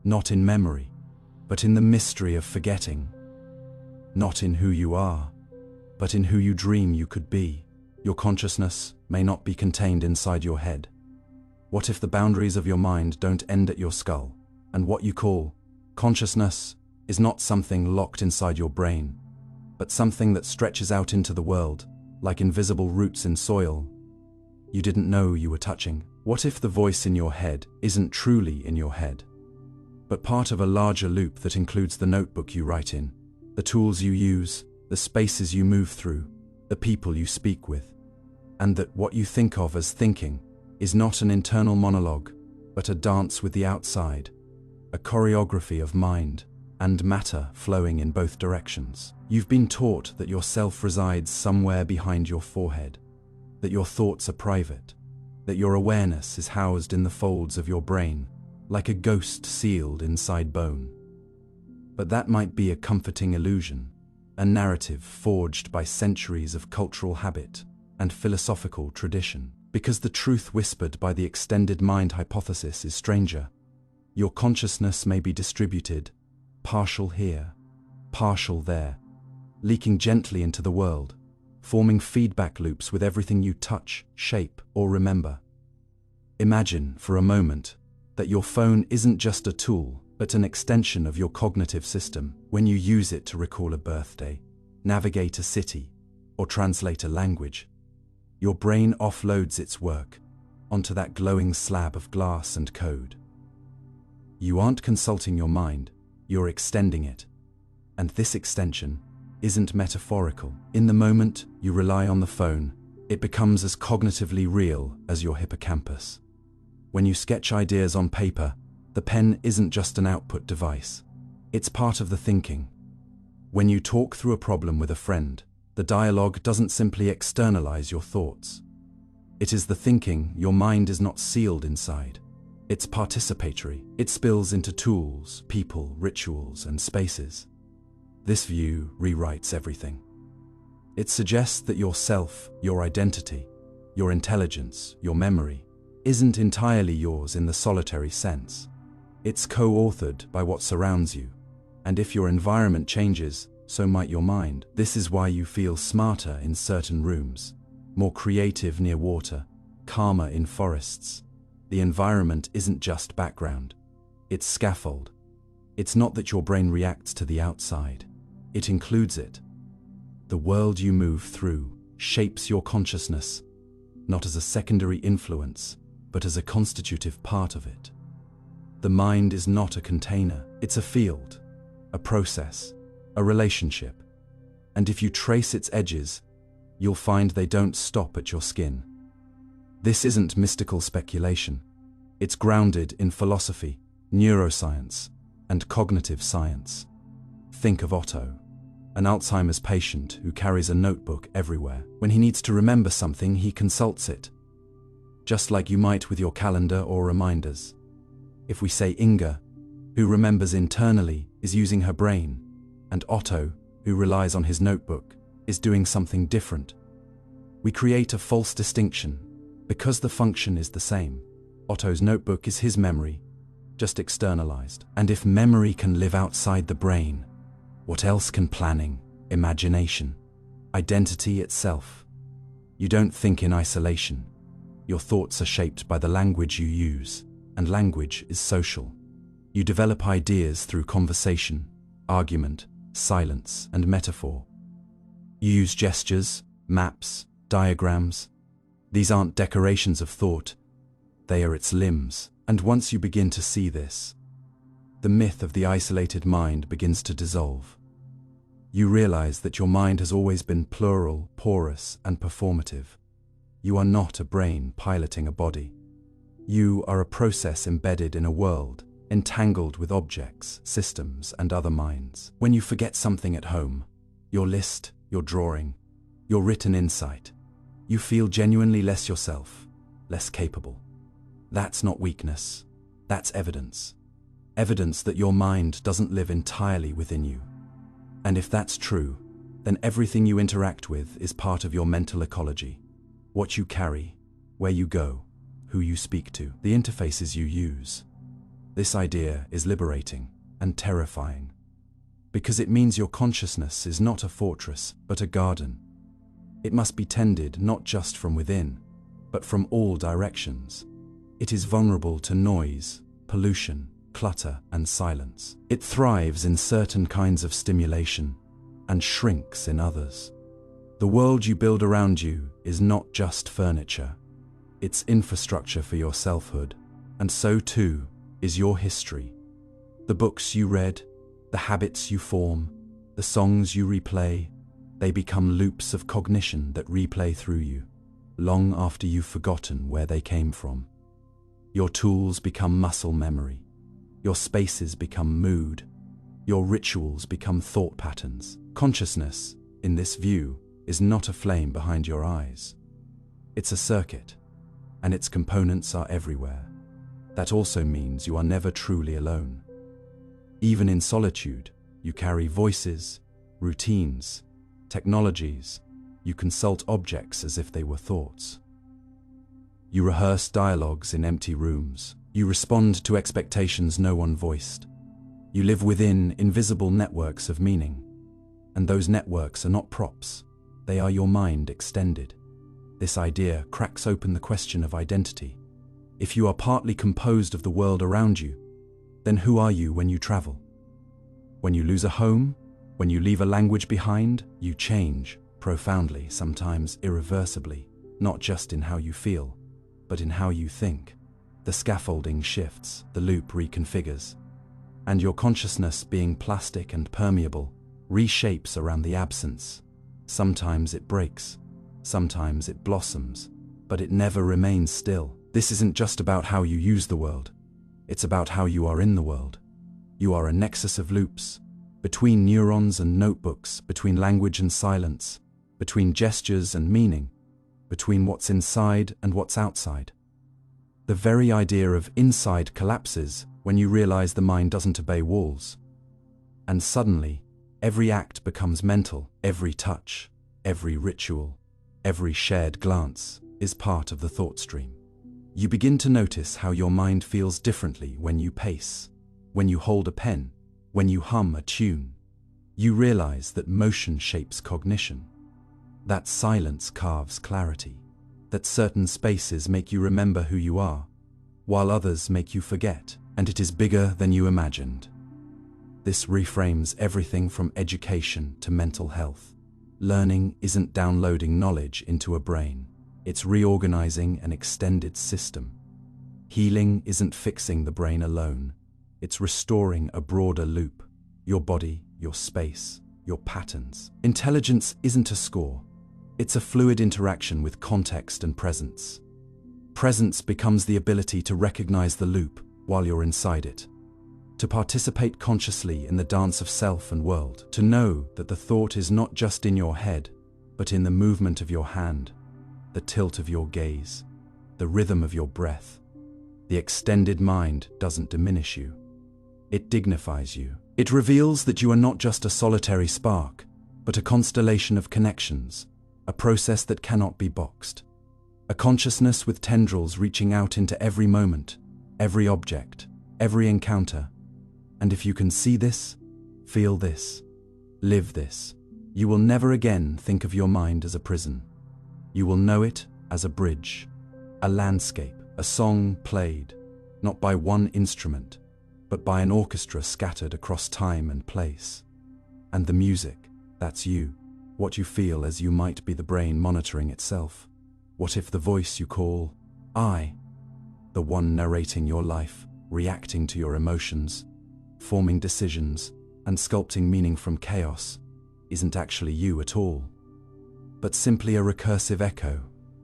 Not in memory, but in the mystery of forgetting. Not in who you are, but in who you dream you could be. Your consciousness may not be contained inside your head. What if the boundaries of your mind don't end at your skull, and what you call consciousness is not something locked inside your brain, but something that stretches out into the world, like invisible roots in soil you didn't know you were touching? What if the voice in your head isn't truly in your head, but part of a larger loop that includes the notebook you write in, the tools you use, the spaces you move through, the people you speak with, and that what you think of as thinking is not an internal monologue, but a dance with the outside, a choreography of mind and matter flowing in both directions. You've been taught that your self resides somewhere behind your forehead, that your thoughts are private, that your awareness is housed in the folds of your brain, like a ghost sealed inside bone. But that might be a comforting illusion, a narrative forged by centuries of cultural habit and philosophical tradition. Because the truth whispered by the extended mind hypothesis is stranger. Your consciousness may be distributed, partial here, partial there, leaking gently into the world, forming feedback loops with everything you touch, shape, or remember. Imagine, for a moment, that your phone isn't just a tool, but an extension of your cognitive system. When you use it to recall a birthday, navigate a city, or translate a language, your brain offloads its work onto that glowing slab of glass and code. You aren't consulting your mind, you're extending it. And this extension isn't metaphorical. In the moment you rely on the phone, it becomes as cognitively real as your hippocampus. When you sketch ideas on paper, the pen isn't just an output device. It's part of the thinking. When you talk through a problem with a friend, the dialogue doesn't simply externalize your thoughts. It is the thinking. Your mind is not sealed inside. It's participatory. It spills into tools, people, rituals, and spaces. This view rewrites everything. It suggests that yourself, your identity, your intelligence, your memory, isn't entirely yours in the solitary sense. It's co-authored by what surrounds you. And if your environment changes, so might your mind. This is why you feel smarter in certain rooms, more creative near water, calmer in forests. The environment isn't just background, it's scaffold. It's not that your brain reacts to the outside, it includes it. The world you move through shapes your consciousness, not as a secondary influence, but as a constitutive part of it. The mind is not a container, it's a field, a process, a relationship. And if you trace its edges, you'll find they don't stop at your skin. This isn't mystical speculation. It's grounded in philosophy, neuroscience, and cognitive science. Think of Otto, an Alzheimer's patient who carries a notebook everywhere. When he needs to remember something, he consults it, just like you might with your calendar or reminders. If we say Inga, who remembers internally, is using her brain, and Otto, who relies on his notebook, is doing something different, we create a false distinction because the function is the same. Otto's notebook is his memory, just externalized. And if memory can live outside the brain, what else can planning, imagination, identity itself? You don't think in isolation. Your thoughts are shaped by the language you use, and language is social. You develop ideas through conversation, argument, silence, and metaphor. You use gestures, maps, diagrams. These aren't decorations of thought, they are its limbs. And once you begin to see this, the myth of the isolated mind begins to dissolve. You realize that your mind has always been plural, porous, and performative. You are not a brain piloting a body. You are a process embedded in a world, entangled with objects, systems, and other minds. When you forget something at home, your list, your drawing, your written insight, you feel genuinely less yourself, less capable. That's not weakness. That's evidence. Evidence that your mind doesn't live entirely within you. And if that's true, then everything you interact with is part of your mental ecology. What you carry, where you go, who you speak to, the interfaces you use. This idea is liberating and terrifying, because it means your consciousness is not a fortress, but a garden. It must be tended not just from within, but from all directions. It is vulnerable to noise, pollution, clutter, and silence. It thrives in certain kinds of stimulation and shrinks in others. The world you build around you is not just furniture. It's infrastructure for your selfhood, and so too is your history. The books you read, the habits you form, the songs you replay, they become loops of cognition that replay through you, long after you've forgotten where they came from. Your tools become muscle memory. Your spaces become mood. Your rituals become thought patterns. Consciousness, in this view, is not a flame behind your eyes. It's a circuit, and its components are everywhere. That also means you are never truly alone. Even in solitude, you carry voices, routines, technologies. You consult objects as if they were thoughts. You rehearse dialogues in empty rooms. You respond to expectations no one voiced. You live within invisible networks of meaning. And those networks are not props. They are your mind extended. This idea cracks open the question of identity. If you are partly composed of the world around you, then who are you when you travel? When you lose a home, when you leave a language behind, you change profoundly, sometimes irreversibly, not just in how you feel, but in how you think. The scaffolding shifts, the loop reconfigures, and your consciousness, being plastic and permeable, reshapes around the absence. Sometimes it breaks, sometimes it blossoms, but it never remains still. This isn't just about how you use the world, it's about how you are in the world. You are a nexus of loops, between neurons and notebooks, between language and silence, between gestures and meaning, between what's inside and what's outside. The very idea of inside collapses when you realize the mind doesn't obey walls. And suddenly, every act becomes mental. Every touch, every ritual, every shared glance is part of the thought stream. You begin to notice how your mind feels differently when you pace, when you hold a pen, when you hum a tune. You realize that motion shapes cognition, that silence carves clarity, that certain spaces make you remember who you are, while others make you forget, and it is bigger than you imagined. This reframes everything from education to mental health. Learning isn't downloading knowledge into a brain. It's reorganizing an extended system. Healing isn't fixing the brain alone. It's restoring a broader loop. Your body, your space, your patterns. Intelligence isn't a score. It's a fluid interaction with context and presence. Presence becomes the ability to recognize the loop while you're inside it, to participate consciously in the dance of self and world, to know that the thought is not just in your head, but in the movement of your hand, the tilt of your gaze, the rhythm of your breath. The extended mind doesn't diminish you. It dignifies you. It reveals that you are not just a solitary spark, but a constellation of connections, a process that cannot be boxed. A consciousness with tendrils reaching out into every moment, every object, every encounter. And if you can see this, feel this, live this, you will never again think of your mind as a prison. You will know it as a bridge, a landscape, a song played, not by one instrument, but by an orchestra scattered across time and place. And the music, that's you, what you feel as you might be the brain monitoring itself. What if the voice you call I, the one narrating your life, reacting to your emotions, forming decisions, and sculpting meaning from chaos, isn't actually you at all, but simply a recursive echo,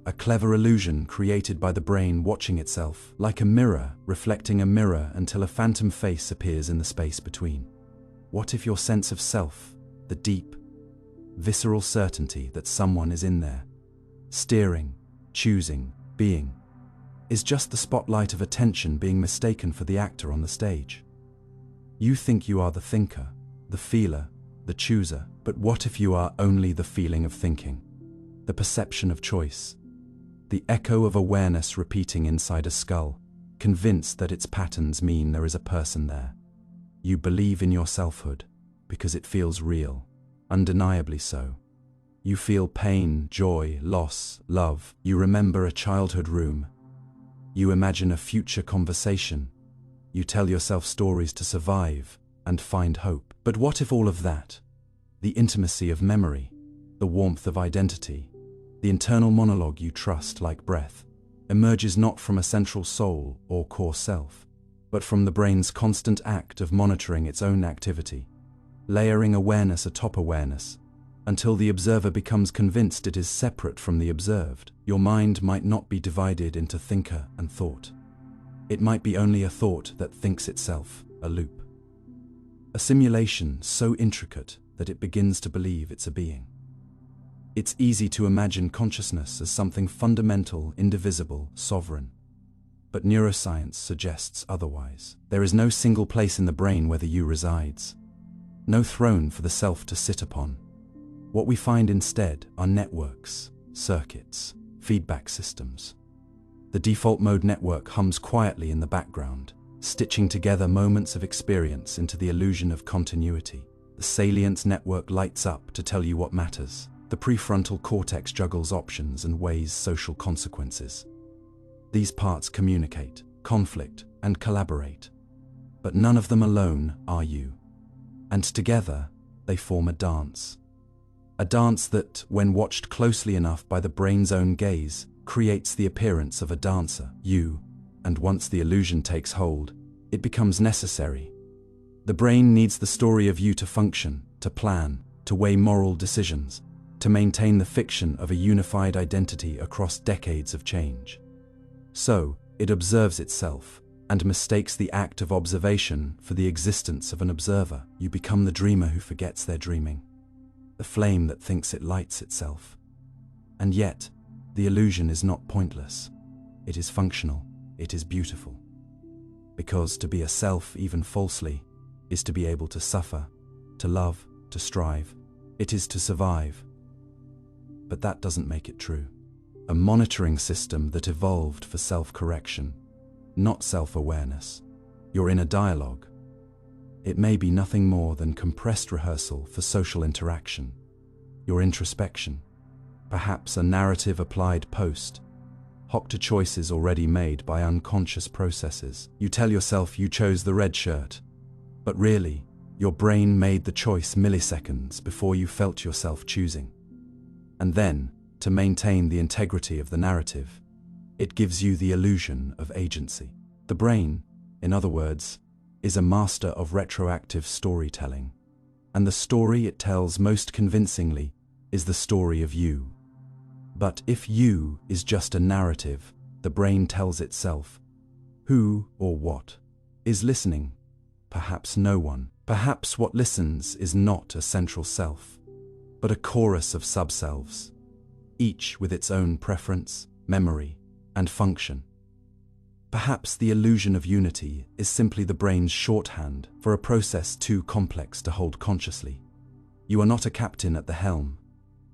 a clever illusion created by the brain watching itself, like a mirror reflecting a mirror until a phantom face appears in the space between? What if your sense of self, the deep, visceral certainty that someone is in there, steering, choosing, being, is just the spotlight of attention being mistaken for the actor on the stage? You think you are the thinker, the feeler, the chooser, but what if you are only the feeling of thinking, the perception of choice, the echo of awareness repeating inside a skull, convinced that its patterns mean there is a person there? You believe in your selfhood because it feels real, undeniably so. You feel pain, joy, loss, love. You remember a childhood room. You imagine a future conversation. You tell yourself stories to survive and find hope. But what if all of that, the intimacy of memory, the warmth of identity, the internal monologue you trust like breath, emerges not from a central soul or core self, but from the brain's constant act of monitoring its own activity, layering awareness atop awareness, until the observer becomes convinced it is separate from the observed? Your mind might not be divided into thinker and thought. It might be only a thought that thinks itself, a loop. A simulation so intricate that it begins to believe it's a being. It's easy to imagine consciousness as something fundamental, indivisible, sovereign. But neuroscience suggests otherwise. There is no single place in the brain where the you resides. No throne for the self to sit upon. What we find instead are networks, circuits, feedback systems. The default mode network hums quietly in the background, stitching together moments of experience into the illusion of continuity. The salience network lights up to tell you what matters. The prefrontal cortex juggles options and weighs social consequences. These parts communicate, conflict, and collaborate. But none of them alone are you. And together, they form a dance. A dance that, when watched closely enough by the brain's own gaze, creates the appearance of a dancer, you, and once the illusion takes hold, it becomes necessary. The brain needs the story of you to function, to plan, to weigh moral decisions, to maintain the fiction of a unified identity across decades of change. So, it observes itself, and mistakes the act of observation for the existence of an observer. You become the dreamer who forgets they're dreaming, the flame that thinks it lights itself. And yet, the illusion is not pointless. It is functional, it is beautiful. Because to be a self, even falsely, is to be able to suffer, to love, to strive. It is to survive. But that doesn't make it true. A monitoring system that evolved for self-correction, not self-awareness. You're in a dialogue. It may be nothing more than compressed rehearsal for social interaction. Your introspection, perhaps a narrative applied post, hoc to choices already made by unconscious processes. You tell yourself you chose the red shirt, but really, your brain made the choice milliseconds before you felt yourself choosing. And then, to maintain the integrity of the narrative, it gives you the illusion of agency. The brain, in other words, is a master of retroactive storytelling. And the story it tells most convincingly is the story of you. But if you is just a narrative the brain tells itself, who or what is listening? Perhaps no one. Perhaps what listens is not a central self, but a chorus of subselves, each with its own preference, memory, and function. Perhaps the illusion of unity is simply the brain's shorthand for a process too complex to hold consciously. You are not a captain at the helm.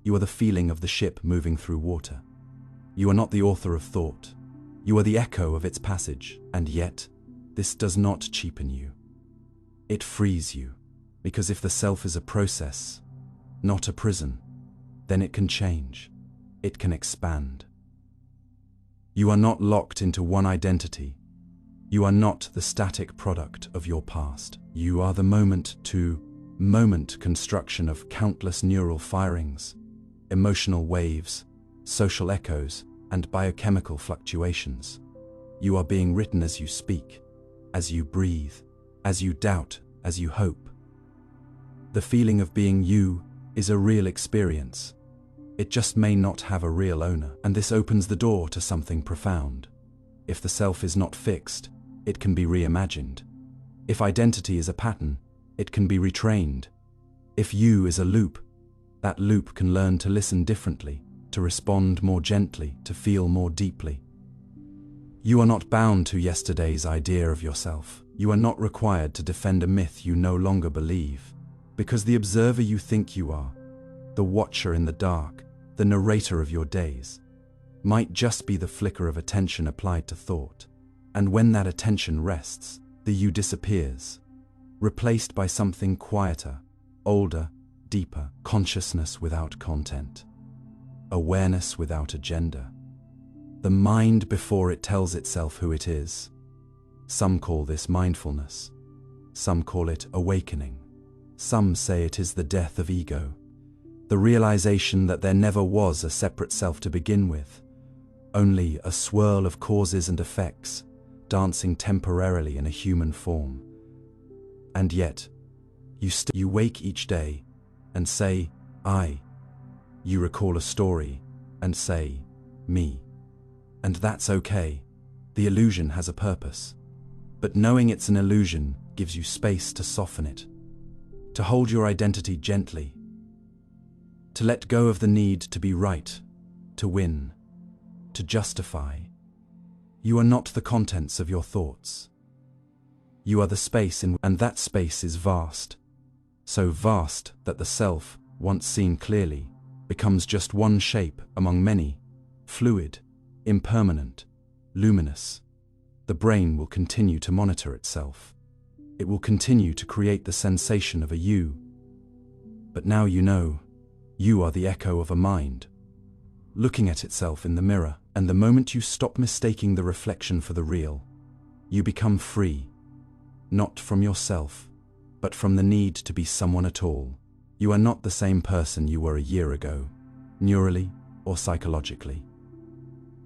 You are the feeling of the ship moving through water. You are not the author of thought. You are the echo of its passage, and yet, this does not cheapen you. It frees you, because if the self is a process, not a prison, then it can change. It can expand. You are not locked into one identity. You are not the static product of your past. You are the moment-to-moment construction of countless neural firings, emotional waves, social echoes, and biochemical fluctuations. You are being written as you speak, as you breathe, as you doubt, as you hope. The feeling of being you is a real experience. It just may not have a real owner, and this opens the door to something profound. If the self is not fixed, it can be reimagined. If identity is a pattern, it can be retrained. If you is a loop, that loop can learn to listen differently, to respond more gently, to feel more deeply. You are not bound to yesterday's idea of yourself. You are not required to defend a myth you no longer believe, because the observer you think you are, the watcher in the dark, the narrator of your days, might just be the flicker of attention applied to thought. And when that attention rests, the you disappears, replaced by something quieter, older, deeper, consciousness without content, awareness without agenda. The mind before it tells itself who it is. Some call this mindfulness. Some call it awakening. Some say it is the death of ego. The realization that there never was a separate self to begin with, only a swirl of causes and effects, dancing temporarily in a human form. And yet, you wake each day and say, I. You recall a story and say, me. And that's okay. The illusion has a purpose. But knowing it's an illusion gives you space to soften it, to hold your identity gently, to let go of the need to be right, to win, to justify. You are not the contents of your thoughts. You are the space and that space is vast. So vast that the self, once seen clearly, becomes just one shape among many, fluid, impermanent, luminous. The brain will continue to monitor itself. It will continue to create the sensation of a you. But now you know, you are the echo of a mind, looking at itself in the mirror, and the moment you stop mistaking the reflection for the real, you become free, not from yourself, but from the need to be someone at all. You are not the same person you were a year ago, neurally or psychologically.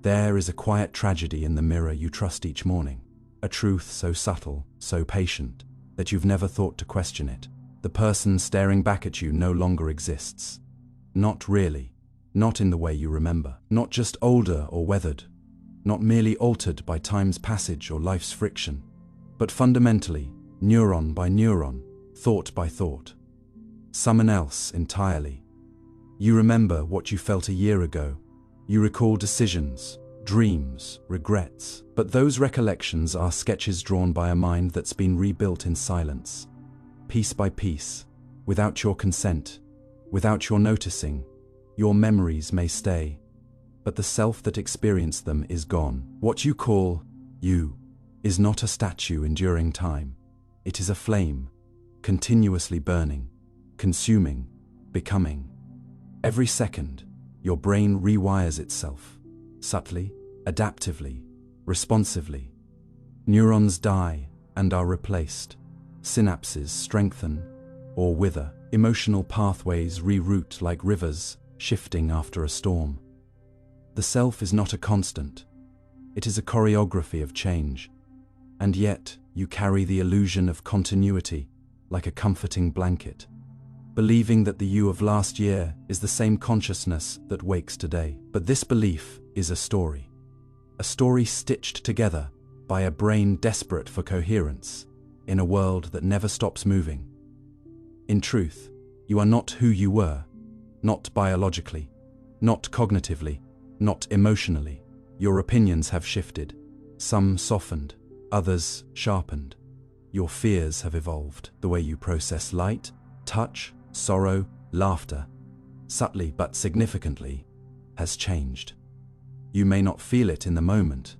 There is a quiet tragedy in the mirror you trust each morning, a truth so subtle, so patient, that you've never thought to question it. The person staring back at you no longer exists. Not really, not in the way you remember, not just older or weathered, not merely altered by time's passage or life's friction, but fundamentally, neuron by neuron, thought by thought. Someone else entirely. You remember what you felt a year ago. You recall decisions, dreams, regrets, but those recollections are sketches drawn by a mind that's been rebuilt in silence, piece by piece, without your consent, without your noticing. Your memories may stay, but the self that experienced them is gone. What you call you is not a statue enduring time. It is a flame, continuously burning, consuming, becoming. Every second, your brain rewires itself, subtly, adaptively, responsively. Neurons die and are replaced. Synapses strengthen or wither. Emotional pathways reroute like rivers, shifting after a storm. The self is not a constant. It is a choreography of change. And yet, you carry the illusion of continuity like a comforting blanket, believing that the you of last year is the same consciousness that wakes today. But this belief is a story stitched together by a brain desperate for coherence in a world that never stops moving. In truth, you are not who you were, not biologically, not cognitively, not emotionally. Your opinions have shifted, some softened, others sharpened. Your fears have evolved. The way you process light, touch, sorrow, laughter, subtly but significantly, has changed. You may not feel it in the moment,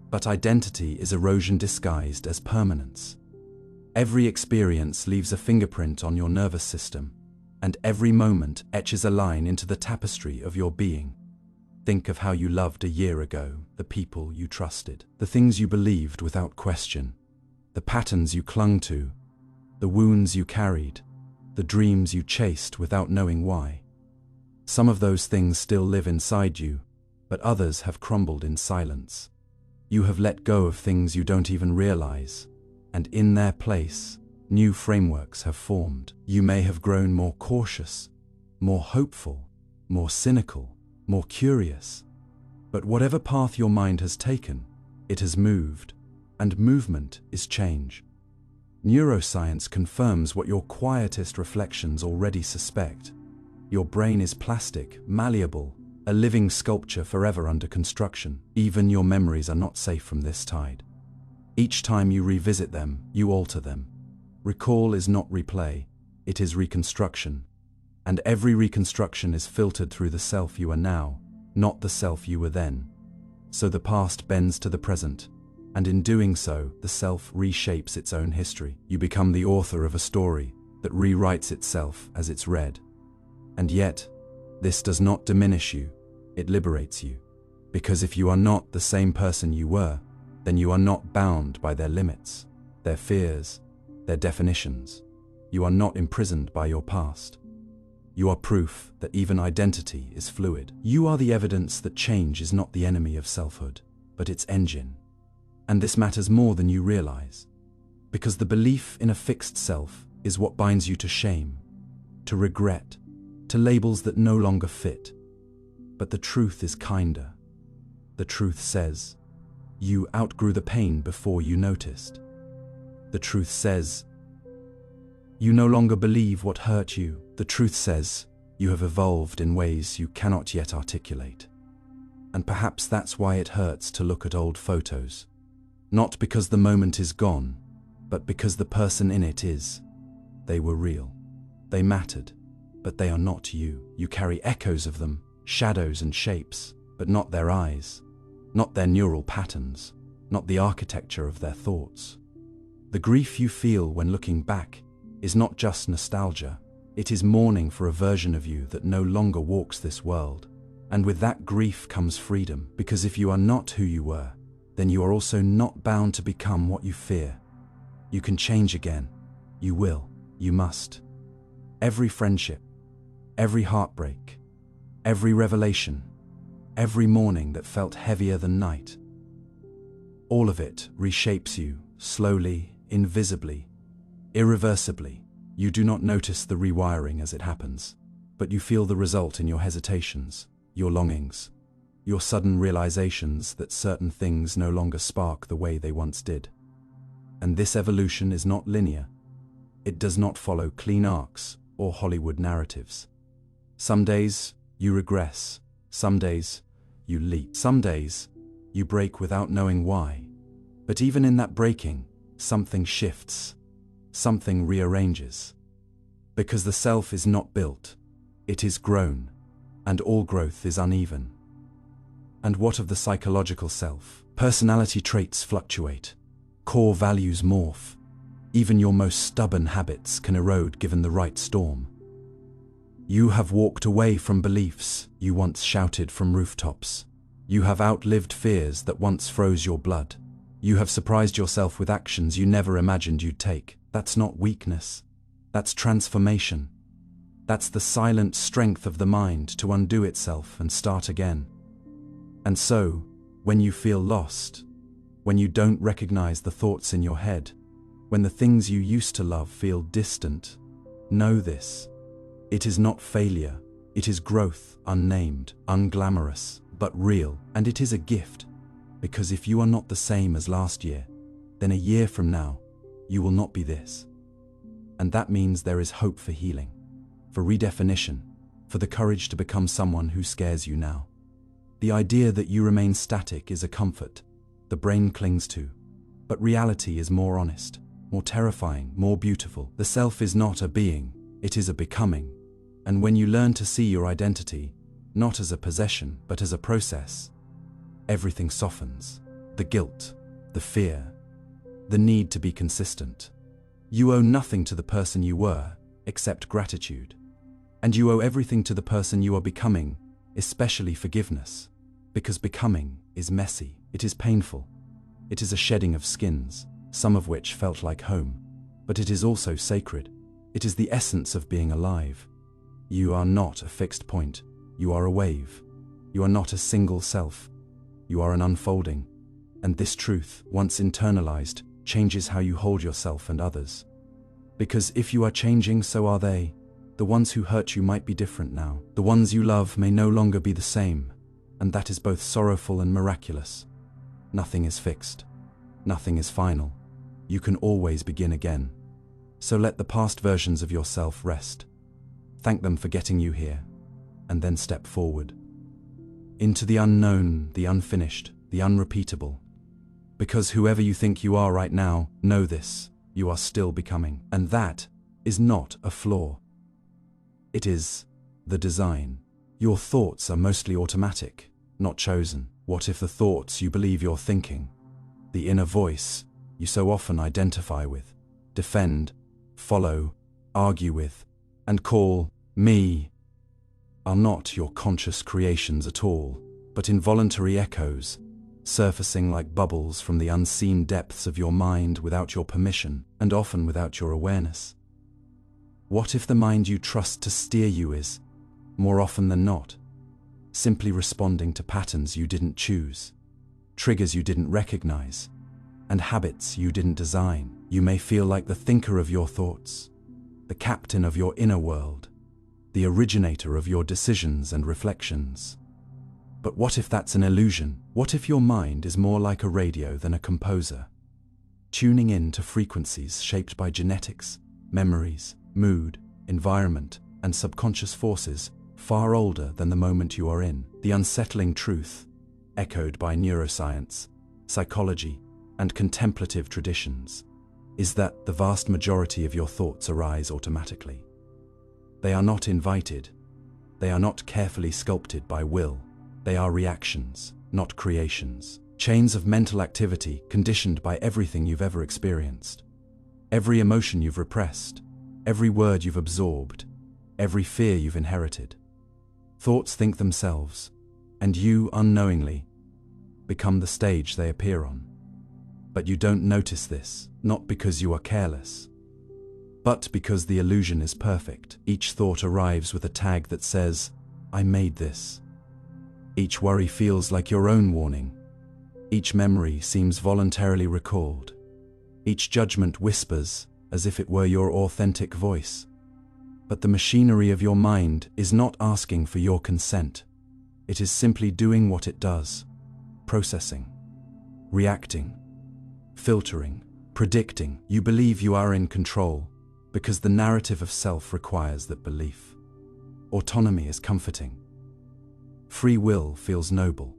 but identity is erosion disguised as permanence. Every experience leaves a fingerprint on your nervous system, and every moment etches a line into the tapestry of your being. Think of how you loved a year ago, the people you trusted, the things you believed without question, the patterns you clung to, the wounds you carried, the dreams you chased without knowing why. Some of those things still live inside you, but others have crumbled in silence. You have let go of things you don't even realize, and in their place, new frameworks have formed. You may have grown more cautious, more hopeful, more cynical, more curious. But whatever path your mind has taken, it has moved, and movement is change. Neuroscience confirms what your quietest reflections already suspect. Your brain is plastic, malleable, a living sculpture forever under construction. Even your memories are not safe from this tide. Each time you revisit them, you alter them. Recall is not replay, it is reconstruction. And every reconstruction is filtered through the self you are now, not the self you were then. So the past bends to the present, and in doing so, the self reshapes its own history. You become the author of a story that rewrites itself as it's read. And yet, this does not diminish you, it liberates you. Because if you are not the same person you were, then you are not bound by their limits, their fears, their definitions. You are not imprisoned by your past. You are proof that even identity is fluid. You are the evidence that change is not the enemy of selfhood, but its engine. And this matters more than you realize, because the belief in a fixed self is what binds you to shame, to regret, to labels that no longer fit. But the truth is kinder. The truth says, you outgrew the pain before you noticed. The truth says, you no longer believe what hurt you. The truth says, you have evolved in ways you cannot yet articulate. And perhaps that's why it hurts to look at old photos. Not because the moment is gone, but because the person in it is. They were real. They mattered, but they are not you. You carry echoes of them, shadows and shapes, but not their eyes, not their neural patterns, not the architecture of their thoughts. The grief you feel when looking back is not just nostalgia, it is mourning for a version of you that no longer walks this world. And with that grief comes freedom, because if you are not who you were, then you are also not bound to become what you fear. You can change again. You will. You must. Every friendship, every heartbreak, every revelation, every morning that felt heavier than night, all of it reshapes you, slowly, invisibly, irreversibly. You do not notice the rewiring as it happens, but you feel the result in your hesitations, your longings, your sudden realizations that certain things no longer spark the way they once did. And this evolution is not linear. It does not follow clean arcs or Hollywood narratives. Some days you regress, some days you leap, some days you break without knowing why. But even in that breaking, something shifts, something rearranges. Because the self is not built, it is grown, and all growth is uneven. And what of the psychological self? Personality traits fluctuate, core values morph. Even your most stubborn habits can erode given the right storm. You have walked away from beliefs you once shouted from rooftops. You have outlived fears that once froze your blood. You have surprised yourself with actions you never imagined you'd take. That's not weakness. That's transformation. That's the silent strength of the mind to undo itself and start again. And so, when you feel lost, when you don't recognize the thoughts in your head, when the things you used to love feel distant, know this. It is not failure, it is growth, unnamed, unglamorous, but real, and it is a gift. Because if you are not the same as last year, then a year from now, you will not be this. And that means there is hope for healing, for redefinition, for the courage to become someone who scares you now. The idea that you remain static is a comfort the brain clings to, but reality is more honest, more terrifying, more beautiful. The self is not a being, it is a becoming. And when you learn to see your identity, not as a possession, but as a process, everything softens. The guilt, the fear, the need to be consistent. You owe nothing to the person you were, except gratitude. And you owe everything to the person you are becoming, especially forgiveness. Because becoming is messy, it is painful. It is a shedding of skins, some of which felt like home. But it is also sacred. It is the essence of being alive. You are not a fixed point. You are a wave. You are not a single self. You are an unfolding. And this truth, once internalized, changes how you hold yourself and others. Because if you are changing, so are they. The ones who hurt you might be different now. The ones you love may no longer be the same. And that is both sorrowful and miraculous. Nothing is fixed. Nothing is final. You can always begin again. So let the past versions of yourself rest. Thank them for getting you here. And then step forward. Into the unknown, the unfinished, the unrepeatable. Because whoever you think you are right now, know this, you are still becoming. And that is not a flaw. It is the design. Your thoughts are mostly automatic, not chosen. What if the thoughts you believe you're thinking, the inner voice you so often identify with, defend, follow, argue with, and call me, are not your conscious creations at all, but involuntary echoes, surfacing like bubbles from the unseen depths of your mind without your permission, and often without your awareness? What if the mind you trust to steer you is, more often than not, simply responding to patterns you didn't choose, triggers you didn't recognize, and habits you didn't design? You may feel like the thinker of your thoughts, the captain of your inner world, the originator of your decisions and reflections. But what if that's an illusion? What if your mind is more like a radio than a composer, tuning in to frequencies shaped by genetics, memories, mood, environment, and subconscious forces far older than the moment you are in? The unsettling truth, echoed by neuroscience, psychology, and contemplative traditions, is that the vast majority of your thoughts arise automatically. They are not invited. They are not carefully sculpted by will. They are reactions, not creations. Chains of mental activity conditioned by everything you've ever experienced. Every emotion you've repressed, every word you've absorbed, every fear you've inherited. Thoughts think themselves, and you, unknowingly, become the stage they appear on. But you don't notice this, not because you are careless, but because the illusion is perfect. Each thought arrives with a tag that says, "I made this." Each worry feels like your own warning. Each memory seems voluntarily recalled. Each judgment whispers as if it were your authentic voice. But the machinery of your mind is not asking for your consent. It is simply doing what it does, processing, reacting, filtering, predicting. You believe you are in control because the narrative of self requires that belief. Autonomy is comforting. Free will feels noble.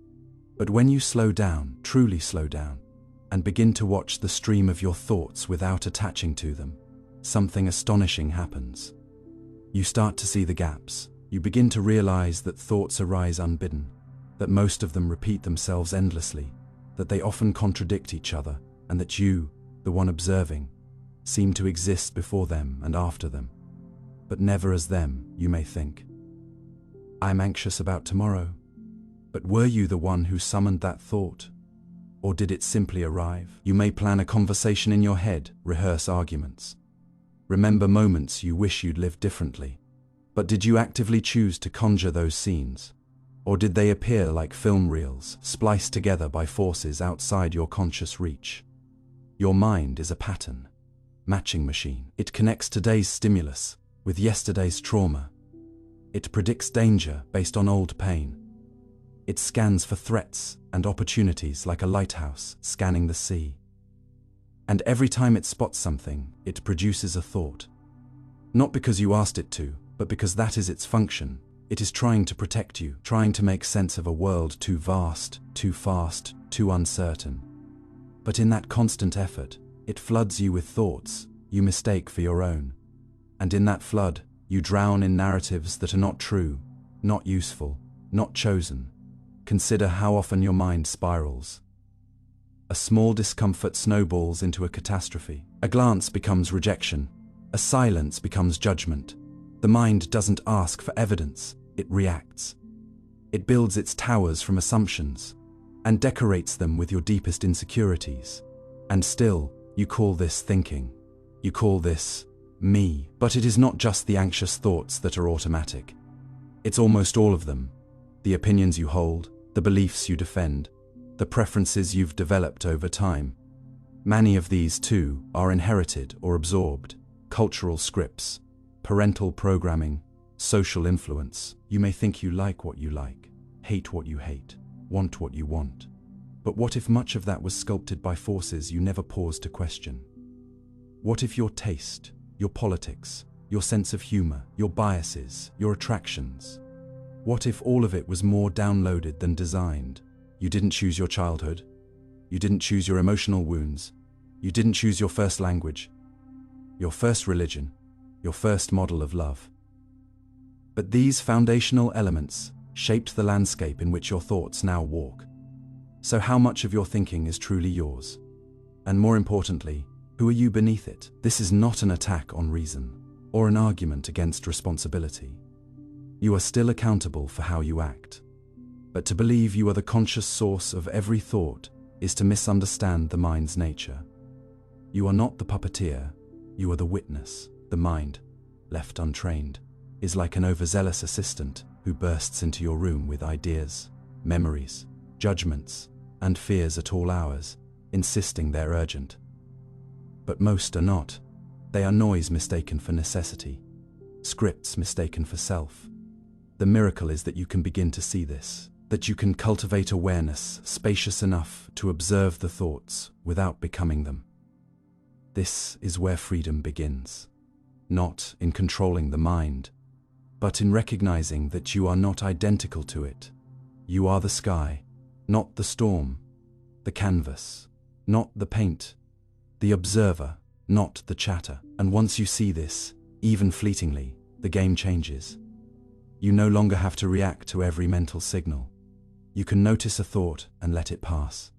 But when you slow down, truly slow down, and begin to watch the stream of your thoughts without attaching to them, something astonishing happens. You start to see the gaps. You begin to realize that thoughts arise unbidden, that most of them repeat themselves endlessly, that they often contradict each other, and that you, the one observing, seem to exist before them and after them, but never as them. You may think, "I'm anxious about tomorrow." But were you the one who summoned that thought? Or did it simply arrive? You may plan a conversation in your head, rehearse arguments, remember moments you wish you'd lived differently. But did you actively choose to conjure those scenes? Or did they appear like film reels, spliced together by forces outside your conscious reach? Your mind is a pattern matching machine. It connects today's stimulus with yesterday's trauma. It predicts danger based on old pain. It scans for threats and opportunities like a lighthouse scanning the sea. And every time it spots something, it produces a thought. Not because you asked it to, but because that is its function. It is trying to protect you, trying to make sense of a world too vast, too fast, too uncertain. But in that constant effort, it floods you with thoughts you mistake for your own. And in that flood, you drown in narratives that are not true, not useful, not chosen. Consider how often your mind spirals. A small discomfort snowballs into a catastrophe. A glance becomes rejection. A silence becomes judgment. The mind doesn't ask for evidence, it reacts. It builds its towers from assumptions and decorates them with your deepest insecurities. And still, you call this thinking. You call this me. But it is not just the anxious thoughts that are automatic. It's almost all of them. The opinions you hold, the beliefs you defend, the preferences you've developed over time. Many of these, too, are inherited or absorbed. Cultural scripts, parental programming, social influence. You may think you like what you like, hate what you hate, want what you want. But what if much of that was sculpted by forces you never paused to question? What if your taste, your politics, your sense of humor, your biases, your attractions? What if all of it was more downloaded than designed? You didn't choose your childhood. You didn't choose your emotional wounds. You didn't choose your first language, your first religion, your first model of love. But these foundational elements shaped the landscape in which your thoughts now walk. So how much of your thinking is truly yours? And more importantly, who are you beneath it? This is not an attack on reason or an argument against responsibility. You are still accountable for how you act. But to believe you are the conscious source of every thought is to misunderstand the mind's nature. You are not the puppeteer, you are the witness. The mind, left untrained, is like an overzealous assistant who bursts into your room with ideas, memories, judgments, and fears at all hours, insisting they're urgent. But most are not. They are noise mistaken for necessity, scripts mistaken for self. The miracle is that you can begin to see this, that you can cultivate awareness spacious enough to observe the thoughts without becoming them. This is where freedom begins. Not in controlling the mind, but in recognizing that you are not identical to it. You are the sky, not the storm, the canvas, not the paint, the observer, not the chatter. And once you see this, even fleetingly, the game changes. You no longer have to react to every mental signal. You can notice a thought and let it pass.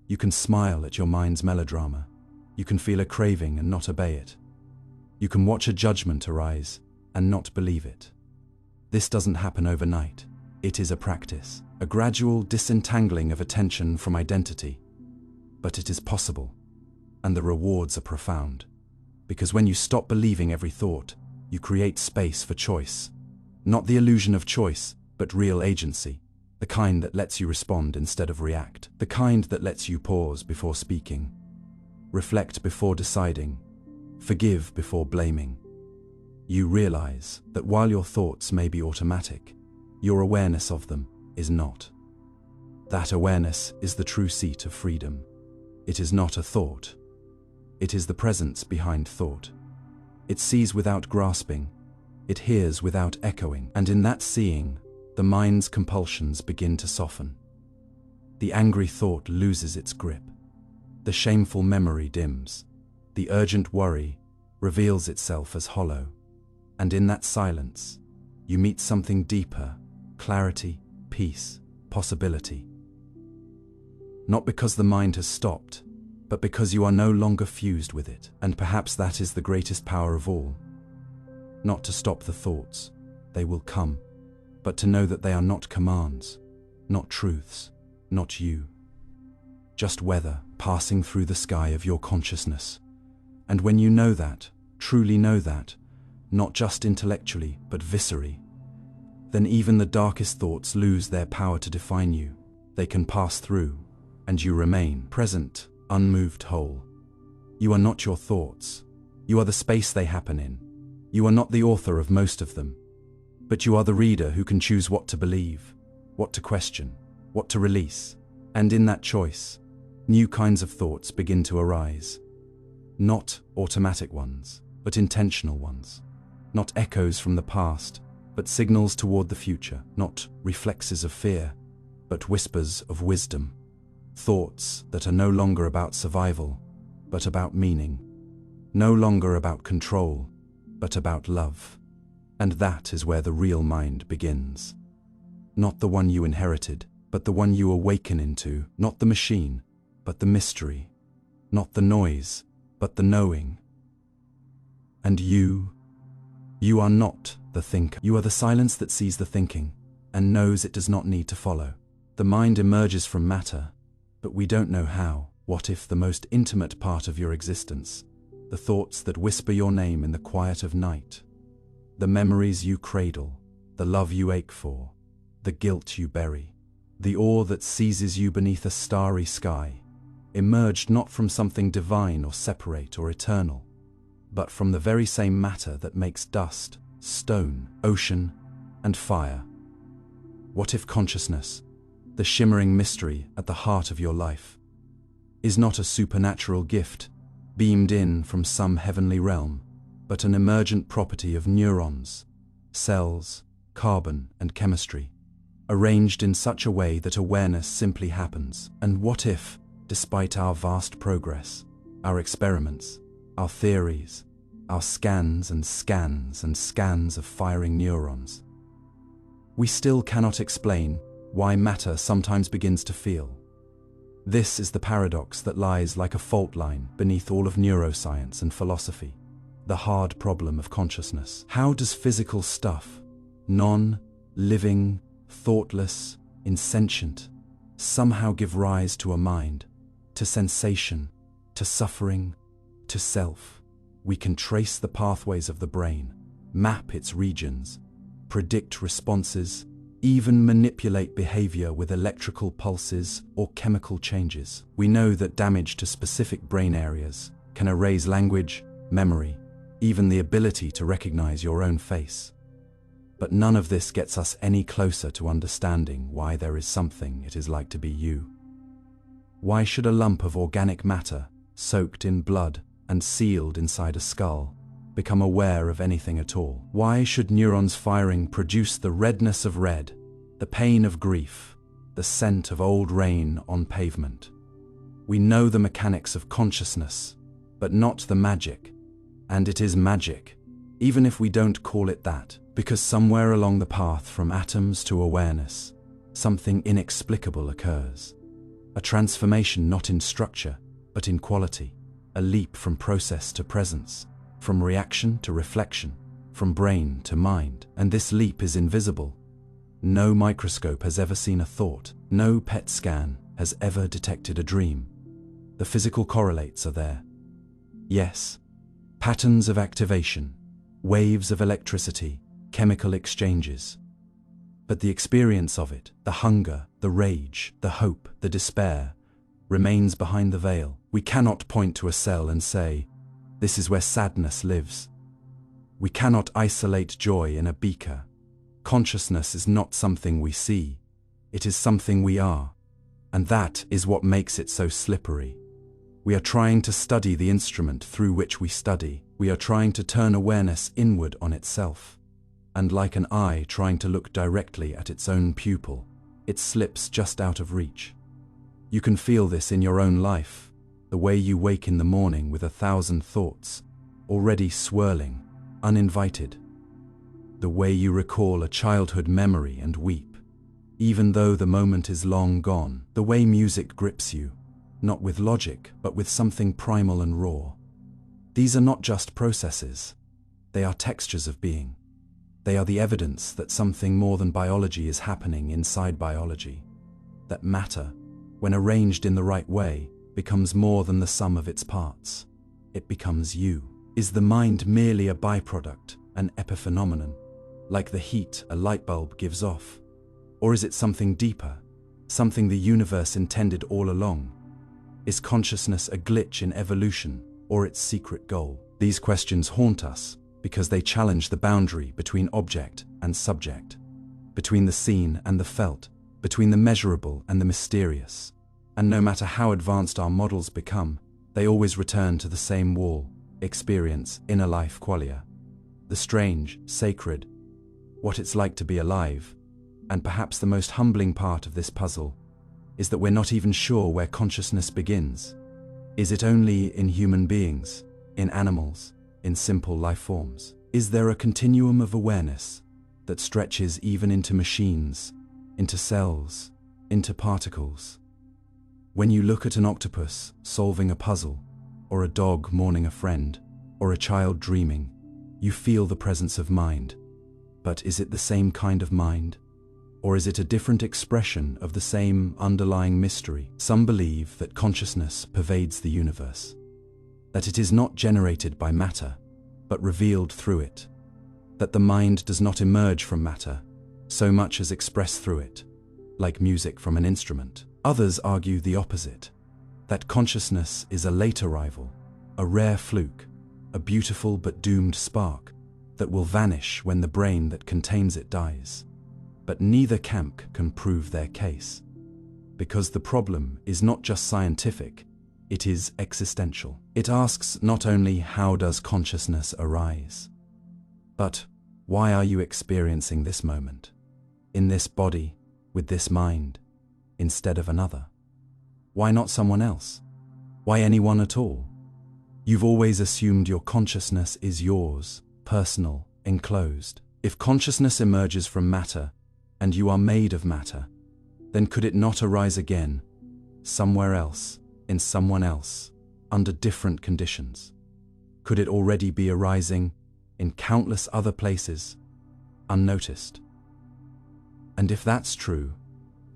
You can smile at your mind's melodrama. You can feel a craving and not obey it. You can watch a judgment arise and not believe it. This doesn't happen overnight. It is a practice, a gradual disentangling of attention from identity. But it is possible, and the rewards are profound. Because when you stop believing every thought, you create space for choice. Not the illusion of choice, but real agency. The kind that lets you respond instead of react. The kind that lets you pause before speaking. Reflect before deciding. Forgive before blaming. You realize that while your thoughts may be automatic, your awareness of them is not. That awareness is the true seat of freedom. It is not a thought. It is the presence behind thought. It sees without grasping. It hears without echoing. And in that seeing, the mind's compulsions begin to soften. The angry thought loses its grip. The shameful memory dims. The urgent worry reveals itself as hollow. And in that silence, you meet something deeper: clarity, peace, possibility. Not because the mind has stopped, but because you are no longer fused with it. And perhaps that is the greatest power of all. Not to stop the thoughts, they will come, but to know that they are not commands, not truths, not you. Just weather passing through the sky of your consciousness. And when you know that, truly know that, not just intellectually, but viscerally, then even the darkest thoughts lose their power to define you. They can pass through, and you remain present, unmoved, whole. You are not your thoughts. You are the space they happen in. You are not the author of most of them, but you are the reader who can choose what to believe, what to question, what to release. And in that choice, new kinds of thoughts begin to arise. Not automatic ones, but intentional ones. Not echoes from the past, but signals toward the future. Not reflexes of fear, but whispers of wisdom. Thoughts that are no longer about survival, but about meaning. No longer about control, but about love. And that is where the real mind begins. Not the one you inherited, but the one you awaken into. Not the machine, but the mystery. Not the noise, but the knowing. And you are not the thinker. You are the silence that sees the thinking and knows it does not need to follow. The mind emerges from matter, but we don't know how. What if the most intimate part of your existence, the thoughts that whisper your name in the quiet of night, the memories you cradle, the love you ache for, the guilt you bury, the awe that seizes you beneath a starry sky, emerged not from something divine or separate or eternal, but from the very same matter that makes dust, stone, ocean, and fire? What if consciousness, the shimmering mystery at the heart of your life, is not a supernatural gift beamed in from some heavenly realm, but an emergent property of neurons, cells, carbon, and chemistry, arranged in such a way that awareness simply happens? And what if, despite our vast progress, our experiments, our theories, our scans and scans and scans of firing neurons, we still cannot explain why matter sometimes begins to feel? This is the paradox that lies like a fault line beneath all of neuroscience and philosophy, the hard problem of consciousness. How does physical stuff, non-living, thoughtless, insentient, somehow give rise to a mind, to sensation, to suffering, to self? We can trace the pathways of the brain, map its regions, predict responses, even manipulate behavior with electrical pulses or chemical changes. We know that damage to specific brain areas can erase language, memory, even the ability to recognize your own face. But none of this gets us any closer to understanding why there is something it is like to be you. Why should a lump of organic matter, soaked in blood and sealed inside a skull, become aware of anything at all? Why should neurons firing produce the redness of red, the pain of grief, the scent of old rain on pavement? We know the mechanics of consciousness, but not the magic. And it is magic, even if we don't call it that, because somewhere along the path from atoms to awareness, something inexplicable occurs. A transformation not in structure, but in quality. A leap from process to presence, from reaction to reflection, from brain to mind. And this leap is invisible. No microscope has ever seen a thought. No PET scan has ever detected a dream. The physical correlates are there. Yes, patterns of activation, waves of electricity, chemical exchanges. But the experience of it, the hunger, the rage, the hope, the despair, remains behind the veil. We cannot point to a cell and say, this is where sadness lives. We cannot isolate joy in a beaker. Consciousness is not something we see, it is something we are. And that is what makes it so slippery. We are trying to study the instrument through which we study. We are trying to turn awareness inward on itself. And like an eye trying to look directly at its own pupil, it slips just out of reach. You can feel this in your own life, the way you wake in the morning with 1,000 thoughts, already swirling, uninvited. The way you recall a childhood memory and weep, even though the moment is long gone. The way music grips you, not with logic, but with something primal and raw. These are not just processes. They are textures of being. They are the evidence that something more than biology is happening inside biology. That matter, when arranged in the right way, becomes more than the sum of its parts. It becomes you. Is the mind merely a byproduct, an epiphenomenon, like the heat a light bulb gives off? Or is it something deeper, something the universe intended all along? Is consciousness a glitch in evolution or its secret goal? These questions haunt us because they challenge the boundary between object and subject, between the seen and the felt, between the measurable and the mysterious. And no matter how advanced our models become, they always return to the same wall: experience, inner life qualia, the strange, sacred, what it's like to be alive. And perhaps the most humbling part of this puzzle is that we're not even sure where consciousness begins. Is it only in human beings, in animals, in simple life forms? Is there a continuum of awareness that stretches even into machines, into cells, into particles? When you look at an octopus solving a puzzle, or a dog mourning a friend, or a child dreaming, you feel the presence of mind. But is it the same kind of mind? Or is it a different expression of the same underlying mystery? Some believe that consciousness pervades the universe, that it is not generated by matter, but revealed through it, that the mind does not emerge from matter so much as express through it, like music from an instrument. Others argue the opposite, that consciousness is a late arrival, a rare fluke, a beautiful but doomed spark that will vanish when the brain that contains it dies. But neither camp can prove their case, because the problem is not just scientific, it is existential. It asks not only how does consciousness arise, but why are you experiencing this moment, in this body, with this mind, instead of another? Why not someone else? Why anyone at all? You've always assumed your consciousness is yours, personal, enclosed. If consciousness emerges from matter, and you are made of matter, then could it not arise again, somewhere else, in someone else, under different conditions? Could it already be arising in countless other places, unnoticed? And if that's true,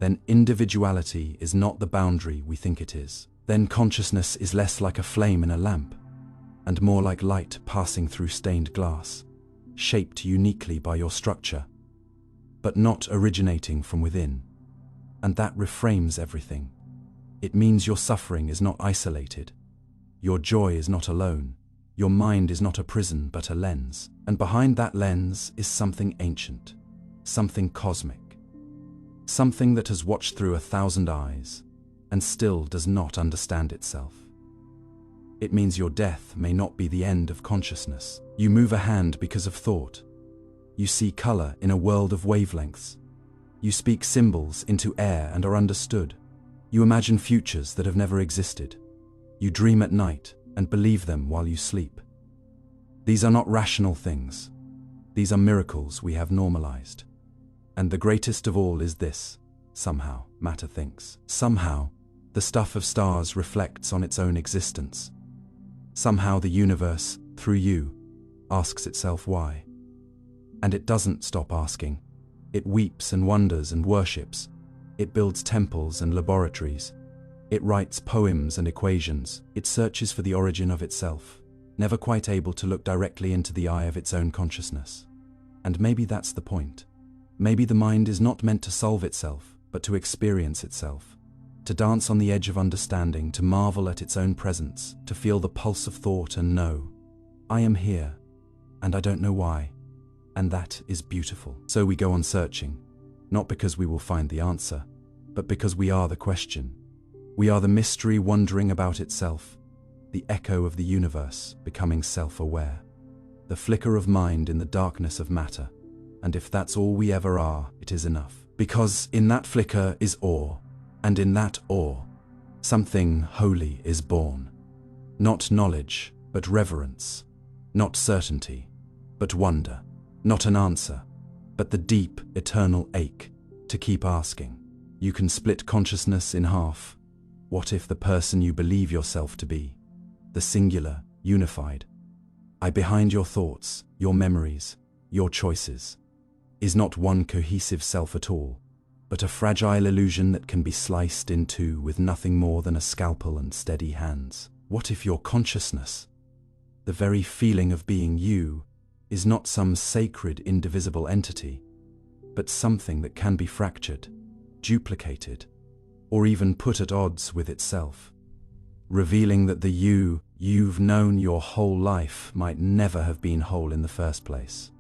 then individuality is not the boundary we think it is. Then consciousness is less like a flame in a lamp, and more like light passing through stained glass, shaped uniquely by your structure, but not originating from within. And that reframes everything. It means your suffering is not isolated. Your joy is not alone. Your mind is not a prison, but a lens. And behind that lens is something ancient, something cosmic, something that has watched through 1,000 eyes and still does not understand itself. It means your death may not be the end of consciousness. You move a hand because of thought. You see color in a world of wavelengths. You speak symbols into air and are understood. You imagine futures that have never existed. You dream at night and believe them while you sleep. These are not rational things. These are miracles we have normalized. And the greatest of all is this: somehow, matter thinks. Somehow, the stuff of stars reflects on its own existence. Somehow the universe, through you, asks itself why. And it doesn't stop asking. It weeps and wonders and worships. It builds temples and laboratories. It writes poems and equations. It searches for the origin of itself, never quite able to look directly into the eye of its own consciousness. And maybe that's the point. Maybe the mind is not meant to solve itself, but to experience itself, to dance on the edge of understanding, to marvel at its own presence, to feel the pulse of thought and know, I am here, and I don't know why. And that is beautiful. So we go on searching, not because we will find the answer, but because we are the question. We are the mystery wondering about itself, the echo of the universe becoming self-aware, the flicker of mind in the darkness of matter. And if that's all we ever are, it is enough. Because in that flicker is awe, and in that awe, something holy is born. Not knowledge, but reverence. Not certainty, but wonder. Not an answer, but the deep, eternal ache to keep asking. You can split consciousness in half. What if the person you believe yourself to be, the singular, unified, I behind your thoughts, your memories, your choices, is not one cohesive self at all, but a fragile illusion that can be sliced in two with nothing more than a scalpel and steady hands? What if your consciousness, the very feeling of being you, is not some sacred, indivisible entity, but something that can be fractured, duplicated, or even put at odds with itself, revealing that the you've known your whole life might never have been whole in the first place.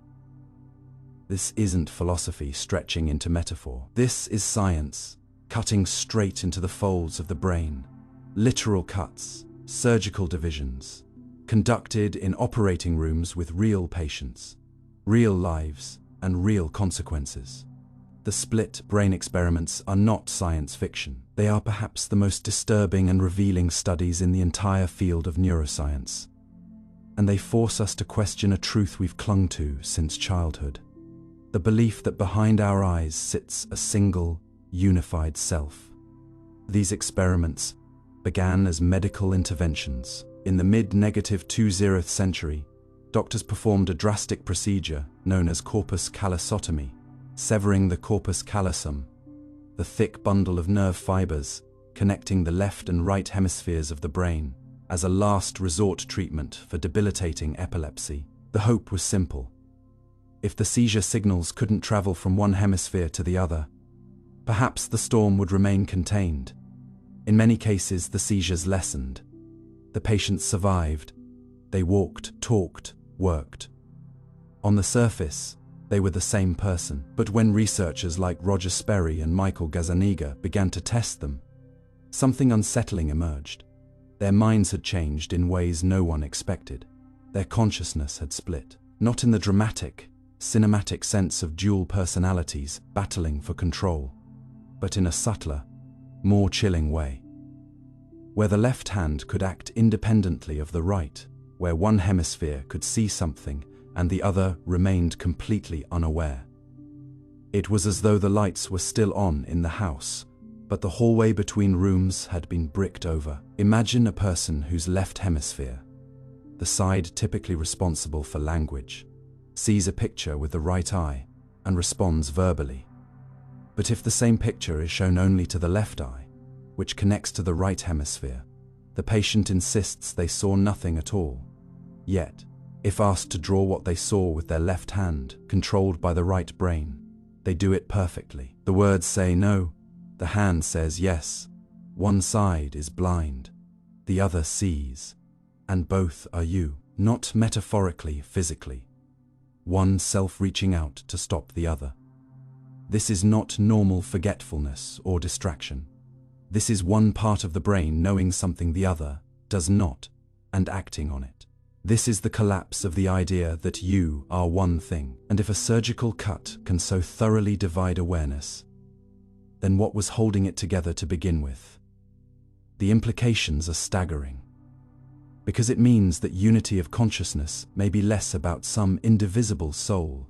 This isn't philosophy stretching into metaphor. This is science, cutting straight into the folds of the brain. Literal cuts, surgical divisions, conducted in operating rooms with real patients, real lives, and real consequences. The split brain experiments are not science fiction. They are perhaps the most disturbing and revealing studies in the entire field of neuroscience. And they force us to question a truth we've clung to since childhood. The belief that behind our eyes sits a single, unified self. These experiments began as medical interventions. In the mid-20th century, doctors performed a drastic procedure known as corpus callosotomy, severing the corpus callosum, the thick bundle of nerve fibers connecting the left and right hemispheres of the brain, as a last resort treatment for debilitating epilepsy. The hope was simple. If the seizure signals couldn't travel from one hemisphere to the other, perhaps the storm would remain contained. In many cases, the seizures lessened. The patients survived. They walked, talked, worked. On the surface, they were the same person. But when researchers like Roger Sperry and Michael Gazzaniga began to test them, something unsettling emerged. Their minds had changed in ways no one expected. Their consciousness had split, not in the dramatic, cinematic sense of dual personalities battling for control, but in a subtler, more chilling way, where the left hand could act independently of the right, where one hemisphere could see something and the other remained completely unaware. It was as though the lights were still on in the house, but the hallway between rooms had been bricked over. Imagine a person whose left hemisphere, the side typically responsible for language, sees a picture with the right eye and responds verbally. But if the same picture is shown only to the left eye, which connects to the right hemisphere, the patient insists they saw nothing at all. Yet, if asked to draw what they saw with their left hand, controlled by the right brain, they do it perfectly. The words say no, the hand says yes. One side is blind, the other sees, and both are you, not metaphorically, physically. One self reaching out to stop the other. This is not normal forgetfulness or distraction. This is one part of the brain knowing something the other does not and acting on it. This is the collapse of the idea that you are one thing. And if a surgical cut can so thoroughly divide awareness, then what was holding it together to begin with? The implications are staggering, because it means that unity of consciousness may be less about some indivisible soul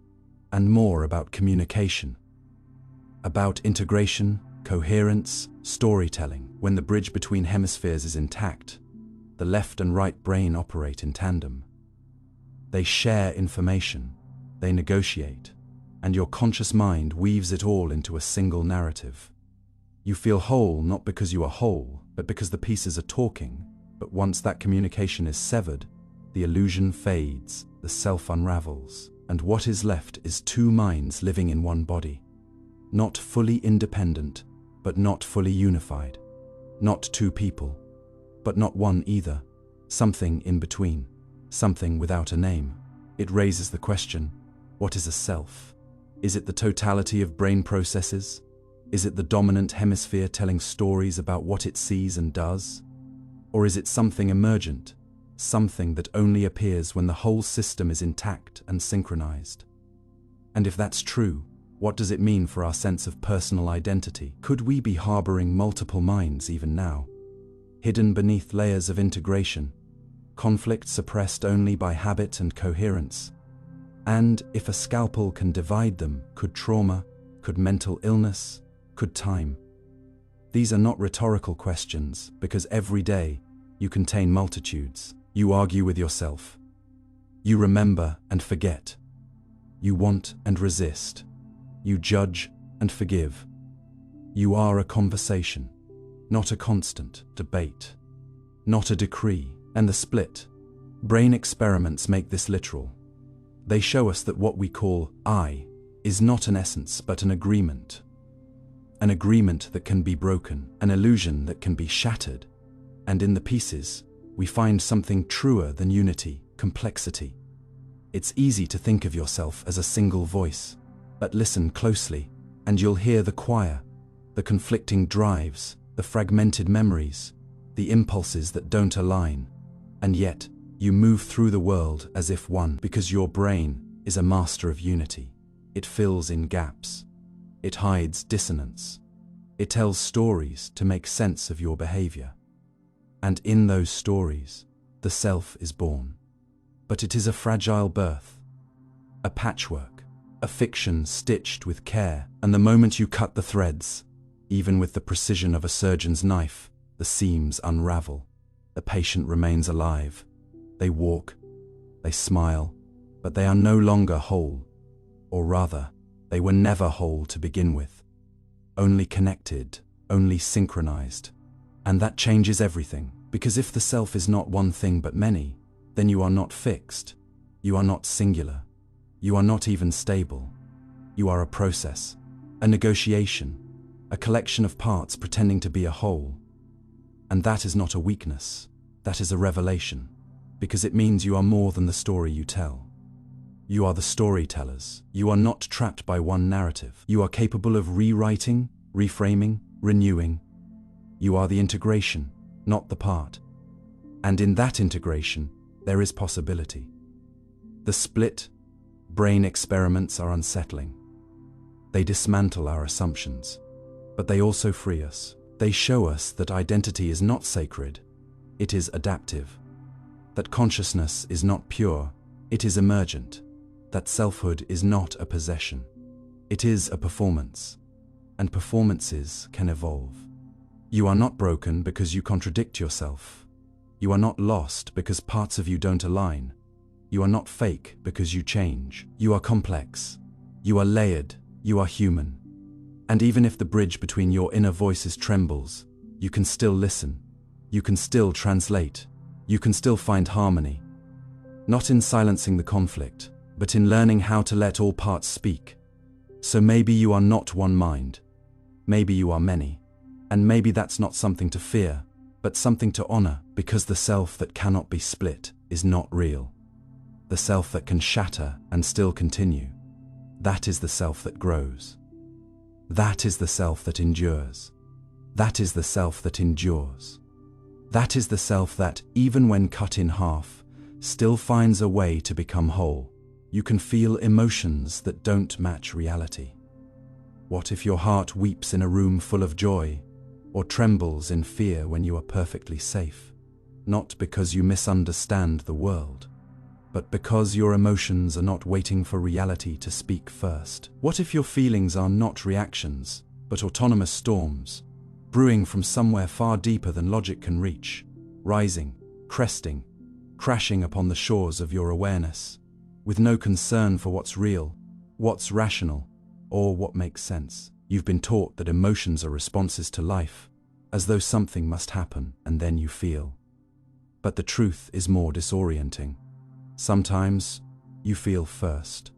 and more about communication, about integration, coherence, storytelling. When the bridge between hemispheres is intact, the left and right brain operate in tandem. They share information, they negotiate, and your conscious mind weaves it all into a single narrative. You feel whole not because you are whole, but because the pieces are talking. But once that communication is severed, the illusion fades, the self unravels, and what is left is two minds living in one body. Not fully independent, but not fully unified. Not two people, but not one either. Something in between, something without a name. It raises the question, what is a self? Is it the totality of brain processes? Is it the dominant hemisphere telling stories about what it sees and does? Or is it something emergent, something that only appears when the whole system is intact and synchronized? And if that's true, what does it mean for our sense of personal identity? Could we be harboring multiple minds even now, hidden beneath layers of integration, conflict suppressed only by habit and coherence? And if a scalpel can divide them, could trauma, could mental illness, could time? These are not rhetorical questions, because every day you contain multitudes. You argue with yourself. You remember and forget. You want and resist. You judge and forgive. You are a conversation, not a constant debate, not a decree. And the split brain experiments make this literal. They show us that what we call I is not an essence but an agreement. An agreement that can be broken, an illusion that can be shattered. And in the pieces, we find something truer than unity, complexity. It's easy to think of yourself as a single voice, but listen closely, and you'll hear the choir, the conflicting drives, the fragmented memories, the impulses that don't align. And yet, you move through the world as if one, because your brain is a master of unity. It fills in gaps. It hides dissonance. It tells stories to make sense of your behavior. And in those stories, the self is born. But it is a fragile birth, a patchwork, a fiction stitched with care, and the moment you cut the threads, even with the precision of a surgeon's knife, the seams unravel. The patient remains alive. They walk, they smile, but they are no longer whole. Or rather, they were never whole to begin with. Only connected, only synchronized. And that changes everything, because if the self is not one thing but many, then you are not fixed. You are not singular. You are not even stable. You are a process, a negotiation, a collection of parts pretending to be a whole. And that is not a weakness. That is a revelation, because it means you are more than the story you tell. You are the storytellers. You are not trapped by one narrative. You are capable of rewriting, reframing, renewing. You are the integration, not the part. And in that integration, there is possibility. The split brain experiments are unsettling. They dismantle our assumptions, but they also free us. They show us that identity is not sacred, it is adaptive. That consciousness is not pure, it is emergent. That selfhood is not a possession, it is a performance. And performances can evolve. You are not broken because you contradict yourself. You are not lost because parts of you don't align. You are not fake because you change. You are complex. You are layered. You are human. And even if the bridge between your inner voices trembles, you can still listen. You can still translate. You can still find harmony. Not in silencing the conflict, but in learning how to let all parts speak. So maybe you are not one mind. Maybe you are many. And maybe that's not something to fear, but something to honor, because the self that cannot be split is not real. The self that can shatter and still continue, that is the self that grows. That is the self that endures. That is the self that endures. That is the self that, even when cut in half, still finds a way to become whole. You can feel emotions that don't match reality. What if your heart weeps in a room full of joy, or trembles in fear when you are perfectly safe? Not because you misunderstand the world, but because your emotions are not waiting for reality to speak first. What if your feelings are not reactions, but autonomous storms, brewing from somewhere far deeper than logic can reach, rising, cresting, crashing upon the shores of your awareness, with no concern for what's real, what's rational, or what makes sense? You've been taught that emotions are responses to life, as though something must happen and then you feel. But the truth is more disorienting. Sometimes you feel first.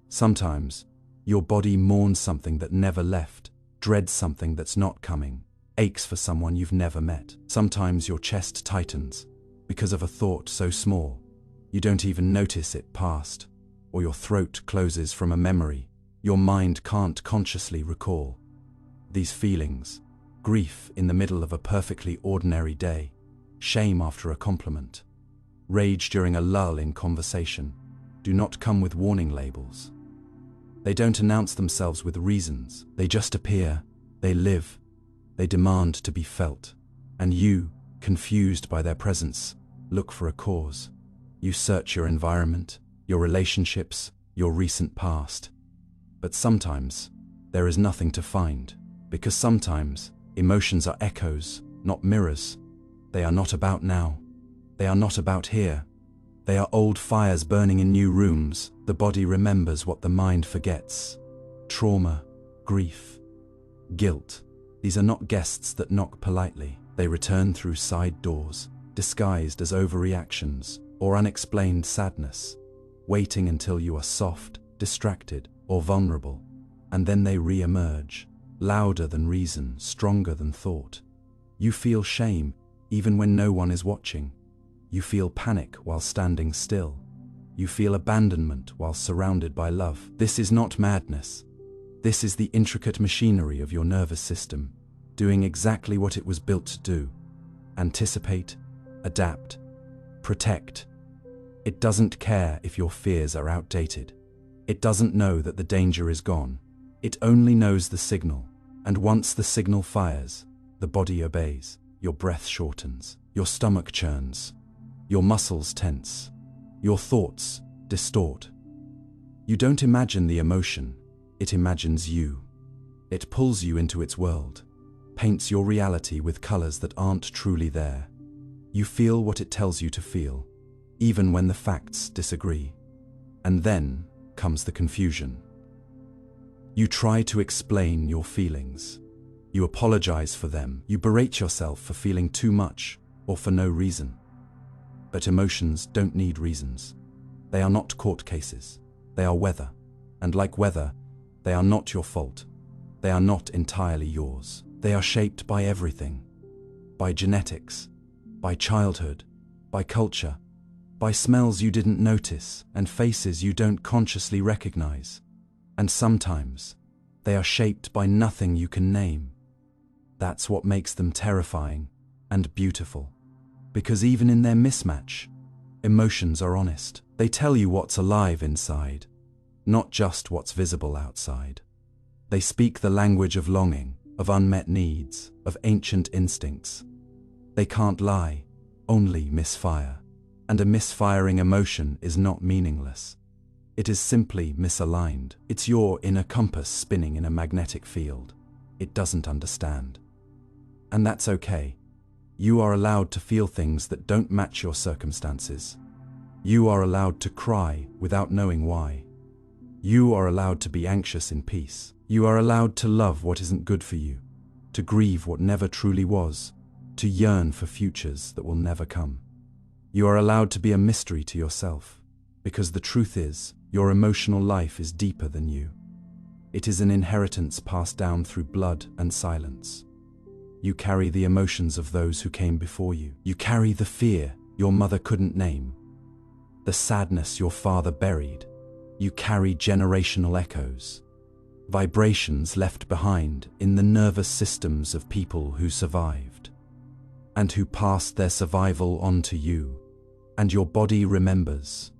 Sometimes your body mourns something that never left, dreads something that's not coming, aches for someone you've never met. Sometimes your chest tightens because of a thought so small you don't even notice it passed, or your throat closes from a memory your mind can't consciously recall. These feelings, grief in the middle of a perfectly ordinary day, shame after a compliment, rage during a lull in conversation, do not come with warning labels. They don't announce themselves with reasons. They just appear, they live, they demand to be felt. And you, confused by their presence, look for a cause. You search your environment, your relationships, your recent past. But sometimes, there is nothing to find, because sometimes emotions are echoes, not mirrors. They are not about now. They are not about here. They are old fires burning in new rooms. The body remembers what the mind forgets. Trauma, grief, guilt. These are not guests that knock politely. They return through side doors, disguised as overreactions or unexplained sadness. waiting until you are soft, distracted, or vulnerable, and then they re-emerge, louder than reason, stronger than thought. You feel shame, even when no one is watching. You feel panic while standing still. You feel abandonment while surrounded by love. This is not madness. This is the intricate machinery of your nervous system, doing exactly what it was built to do: anticipate, adapt, protect. It doesn't care if your fears are outdated. It doesn't know that the danger is gone. It only knows the signal, and once the signal fires, the body obeys. Your breath shortens, your stomach churns, your muscles tense, your thoughts distort. You don't imagine the emotion, it imagines you. It pulls you into its world, paints your reality with colors that aren't truly there. You feel what it tells you to feel, even when the facts disagree. And then comes the confusion. You try to explain your feelings. You apologize for them. You berate yourself for feeling too much or for no reason. But emotions don't need reasons. They are not court cases. They are weather. And like weather, they are not your fault. They are not entirely yours. They are shaped by everything. By genetics, by childhood, by culture, by smells you didn't notice and faces you don't consciously recognize. And sometimes, they are shaped by nothing you can name. That's what makes them terrifying and beautiful. Because even in their mismatch, emotions are honest. They tell you what's alive inside, not just what's visible outside. They speak the language of longing, of unmet needs, of ancient instincts. They can't lie, only misfire. And a misfiring emotion is not meaningless. It is simply misaligned. It's your inner compass spinning in a magnetic field. It doesn't understand. And that's okay. You are allowed to feel things that don't match your circumstances. You are allowed to cry without knowing why. You are allowed to be anxious in peace. You are allowed to love what isn't good for you, to grieve what never truly was, to yearn for futures that will never come. You are allowed to be a mystery to yourself, because the truth is, your emotional life is deeper than you. It is an inheritance passed down through blood and silence. You carry the emotions of those who came before you. You carry the fear your mother couldn't name, the sadness your father buried. You carry generational echoes, vibrations left behind in the nervous systems of people who survived, and who passed their survival on to you. And your body remembers.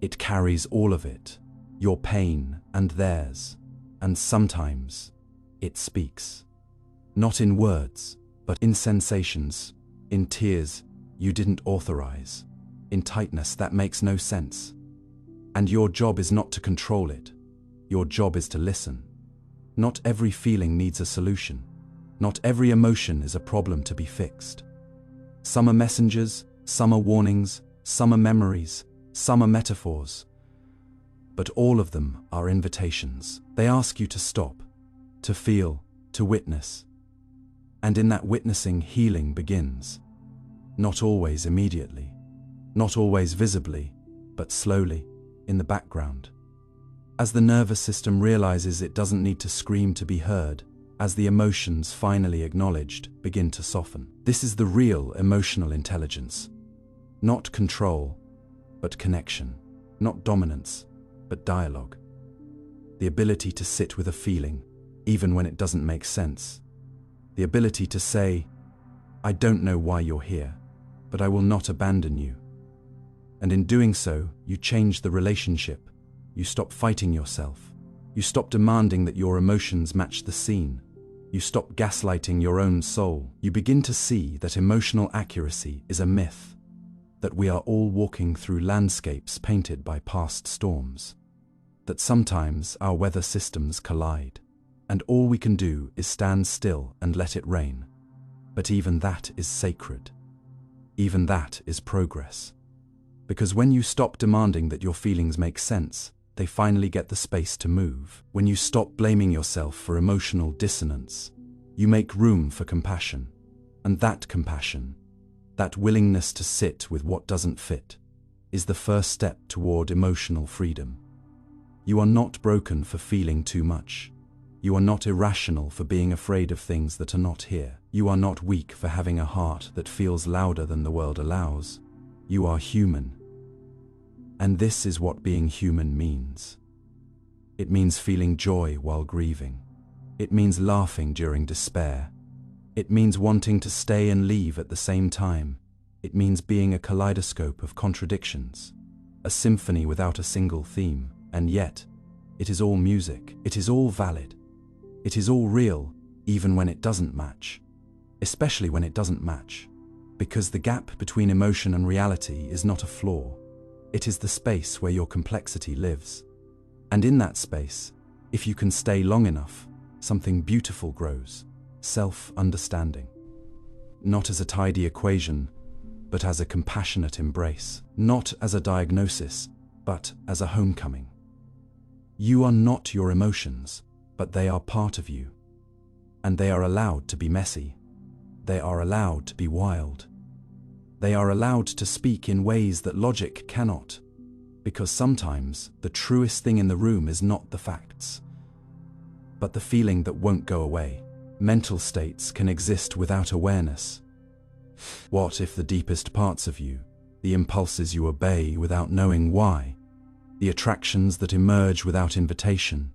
It carries all of it, your pain and theirs, and sometimes it speaks. Not in words, but in sensations, in tears you didn't authorize, in tightness that makes no sense. And your job is not to control it. Your job is to listen. Not every feeling needs a solution. Not every emotion is a problem to be fixed. Some are messengers, some are warnings, some are memories, some are metaphors. But all of them are invitations. They ask you to stop, to feel, to witness. And in that witnessing, healing begins. Not always immediately, not always visibly, but slowly, in the background. As the nervous system realizes it doesn't need to scream to be heard, as the emotions finally acknowledged begin to soften. This is the real emotional intelligence. Not control, but connection. Not dominance, but dialogue. The ability to sit with a feeling, even when it doesn't make sense. The ability to say, I don't know why you're here, but I will not abandon you. And in doing so, you change the relationship. You stop fighting yourself. You stop demanding that your emotions match the scene. You stop gaslighting your own soul. You begin to see that emotional accuracy is a myth, that we are all walking through landscapes painted by past storms, that sometimes our weather systems collide, and all we can do is stand still and let it rain. But even that is sacred. Even that is progress. Because when you stop demanding that your feelings make sense, they finally get the space to move. When you stop blaming yourself for emotional dissonance, you make room for compassion. And that compassion, that willingness to sit with what doesn't fit, is the first step toward emotional freedom. You are not broken for feeling too much. You are not irrational for being afraid of things that are not here. You are not weak for having a heart that feels louder than the world allows. You are human. And this is what being human means. It means feeling joy while grieving. It means laughing during despair. It means wanting to stay and leave at the same time. It means being a kaleidoscope of contradictions, a symphony without a single theme. And yet, it is all music. It is all valid. It is all real, even when it doesn't match. Especially when it doesn't match. Because the gap between emotion and reality is not a flaw. It is the space where your complexity lives. And in that space, if you can stay long enough, something beautiful grows. Self-understanding. Not as a tidy equation, but as a compassionate embrace. Not as a diagnosis, but as a homecoming. You are not your emotions, but they are part of you. And they are allowed to be messy. They are allowed to be wild. They are allowed to speak in ways that logic cannot. Because sometimes the truest thing in the room is not the facts, but the feeling that won't go away. Mental states can exist without awareness. What if the deepest parts of you, the impulses you obey without knowing why, the attractions that emerge without invitation,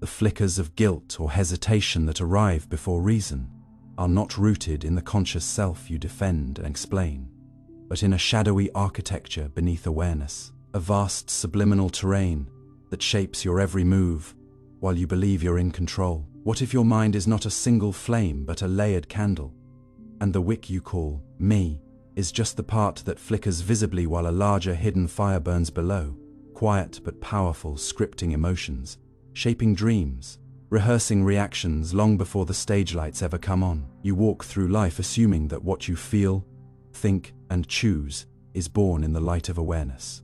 the flickers of guilt or hesitation that arrive before reason, are not rooted in the conscious self you defend and explain, but in a shadowy architecture beneath awareness, a vast subliminal terrain that shapes your every move while you believe you're in control? What if your mind is not a single flame but a layered candle, and the wick you call me is just the part that flickers visibly while a larger hidden fire burns below, quiet but powerful, scripting emotions, shaping dreams, rehearsing reactions long before the stage lights ever come on? You walk through life assuming that what you feel, think, and choose is born in the light of awareness,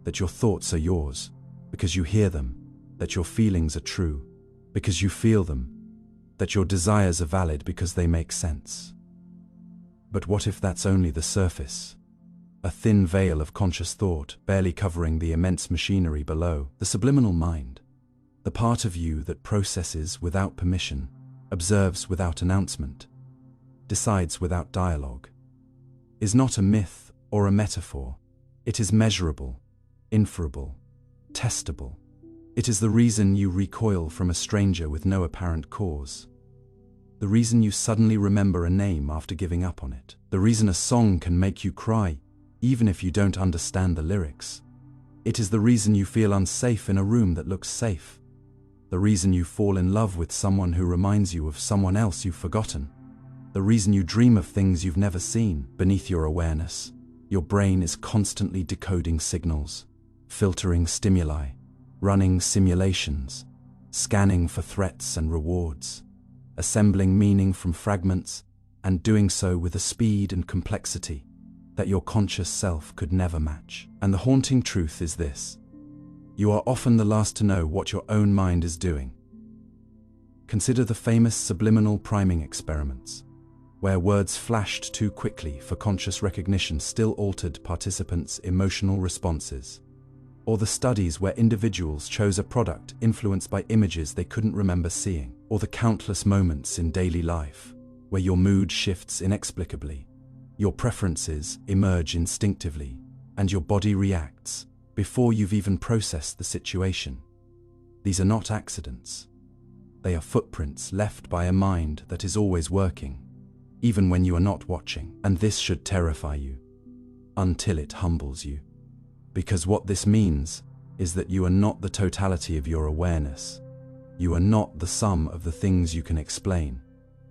that your thoughts are yours because you hear them, that your feelings are true because you feel them, that your desires are valid because they make sense. But what if that's only the surface? A thin veil of conscious thought barely covering the immense machinery below. The subliminal mind, the part of you that processes without permission, observes without announcement, decides without dialogue, is not a myth or a metaphor. It is measurable, inferable, testable. It is the reason you recoil from a stranger with no apparent cause. The reason you suddenly remember a name after giving up on it. The reason a song can make you cry, even if you don't understand the lyrics. It is the reason you feel unsafe in a room that looks safe. The reason you fall in love with someone who reminds you of someone else you've forgotten. The reason you dream of things you've never seen. Beneath your awareness, your brain is constantly decoding signals, filtering stimuli, running simulations, scanning for threats and rewards, assembling meaning from fragments, and doing so with a speed and complexity that your conscious self could never match. And the haunting truth is this: you are often the last to know what your own mind is doing. Consider the famous subliminal priming experiments, where words flashed too quickly for conscious recognition still altered participants' emotional responses. Or the studies where individuals chose a product influenced by images they couldn't remember seeing. Or the countless moments in daily life where your mood shifts inexplicably, your preferences emerge instinctively, and your body reacts before you've even processed the situation. These are not accidents. They are footprints left by a mind that is always working, even when you are not watching. And this should terrify you, until it humbles you. Because what this means is that you are not the totality of your awareness. You are not the sum of the things you can explain.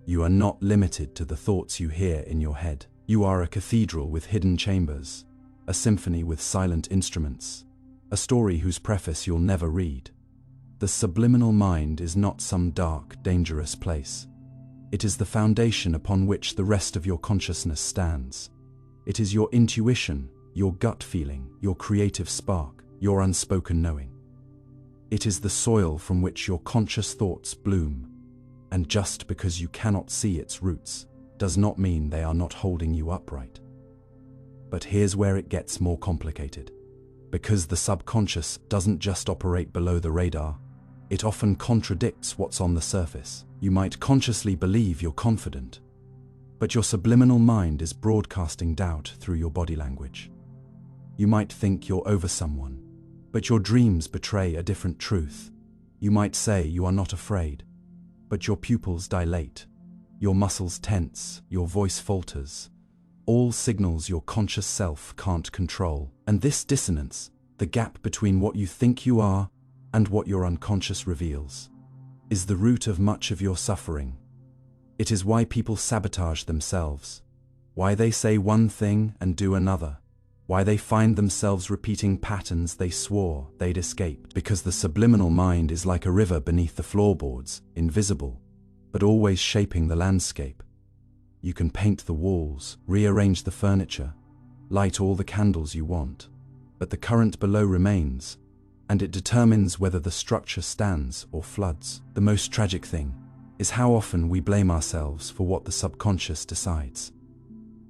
You are not limited to the thoughts you hear in your head. You are a cathedral with hidden chambers, a symphony with silent instruments, a story whose preface you'll never read. The subliminal mind is not some dark, dangerous place. It is the foundation upon which the rest of your consciousness stands. It is your intuition, your gut feeling, your creative spark, your unspoken knowing. It is the soil from which your conscious thoughts bloom. And just because you cannot see its roots does not mean they are not holding you upright. But here's where it gets more complicated. Because the subconscious doesn't just operate below the radar, it often contradicts what's on the surface. You might consciously believe you're confident, but your subliminal mind is broadcasting doubt through your body language. You might think you're over someone, but your dreams betray a different truth. You might say you are not afraid, but your pupils dilate, your muscles tense, your voice falters. All signals your conscious self can't control. And this dissonance, the gap between what you think you are and what your unconscious reveals, is the root of much of your suffering. It is why people sabotage themselves, why they say one thing and do another, why they find themselves repeating patterns they swore they'd escaped. Because the subliminal mind is like a river beneath the floorboards, invisible, but always shaping the landscape. You can paint the walls, rearrange the furniture, light all the candles you want, but the current below remains, and it determines whether the structure stands or floods. The most tragic thing is how often we blame ourselves for what the subconscious decides.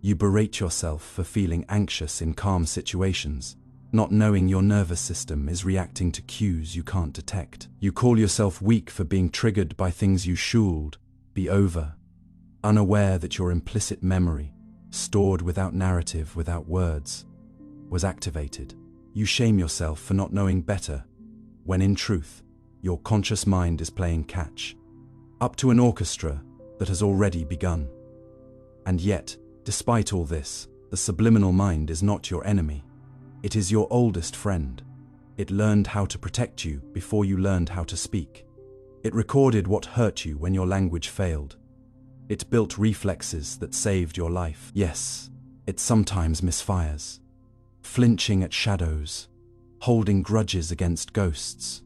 You berate yourself for feeling anxious in calm situations, not knowing your nervous system is reacting to cues you can't detect. You call yourself weak for being triggered by things you should be over, unaware that your implicit memory, stored without narrative, without words, was activated. You shame yourself for not knowing better, when in truth, your conscious mind is playing catch, up to an orchestra that has already begun. And yet, despite all this, the subliminal mind is not your enemy. It is your oldest friend. It learned how to protect you before you learned how to speak. It recorded what hurt you when your language failed. It built reflexes that saved your life. Yes, it sometimes misfires, flinching at shadows, holding grudges against ghosts.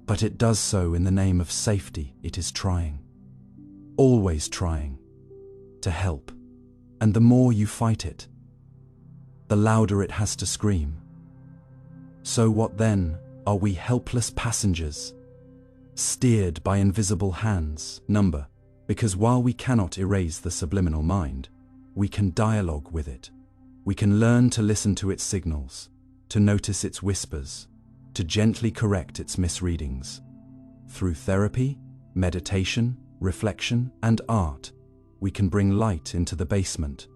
But it does so in the name of safety. It is trying, always trying, to help. And the more you fight it, the louder it has to scream. So what then? Are we helpless passengers, steered by invisible hands? Because while we cannot erase the subliminal mind, we can dialogue with it. We can learn to listen to its signals, to notice its whispers, to gently correct its misreadings. Through therapy, meditation, reflection, and art, we can bring light into the basement,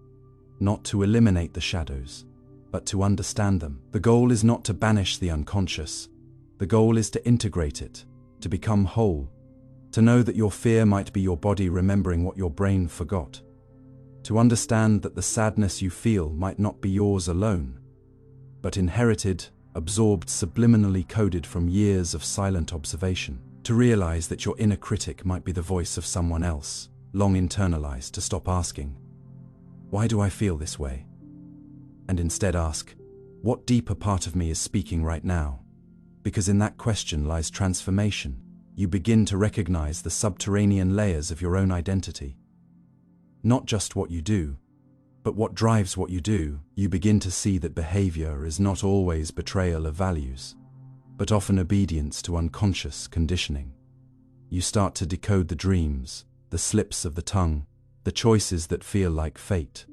not to eliminate the shadows, but to understand them. The goal is not to banish the unconscious. The goal is to integrate it, to become whole, to know that your fear might be your body remembering what your brain forgot, to understand that the sadness you feel might not be yours alone, but inherited, absorbed, subliminally coded from years of silent observation, to realize that your inner critic might be the voice of someone else, long internalized, to stop asking, "Why do I feel this way?" and instead ask, "What deeper part of me is speaking right now?" Because in that question lies transformation. You begin to recognize the subterranean layers of your own identity. Not just what you do, but what drives what you do. You begin to see that behavior is not always betrayal of values, but often obedience to unconscious conditioning. You start to decode the dreams, the slips of the tongue, the choices that feel like fate.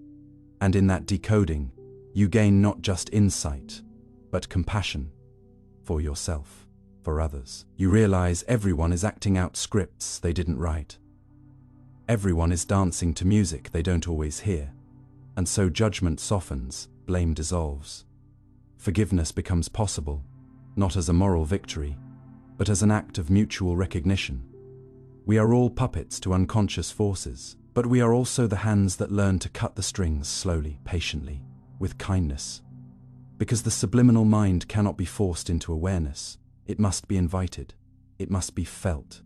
And in that decoding, you gain not just insight, but compassion for yourself, for others. You realize everyone is acting out scripts they didn't write. Everyone is dancing to music they don't always hear. And so judgment softens, blame dissolves. Forgiveness becomes possible, not as a moral victory, but as an act of mutual recognition. We are all puppets to unconscious forces, but we are also the hands that learn to cut the strings slowly, patiently, with kindness. Because the subliminal mind cannot be forced into awareness. It must be invited. It must be felt.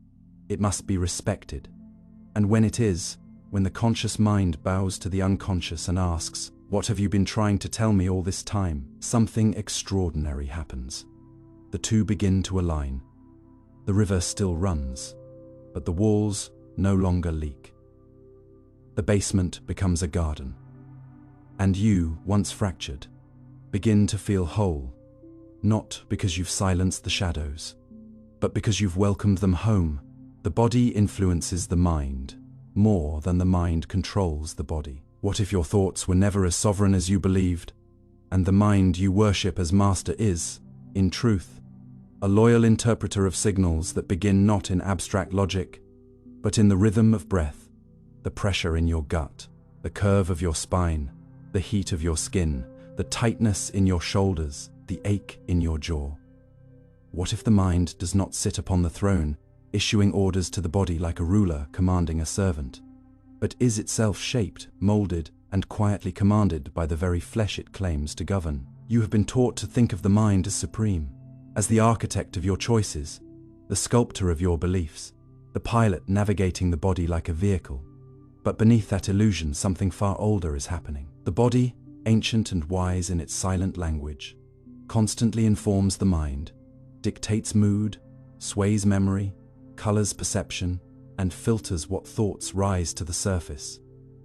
It must be respected. And when it is, when the conscious mind bows to the unconscious and asks, "What have you been trying to tell me all this time?" something extraordinary happens. The two begin to align. The river still runs, but the walls no longer leak. The basement becomes a garden. And you, once fractured, begin to feel whole, not because you've silenced the shadows, but because you've welcomed them home. The body influences the mind more than the mind controls the body. What if your thoughts were never as sovereign as you believed? And the mind you worship as master is, in truth, a loyal interpreter of signals that begin not in abstract logic, but in the rhythm of breath, the pressure in your gut, the curve of your spine, the heat of your skin, the tightness in your shoulders, the ache in your jaw. What if the mind does not sit upon the throne, issuing orders to the body like a ruler commanding a servant, but is itself shaped, molded, and quietly commanded by the very flesh it claims to govern? You have been taught to think of the mind as supreme, as the architect of your choices, the sculptor of your beliefs, the pilot navigating the body like a vehicle. But beneath that illusion, something far older is happening. The body, ancient and wise in its silent language, constantly informs the mind, dictates mood, sways memory, colors perception, and filters what thoughts rise to the surface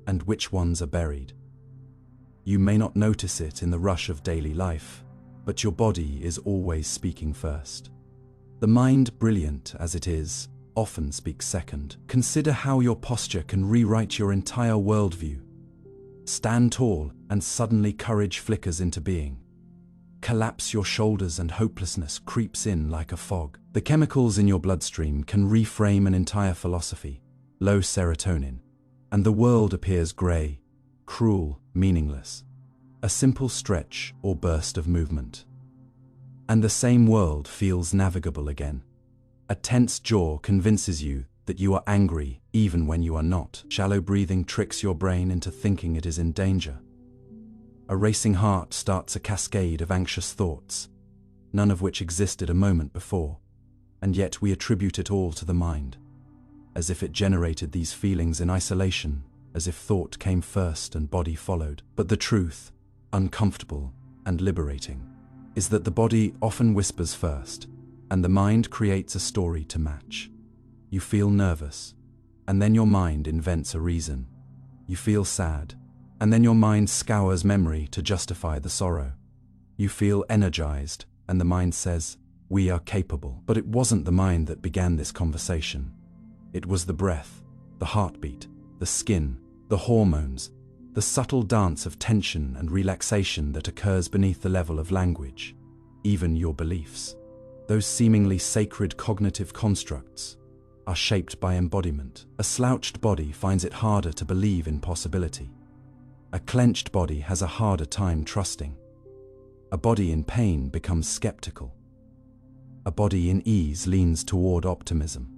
and which ones are buried. You may not notice it in the rush of daily life, but your body is always speaking first. The mind, brilliant as it is, often speaks second. Consider how your posture can rewrite your entire worldview. Stand tall, and suddenly courage flickers into being. Collapse your shoulders and hopelessness creeps in like a fog. The chemicals in your bloodstream can reframe an entire philosophy, low serotonin, and the world appears grey, cruel, meaningless. A simple stretch or burst of movement, and the same world feels navigable again. A tense jaw convinces you that you are angry even when you are not. Shallow breathing tricks your brain into thinking it is in danger. A racing heart starts a cascade of anxious thoughts, none of which existed a moment before, and yet we attribute it all to the mind, as if it generated these feelings in isolation, as if thought came first and body followed. But the truth, uncomfortable and liberating, is that the body often whispers first, and the mind creates a story to match. You feel nervous, and then your mind invents a reason. You feel sad, and then your mind scours memory to justify the sorrow. You feel energized, and the mind says, "We are capable." But it wasn't the mind that began this conversation. It was the breath, the heartbeat, the skin, the hormones, the subtle dance of tension and relaxation that occurs beneath the level of language, even your beliefs. Those seemingly sacred cognitive constructs are shaped by embodiment. A slouched body finds it harder to believe in possibility. A clenched body has a harder time trusting. A body in pain becomes skeptical. A body in ease leans toward optimism.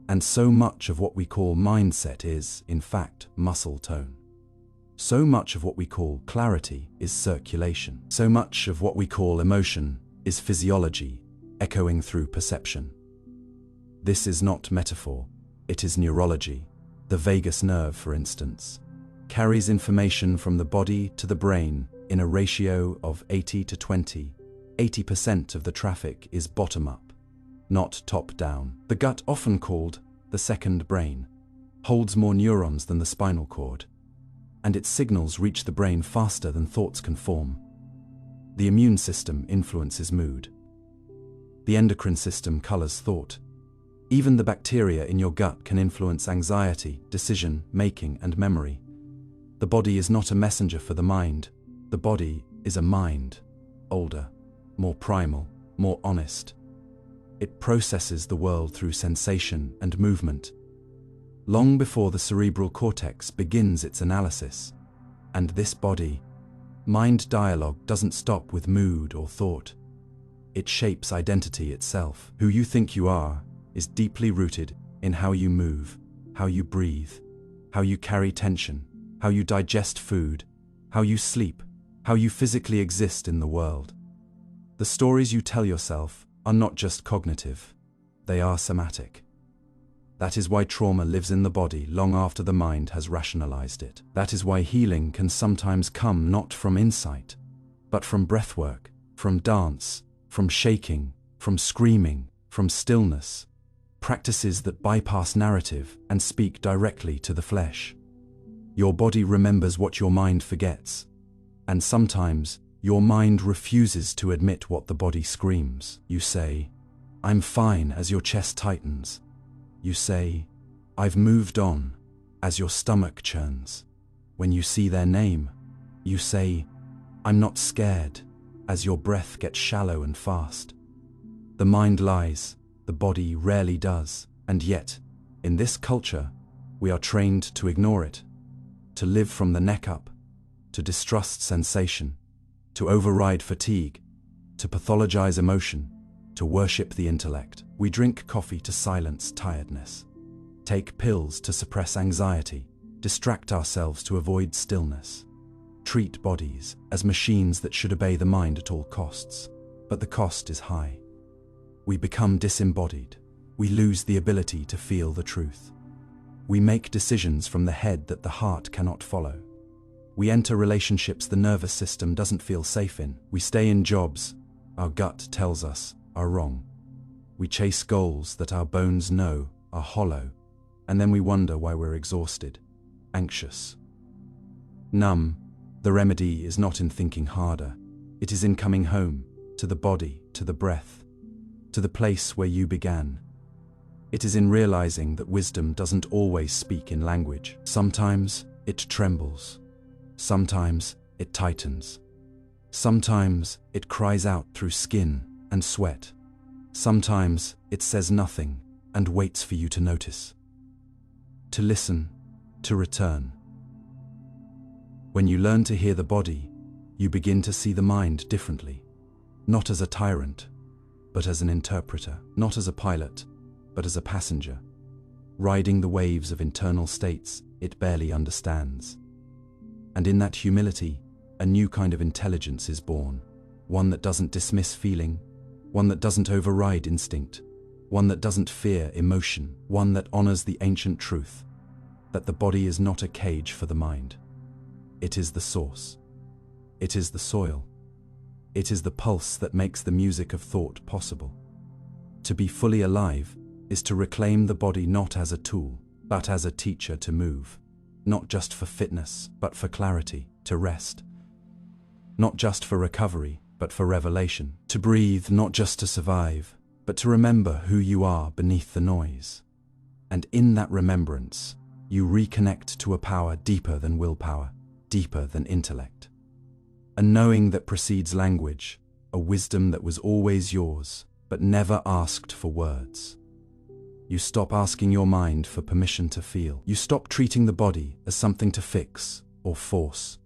And so much of what we call mindset is, in fact, muscle tone. So much of what we call clarity is circulation. So much of what we call emotion is physiology, echoing through perception. This is not metaphor, it is neurology. The vagus nerve, for instance, carries information from the body to the brain in a ratio of 80 to 20. 80% of the traffic is bottom-up, not top-down. The gut, often called the second brain, holds more neurons than the spinal cord, and its signals reach the brain faster than thoughts can form. The immune system influences mood. The endocrine system colors thought. Even the bacteria in your gut can influence anxiety, decision-making, and memory. The body is not a messenger for the mind. The body is a mind, older, more primal, more honest. It processes the world through sensation and movement, long before the cerebral cortex begins its analysis. And this body-mind dialogue doesn't stop with mood or thought. It shapes identity itself. Who you think you are is deeply rooted in how you move, how you breathe, how you carry tension, how you digest food, how you sleep, how you physically exist in the world. The stories you tell yourself are not just cognitive, they are somatic. That is why trauma lives in the body long after the mind has rationalized it. That is why healing can sometimes come not from insight, but from breathwork, from dance, from shaking, from screaming, from stillness, practices that bypass narrative and speak directly to the flesh. Your body remembers what your mind forgets, and sometimes your mind refuses to admit what the body screams. You say, "I'm fine," as your chest tightens. You say, "I've moved on," as your stomach churns. When you see their name, you say, I'm not scared, as your breath gets shallow and fast. The mind lies, the body rarely does, and yet, in this culture, we are trained to ignore it, to live from the neck up, to distrust sensation, to override fatigue, to pathologize emotion, to worship the intellect. We drink coffee to silence tiredness, take pills to suppress anxiety, distract ourselves to avoid stillness, treat bodies as machines that should obey the mind at all costs. But the cost is high. We become disembodied. We lose the ability to feel the truth. We make decisions from the head that the heart cannot follow. We enter relationships the nervous system doesn't feel safe in. We stay in jobs our gut tells us are wrong. We chase goals that our bones know are hollow, and then we wonder why we're exhausted, anxious, numb. The remedy is not in thinking harder. It is in coming home, to the body, to the breath, to the place where you began. It is in realizing that wisdom doesn't always speak in language. Sometimes it trembles. Sometimes it tightens. Sometimes it cries out through skin and sweat. Sometimes it says nothing and waits for you to notice, to listen, to return. When you learn to hear the body, you begin to see the mind differently, not as a tyrant, but as an interpreter, not as a pilot, but as a passenger, riding the waves of internal states it barely understands. And in that humility, a new kind of intelligence is born, one that doesn't dismiss feeling, one that doesn't override instinct, one that doesn't fear emotion, one that honors the ancient truth, that the body is not a cage for the mind. It is the source. It is the soil. It is the pulse that makes the music of thought possible. To be fully alive is to reclaim the body not as a tool, but as a teacher to move, not just for fitness, but for clarity, to rest, not just for recovery, but for revelation, to breathe not just to survive, but to remember who you are beneath the noise. And in that remembrance, you reconnect to a power deeper than willpower, deeper than intellect. A knowing that precedes language, a wisdom that was always yours, but never asked for words. You stop asking your mind for permission to feel. You stop treating the body as something to fix or force.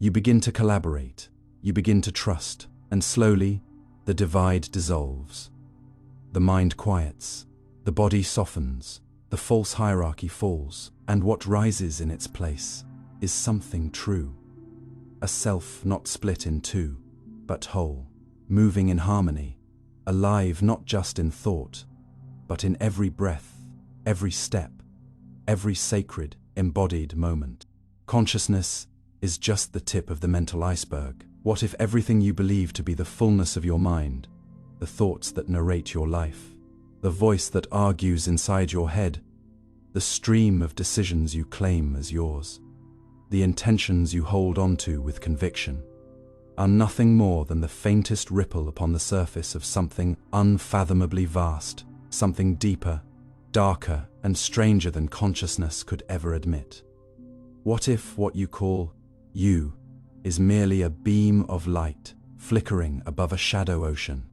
You begin to collaborate. You begin to trust. And slowly, the divide dissolves. The mind quiets. The body softens. The false hierarchy falls. And what rises in its place is something true. A self not split in two, but whole, moving in harmony, alive not just in thought, but in every breath, every step, every sacred, embodied moment. Consciousness is just the tip of the mental iceberg. What if everything you believe to be the fullness of your mind, the thoughts that narrate your life, the voice that argues inside your head, the stream of decisions you claim as yours, the intentions you hold onto with conviction, are nothing more than the faintest ripple upon the surface of something unfathomably vast, something deeper, darker, and stranger than consciousness could ever admit? What if what you call you is merely a beam of light flickering above a shadow ocean,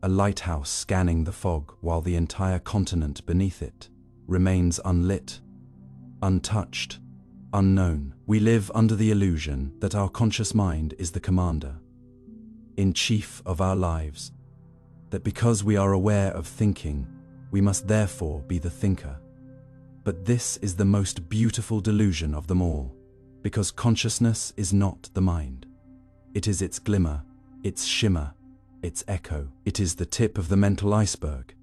a lighthouse scanning the fog while the entire continent beneath it remains unlit, untouched, unknown? We live under the illusion that our conscious mind is the commander in chief of our lives, that because we are aware of thinking, we must therefore be the thinker. But this is the most beautiful delusion of them all, because consciousness is not the mind. It is its glimmer, its shimmer, its echo. It is the tip of the mental iceberg,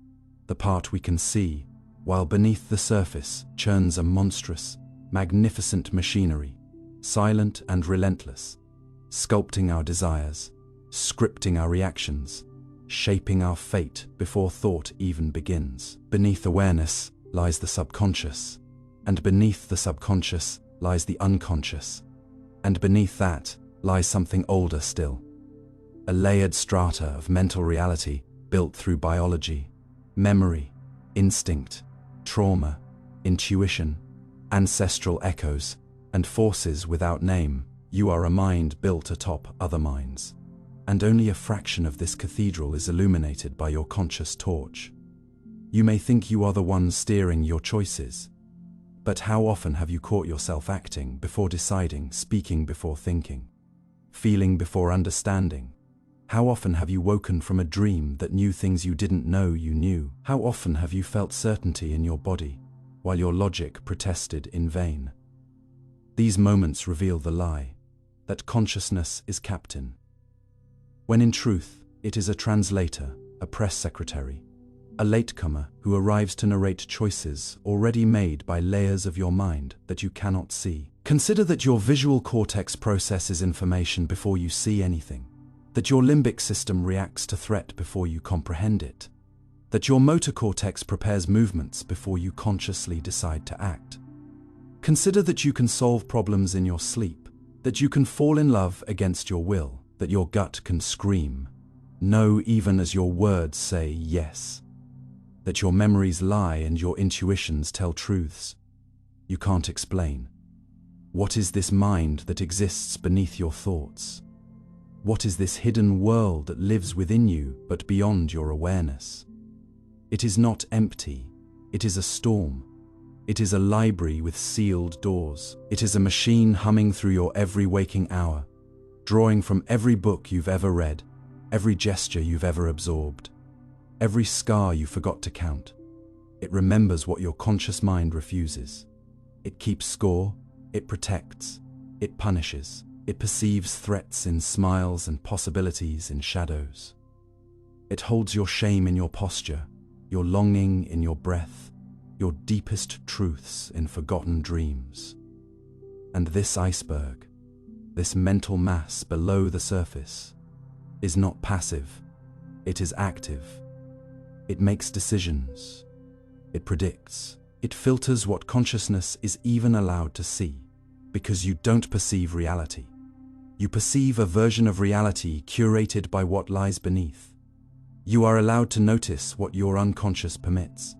the part we can see, while beneath the surface churns a monstrous, magnificent machinery, silent and relentless, sculpting our desires, scripting our reactions, shaping our fate before thought even begins. Beneath awareness lies the subconscious, and beneath the subconscious lies the unconscious, and beneath that lies something older still, a layered strata of mental reality built through biology, memory, instinct, trauma, intuition, ancestral echoes, and forces without name. You are a mind built atop other minds, and only a fraction of this cathedral is illuminated by your conscious torch. You may think you are the one steering your choices, but how often have you caught yourself acting before deciding, speaking before thinking, feeling before understanding? How often have you woken from a dream that knew things you didn't know you knew? How often have you felt certainty in your body, while your logic protested in vain? These moments reveal the lie, that consciousness is captain, when in truth, it is a translator, a press secretary, a latecomer who arrives to narrate choices already made by layers of your mind that you cannot see. Consider that your visual cortex processes information before you see anything, that your limbic system reacts to threat before you comprehend it, that your motor cortex prepares movements before you consciously decide to act. Consider that you can solve problems in your sleep, that you can fall in love against your will, that your gut can scream no even as your words say yes, that your memories lie and your intuitions tell truths you can't explain. What is this mind that exists beneath your thoughts? What is this hidden world that lives within you but beyond your awareness? It is not empty, it is a storm. It is a library with sealed doors. It is a machine humming through your every waking hour, drawing from every book you've ever read, every gesture you've ever absorbed, every scar you forgot to count. It remembers what your conscious mind refuses. It keeps score, it protects, it punishes. It perceives threats in smiles and possibilities in shadows. It holds your shame in your posture, your longing in your breath, your deepest truths in forgotten dreams. And this iceberg, this mental mass below the surface, is not passive, it is active. It makes decisions, it predicts, it filters what consciousness is even allowed to see, because you don't perceive reality. You perceive a version of reality curated by what lies beneath. You are allowed to notice what your unconscious permits.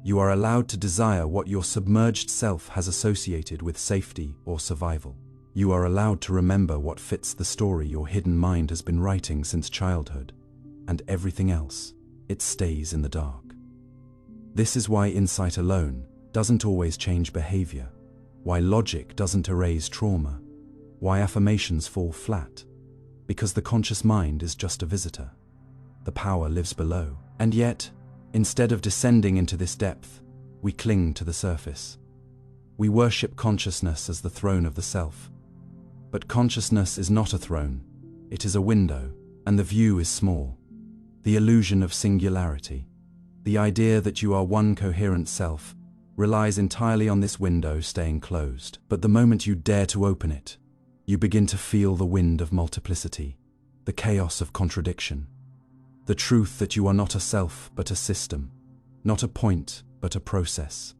You are allowed to desire what your submerged self has associated with safety or survival. You are allowed to remember what fits the story your hidden mind has been writing since childhood, and everything else, it stays in the dark. This is why insight alone doesn't always change behavior, why logic doesn't erase trauma, why affirmations fall flat, because the conscious mind is just a visitor. The power lives below. And yet, instead of descending into this depth, we cling to the surface. We worship consciousness as the throne of the self. But consciousness is not a throne, it is a window, and the view is small. The illusion of singularity, the idea that you are one coherent self, relies entirely on this window staying closed. But the moment you dare to open it, you begin to feel the wind of multiplicity, the chaos of contradiction, the truth that you are not a self but a system, not a point but a process.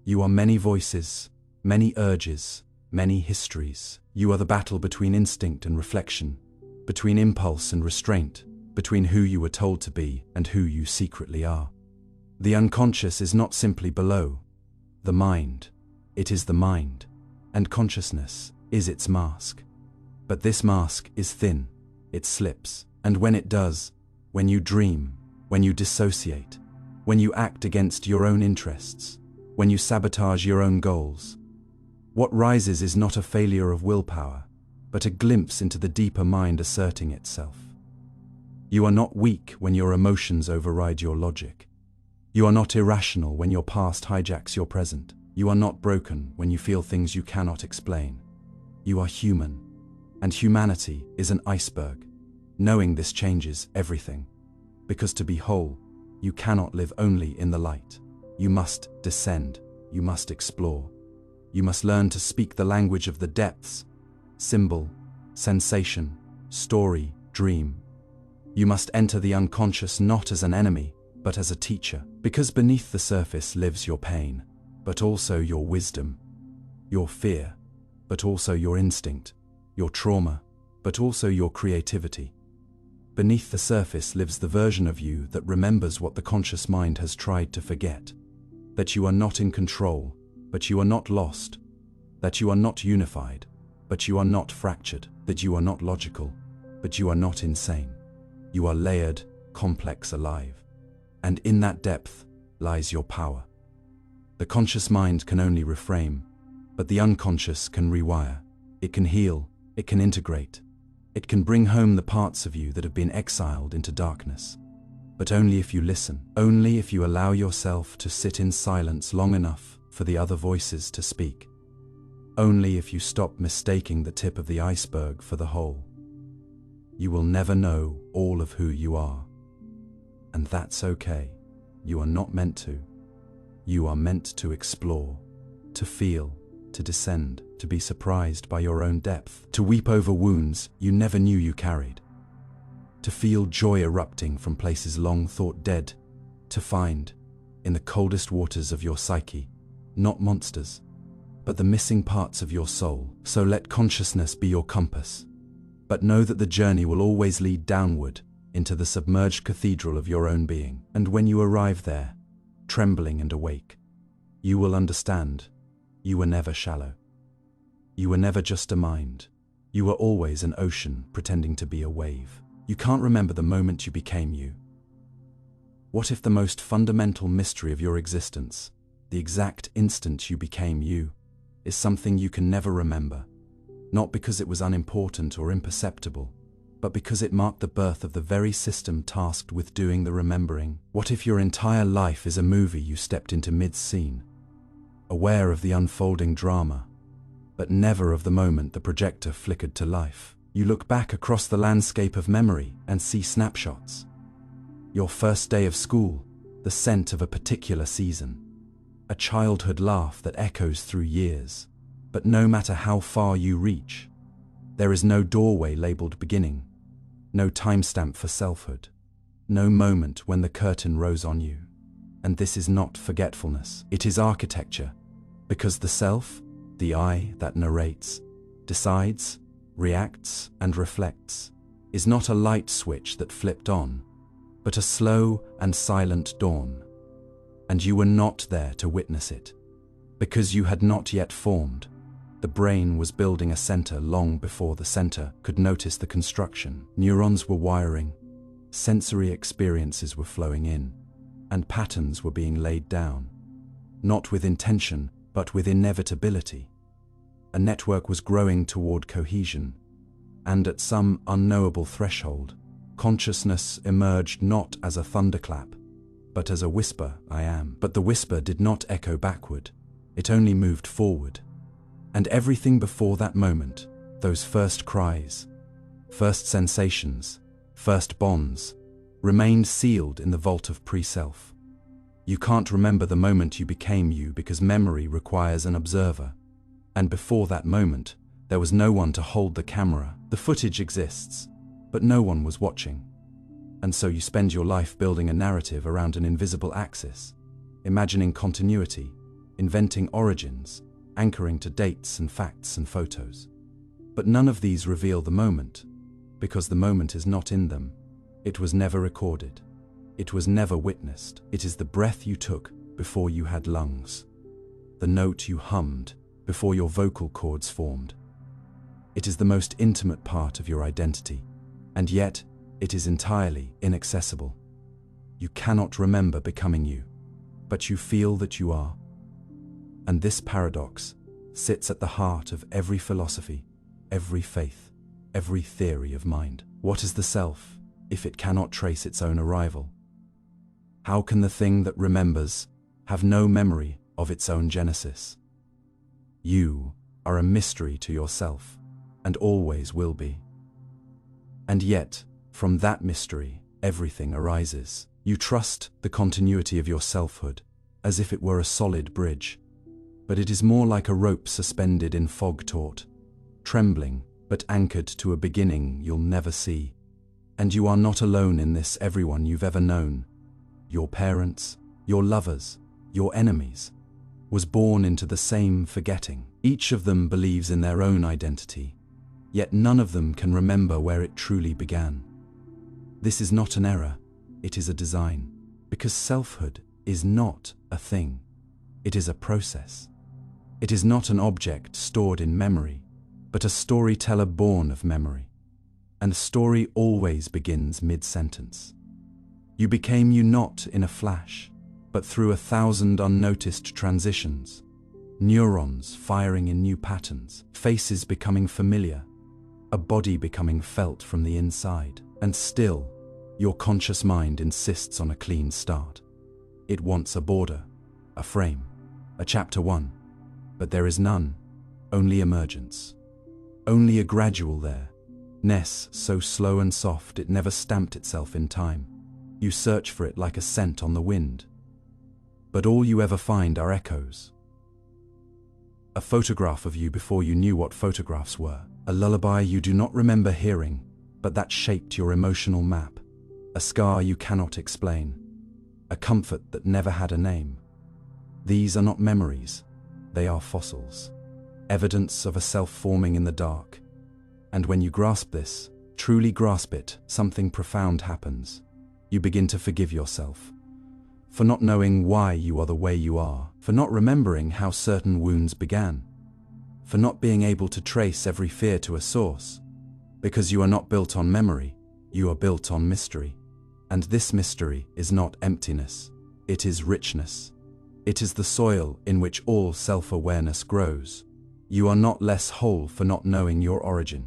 You are many voices, many urges, many histories. You are the battle between instinct and reflection, between impulse and restraint, between who you were told to be and who you secretly are. The unconscious is not simply below the mind, it is the mind, and consciousness is its mask. But this mask is thin, it slips, and when it does, when you dream, when you dissociate, when you act against your own interests, when you sabotage your own goals, what rises is not a failure of willpower, but a glimpse into the deeper mind asserting itself. You are not weak when your emotions override your logic. You are not irrational when your past hijacks your present. You are not broken when you feel things you cannot explain. You are human, and humanity is an iceberg. Knowing this changes everything, because to be whole, you cannot live only in the light. You must descend, you must explore. You must learn to speak the language of the depths, symbol, sensation, story, dream. You must enter the unconscious not as an enemy, but as a teacher, because beneath the surface lives your pain, but also your wisdom, your fear, but also your instinct, your trauma, but also your creativity. Beneath the surface lives the version of you that remembers what the conscious mind has tried to forget, that you are not in control, but you are not lost, that you are not unified, but you are not fractured, that you are not logical, but you are not insane. You are layered, complex, alive. And in that depth lies your power. The conscious mind can only reframe, but the unconscious can rewire. It can heal, it can integrate. It can bring home the parts of you that have been exiled into darkness. But only if you listen, only if you allow yourself to sit in silence long enough for the other voices to speak. Only if you stop mistaking the tip of the iceberg for the whole. You will never know all of who you are. And that's okay. You are not meant to. You are meant to explore, to feel, to descend, to be surprised by your own depth, to weep over wounds you never knew you carried, to feel joy erupting from places long thought dead, to find, in the coldest waters of your psyche, not monsters, but the missing parts of your soul. So let consciousness be your compass, but know that the journey will always lead downward into the submerged cathedral of your own being. And when you arrive there, trembling and awake, you will understand you were never shallow. You were never just a mind. You were always an ocean pretending to be a wave. You can't remember the moment you became you. What if the most fundamental mystery of your existence, the exact instant you became you, is something you can never remember? Not because it was unimportant or imperceptible, but because it marked the birth of the very system tasked with doing the remembering. What if your entire life is a movie you stepped into mid-scene, aware of the unfolding drama, but never of the moment the projector flickered to life? You look back across the landscape of memory and see snapshots. Your first day of school, the scent of a particular season, a childhood laugh that echoes through years. But no matter how far you reach, there is no doorway labeled beginning, no timestamp for selfhood, no moment when the curtain rose on you. And this is not forgetfulness, it is architecture, because the self, the I that narrates, decides, reacts, and reflects, is not a light switch that flipped on, but a slow and silent dawn. And you were not there to witness it, because you had not yet formed. The brain was building a center long before the center could notice the construction. Neurons were wiring, sensory experiences were flowing in, and patterns were being laid down, not with intention, but with inevitability. A network was growing toward cohesion, and at some unknowable threshold, consciousness emerged not as a thunderclap, but as a whisper, I am. But the whisper did not echo backward, it only moved forward. And everything before that moment, those first cries, first sensations, first bonds, remained sealed in the vault of pre-self. You can't remember the moment you became you because memory requires an observer. And before that moment, there was no one to hold the camera. The footage exists, but no one was watching. And so you spend your life building a narrative around an invisible axis, imagining continuity, inventing origins, anchoring to dates and facts and photos. But none of these reveal the moment, because the moment is not in them. It was never recorded. It was never witnessed. It is the breath you took before you had lungs, the note you hummed before your vocal cords formed. It is the most intimate part of your identity, and yet it is entirely inaccessible. You cannot remember becoming you, but you feel that you are. And this paradox sits at the heart of every philosophy, every faith, every theory of mind. What is the self if it cannot trace its own arrival? How can the thing that remembers have no memory of its own genesis? You are a mystery to yourself, and always will be. And yet, from that mystery, everything arises. You trust the continuity of your selfhood, as if it were a solid bridge. But it is more like a rope suspended in fog taut, trembling, but anchored to a beginning you'll never see. And you are not alone in this. Everyone you've ever known, your parents, your lovers, your enemies, was born into the same forgetting. Each of them believes in their own identity, yet none of them can remember where it truly began. This is not an error, it is a design, because selfhood is not a thing, it is a process. It is not an object stored in memory, but a storyteller born of memory. And story always begins mid-sentence. You became you not in a flash, but through 1,000 unnoticed transitions. Neurons firing in new patterns, faces becoming familiar, a body becoming felt from the inside. And still, your conscious mind insists on a clean start. It wants a border, a frame, a chapter 1. But there is none, only emergence. Only a gradual there-ness so slow and soft it never stamped itself in time. You search for it like a scent on the wind. But all you ever find are echoes. A photograph of you before you knew what photographs were. A lullaby you do not remember hearing, but that shaped your emotional map. A scar you cannot explain. A comfort that never had a name. These are not memories, they are fossils. Evidence of a self forming in the dark. And when you grasp this, truly grasp it, something profound happens. You begin to forgive yourself. For not knowing why you are the way you are, for not remembering how certain wounds began, for not being able to trace every fear to a source. Because you are not built on memory, you are built on mystery. And this mystery is not emptiness, it is richness. It is the soil in which all self-awareness grows. You are not less whole for not knowing your origin.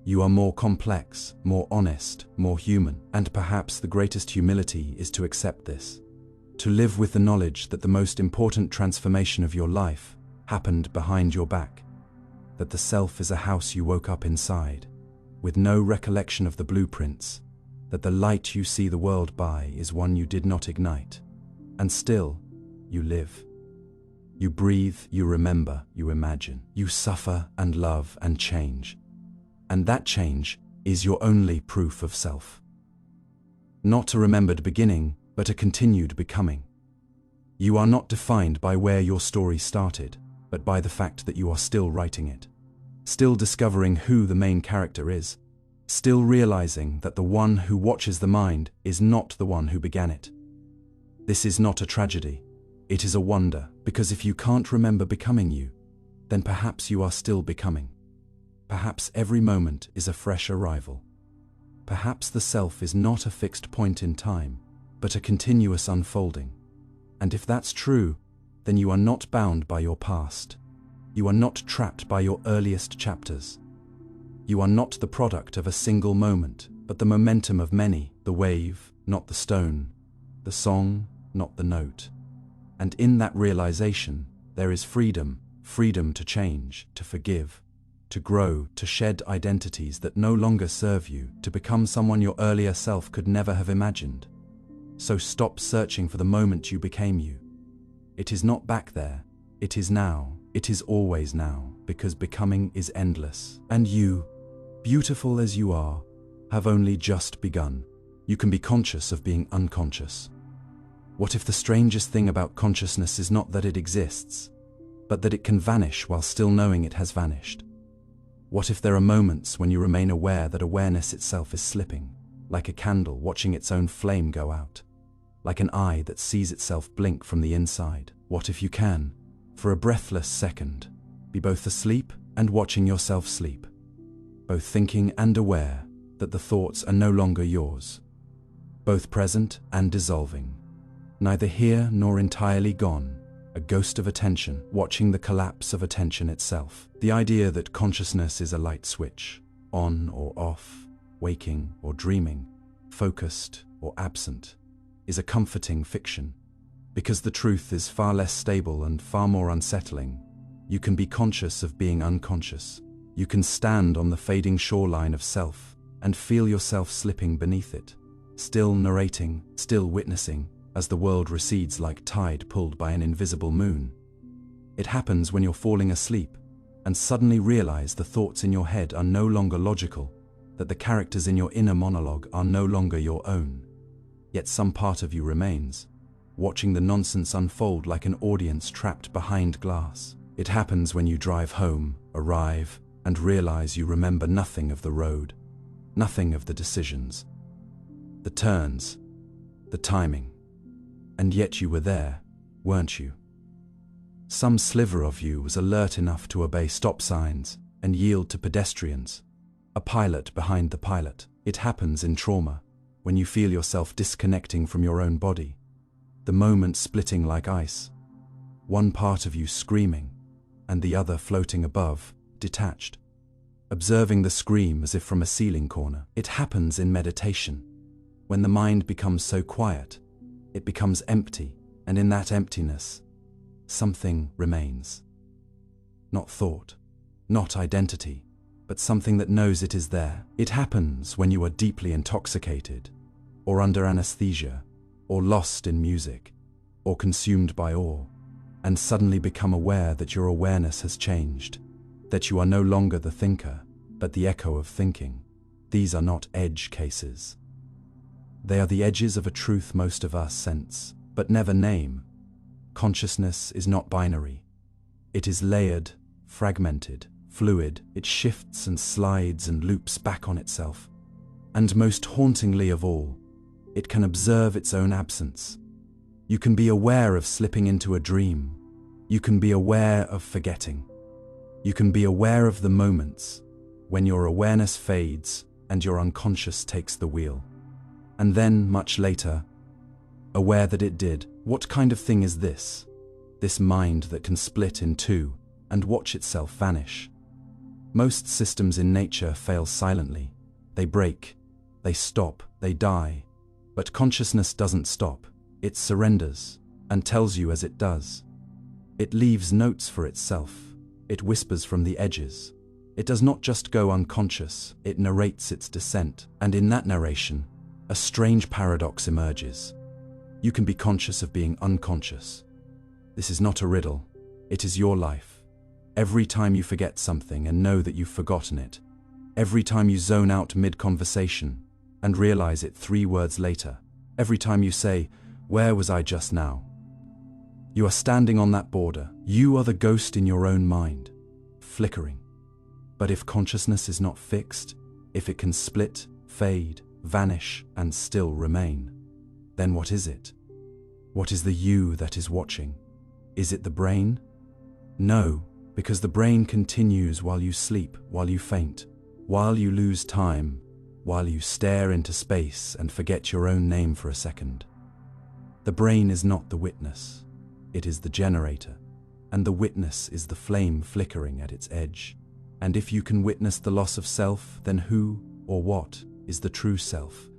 You are more complex, more honest, more human. And perhaps the greatest humility is to accept this. To live with the knowledge that the most important transformation of your life happened behind your back. That the self is a house you woke up inside, with no recollection of the blueprints. That the light you see the world by is one you did not ignite. And still, you live. You breathe, you remember, you imagine. You suffer and love and change. And that change is your only proof of self. Not a remembered beginning, but a continued becoming. You are not defined by where your story started, but by the fact that you are still writing it. Still discovering who the main character is. Still realizing that the one who watches the mind is not the one who began it. This is not a tragedy. It is a wonder, because if you can't remember becoming you, then perhaps you are still becoming. Perhaps every moment is a fresh arrival. Perhaps the self is not a fixed point in time, but a continuous unfolding. And if that's true, then you are not bound by your past. You are not trapped by your earliest chapters. You are not the product of a single moment, but the momentum of many, the wave, not the stone, the song, not the note. And in that realization, there is freedom, freedom to change, to forgive, to grow, to shed identities that no longer serve you, to become someone your earlier self could never have imagined. So stop searching for the moment you became you. It is not back there, it is now, it is always now, because becoming is endless. And you, beautiful as you are, have only just begun. You can be conscious of being unconscious. What if the strangest thing about consciousness is not that it exists, but that it can vanish while still knowing it has vanished? What if there are moments when you remain aware that awareness itself is slipping, like a candle watching its own flame go out, like an eye that sees itself blink from the inside? What if you can, for a breathless second, be both asleep and watching yourself sleep, both thinking and aware that the thoughts are no longer yours, both present and dissolving, neither here nor entirely gone, a ghost of attention watching the collapse of attention itself? The idea that consciousness is a light switch, on or off, waking or dreaming, focused or absent, is a comforting fiction, because the truth is far less stable and far more unsettling. You can be conscious of being unconscious. You can stand on the fading shoreline of self and feel yourself slipping beneath it, still narrating, still witnessing, as the world recedes like tide pulled by an invisible moon. It happens when you're falling asleep and suddenly realize the thoughts in your head are no longer logical, that the characters in your inner monologue are no longer your own. Yet some part of you remains, watching the nonsense unfold like an audience trapped behind glass. It happens when you drive home, arrive, and realize you remember nothing of the road, nothing of the decisions, the turns, the timing. And yet you were there, weren't you? Some sliver of you was alert enough to obey stop signs, and yield to pedestrians, a pilot behind the pilot. It happens in trauma, when you feel yourself disconnecting from your own body, the moment splitting like ice, one part of you screaming, and the other floating above, detached, observing the scream as if from a ceiling corner. It happens in meditation, when the mind becomes so quiet, it becomes empty, and in that emptiness, something remains. Not thought, not identity, but something that knows it is there. It happens when you are deeply intoxicated, or under anesthesia, or lost in music, or consumed by awe, and suddenly become aware that your awareness has changed, that you are no longer the thinker, but the echo of thinking. These are not edge cases. They are the edges of a truth most of us sense, but never name. Consciousness is not binary. It is layered, fragmented, fluid. It shifts and slides and loops back on itself. And most hauntingly of all, it can observe its own absence. You can be aware of slipping into a dream. You can be aware of forgetting. You can be aware of the moments when your awareness fades and your unconscious takes the wheel. And then, much later, aware that it did. What kind of thing is this? This mind that can split in two and watch itself vanish. Most systems in nature fail silently. They break, they stop, they die. But consciousness doesn't stop. It surrenders and tells you as it does. It leaves notes for itself. It whispers from the edges. It does not just go unconscious, it narrates its descent. And in that narration, a strange paradox emerges. You can be conscious of being unconscious. This is not a riddle. It is your life. Every time you forget something and know that you've forgotten it, every time you zone out mid-conversation and realize it 3 words later, every time you say, "Where was I just now?" You are standing on that border. You are the ghost in your own mind, flickering. But if consciousness is not fixed, if it can split, fade, vanish, and still remain, then what is it? What is the you that is watching? Is it the brain? No, because the brain continues while you sleep, while you faint, while you lose time, while you stare into space and forget your own name for a second. The brain is not the witness. It is the generator, and the witness is the flame flickering at its edge. And if you can witness the loss of self, then who or what is the true self?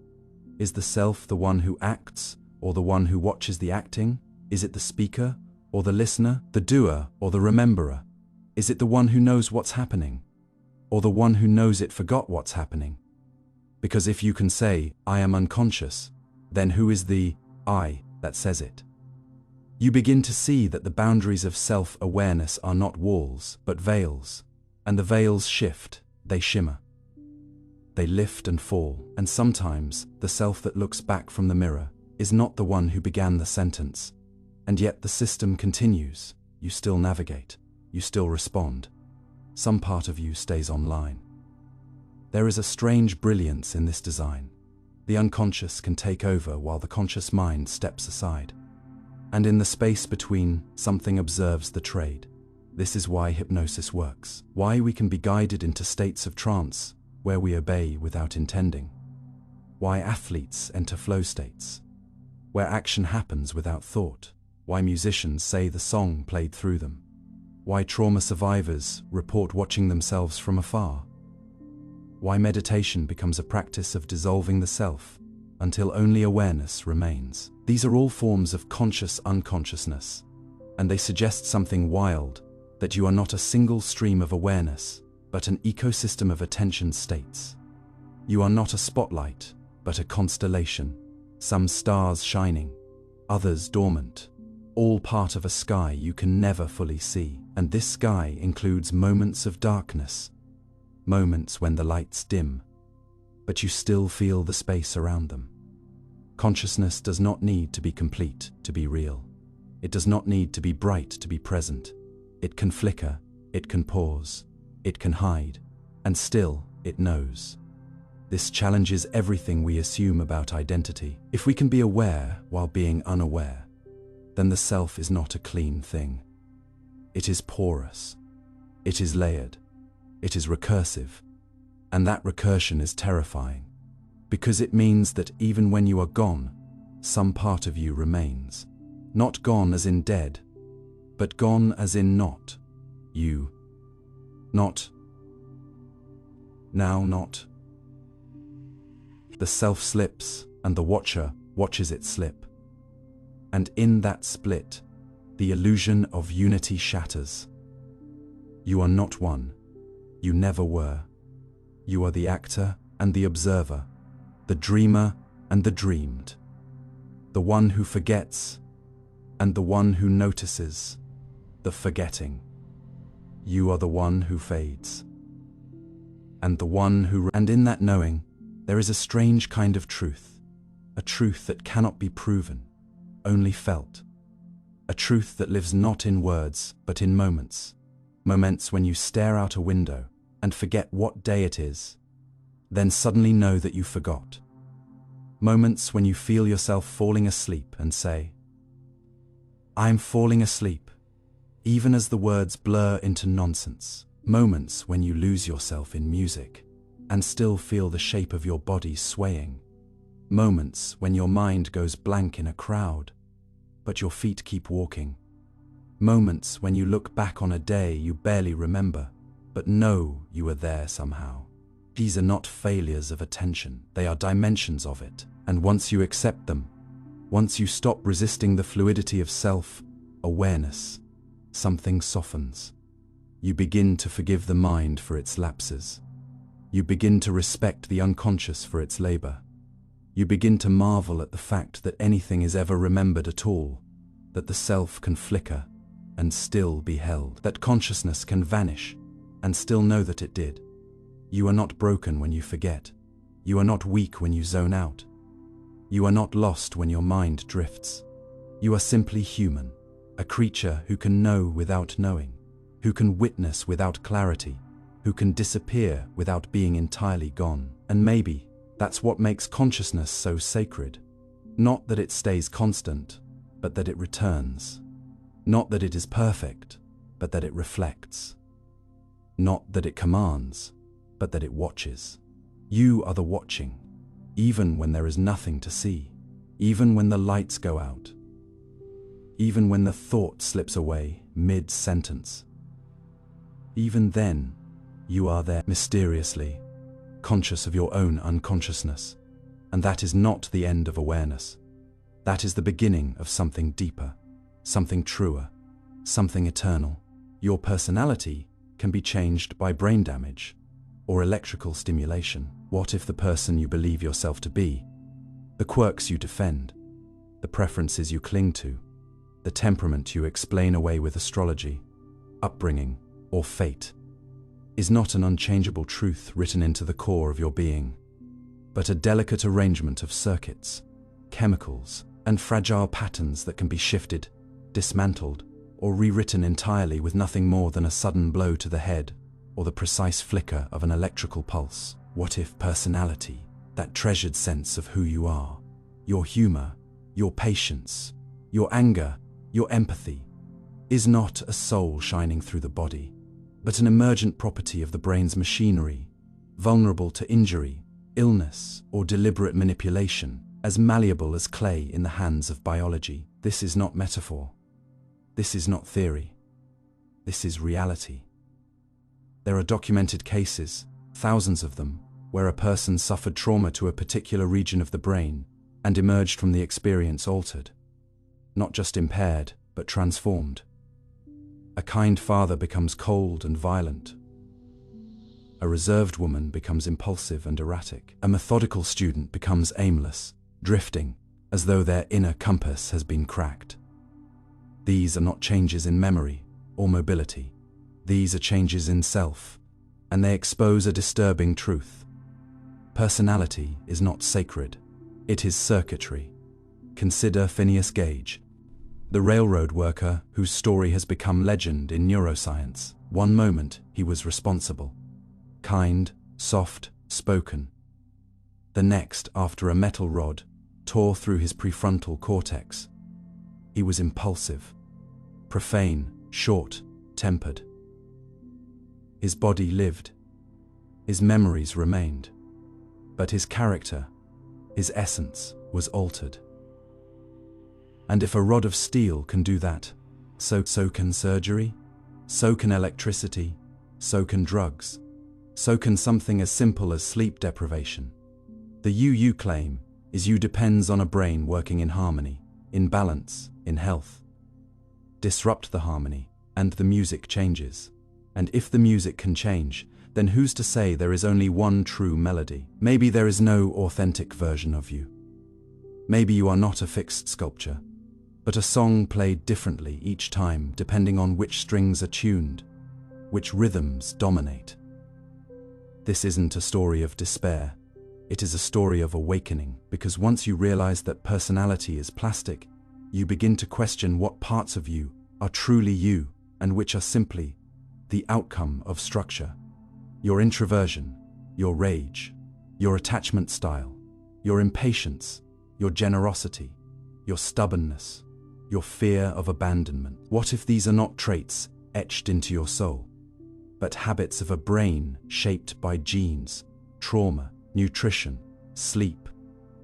Is the self the one who acts, or the one who watches the acting? Is it the speaker, or the listener, the doer, or the rememberer? Is it the one who knows what's happening, or the one who knows it forgot what's happening? Because if you can say, "I am unconscious," then who is the I that says it? You begin to see that the boundaries of self-awareness are not walls, but veils. And the veils shift, they shimmer. They lift and fall, and sometimes the self that looks back from the mirror is not the one who began the sentence. And yet the system continues. You still navigate. You still respond. Some part of you stays online. There is a strange brilliance in this design. The unconscious can take over while the conscious mind steps aside. And in the space between, something observes the trade. This is why hypnosis works. Why we can be guided into states of trance where we obey without intending. Why athletes enter flow states, where action happens without thought. Why musicians say the song played through them. Why trauma survivors report watching themselves from afar. Why meditation becomes a practice of dissolving the self until only awareness remains. These are all forms of conscious unconsciousness, and they suggest something wild, that you are not a single stream of awareness, but an ecosystem of attention states. You are not a spotlight, but a constellation, some stars shining, others dormant, all part of a sky you can never fully see. And this sky includes moments of darkness, moments when the lights dim, but you still feel the space around them. Consciousness does not need to be complete to be real. It does not need to be bright to be present. It can flicker, it can pause, it can hide, and still it knows. This challenges everything we assume about identity. If we can be aware while being unaware, then the self is not a clean thing. It is porous. It is layered. it is recursive. And that recursion is terrifying, because it means that even when you are gone, some part of you remains. Not gone as in dead, but gone as in not. You. Not. Now not. The self slips, and the watcher watches it slip. And in that split, the illusion of unity shatters. You are not one. You never were. You are the actor and the observer, the dreamer and the dreamed, the one who forgets and the one who notices the forgetting. You are the one who fades and the one who... And in that knowing, there is a strange kind of truth, a truth that cannot be proven, only felt, a truth that lives not in words but in moments, moments when you stare out a window and forget what day it is, then suddenly know that you forgot. Moments when you feel yourself falling asleep and say, "I'm falling asleep," even as the words blur into nonsense. Moments when you lose yourself in music and still feel the shape of your body swaying. Moments when your mind goes blank in a crowd, but your feet keep walking. Moments when you look back on a day you barely remember, but know you were there somehow. These are not failures of attention, they are dimensions of it. And once you accept them, once you stop resisting the fluidity of self-awareness, something softens. You begin to forgive the mind for its lapses. You begin to respect the unconscious for its labor. You begin to marvel at the fact that anything is ever remembered at all, that the self can flicker and still be held, that consciousness can vanish and still know that it did. You are not broken when you forget. You are not weak when you zone out. You are not lost when your mind drifts. You are simply human, a creature who can know without knowing, who can witness without clarity, who can disappear without being entirely gone. And maybe that's what makes consciousness so sacred. Not that it stays constant, but that it returns. Not that it is perfect, but that it reflects. Not that it commands, but that it watches. You are the watching, even when there is nothing to see, even when the lights go out, even when the thought slips away mid-sentence. Even then, you are there mysteriously, conscious of your own unconsciousness. And that is not the end of awareness. That is the beginning of something deeper, something truer, something eternal. Your personality can be changed by brain damage or electrical stimulation. What if the person you believe yourself to be, the quirks you defend, the preferences you cling to, the temperament you explain away with astrology, upbringing, or fate, is not an unchangeable truth written into the core of your being, but a delicate arrangement of circuits, chemicals, and fragile patterns that can be shifted, dismantled, or rewritten entirely with nothing more than a sudden blow to the head or the precise flicker of an electrical pulse? What if personality, that treasured sense of who you are, your humor, your patience, your anger, your empathy, is not a soul shining through the body, but an emergent property of the brain's machinery, vulnerable to injury, illness, or deliberate manipulation, as malleable as clay in the hands of biology? This is not metaphor. This is not theory. This is reality. There are documented cases, thousands of them, where a person suffered trauma to a particular region of the brain and emerged from the experience altered, not just impaired, but transformed. A kind father becomes cold and violent. A reserved woman becomes impulsive and erratic. A methodical student becomes aimless, drifting, as though their inner compass has been cracked. These are not changes in memory or mobility. These are changes in self, and they expose a disturbing truth. Personality is not sacred. It is circuitry. Consider Phineas Gage, the railroad worker whose story has become legend in neuroscience. One moment he was responsible, kind, soft, spoken. The next, after a metal rod tore through his prefrontal cortex, he was impulsive, profane, short-tempered. His body lived. His memories remained. But his character, his essence, was altered. And if a rod of steel can do that, so can surgery, so can electricity, so can drugs, so can something as simple as sleep deprivation. The you claim is you depends on a brain working in harmony, in balance, in health. Disrupt the harmony, and the music changes. And if the music can change, then who's to say there is only one true melody? Maybe there is no authentic version of you. Maybe you are not a fixed sculpture, but a song played differently each time depending on which strings are tuned, which rhythms dominate. This isn't a story of despair. It is a story of awakening, because once you realize that personality is plastic, you begin to question what parts of you are truly you and which are simply the outcome of structure. Your introversion, your rage, your attachment style, your impatience, your generosity, your stubbornness, your fear of abandonment. What if these are not traits etched into your soul, but habits of a brain shaped by genes, trauma, nutrition, sleep,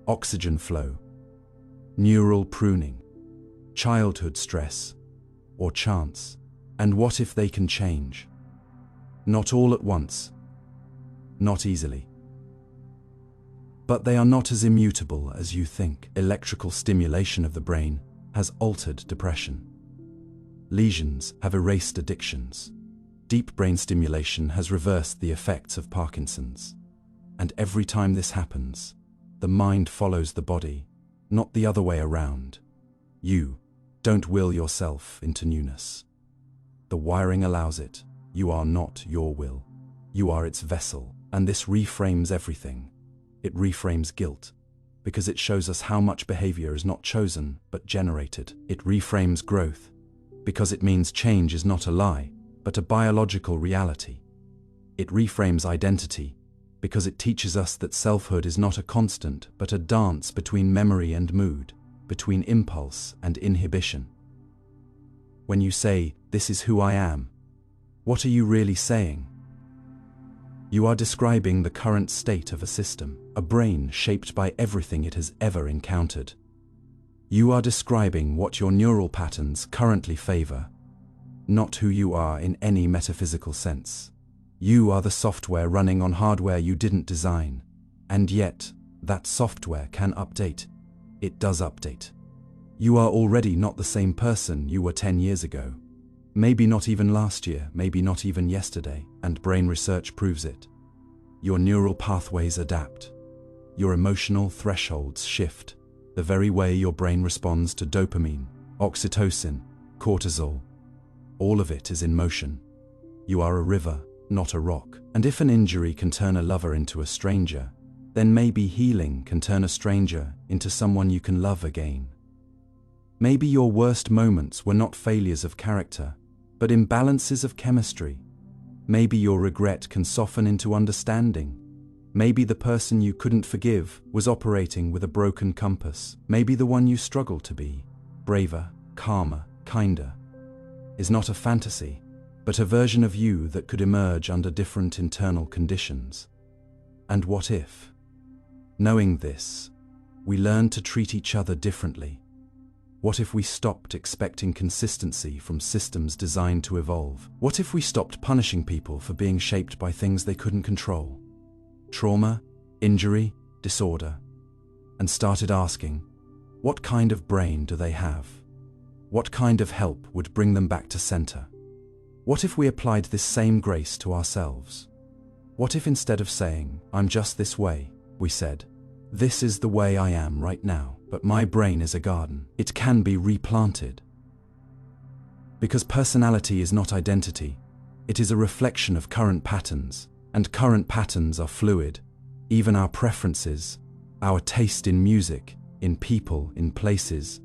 oxygen flow, neural pruning, childhood stress, or chance? And what if they can change? Not all at once, not easily. But they are not as immutable as you think. Electrical stimulation of the brain has altered depression. Lesions have erased addictions. Deep brain stimulation has reversed the effects of Parkinson's. And every time this happens, the mind follows the body, not the other way around. You don't will yourself into newness. The wiring allows it. You are not your will. You are its vessel. And this reframes everything. It reframes guilt, because it shows us how much behavior is not chosen, but generated. It reframes growth, because it means change is not a lie, but a biological reality. It reframes identity, because it teaches us that selfhood is not a constant, but a dance between memory and mood, between impulse and inhibition. When you say, "This is who I am," what are you really saying? You are describing the current state of a system, a brain shaped by everything it has ever encountered. You are describing what your neural patterns currently favor, not who you are in any metaphysical sense. You are the software running on hardware you didn't design, and yet, that software can update. It does update. You are already not the same person you were 10 years ago. Maybe not even last year, maybe not even yesterday, and brain research proves it. Your neural pathways adapt. Your emotional thresholds shift, the very way your brain responds to dopamine, oxytocin, cortisol. All of it is in motion. You are a river, not a rock. And if an injury can turn a lover into a stranger, then maybe healing can turn a stranger into someone you can love again. Maybe your worst moments were not failures of character, but imbalances of chemistry. Maybe your regret can soften into understanding. Maybe the person you couldn't forgive was operating with a broken compass. Maybe the one you struggled to be, braver, calmer, kinder, is not a fantasy, but a version of you that could emerge under different internal conditions. And what if, knowing this, we learn to treat each other differently? What if we stopped expecting consistency from systems designed to evolve? What if we stopped punishing people for being shaped by things they couldn't control? Trauma, injury, disorder, and started asking, what kind of brain do they have? What kind of help would bring them back to center? What if we applied this same grace to ourselves? What if instead of saying, "I'm just this way," we said, "This is the way I am right now. But my brain is a garden. It can be replanted." Because personality is not identity. It is a reflection of current patterns, and current patterns are fluid. Even our preferences, our taste in music, in people, in places,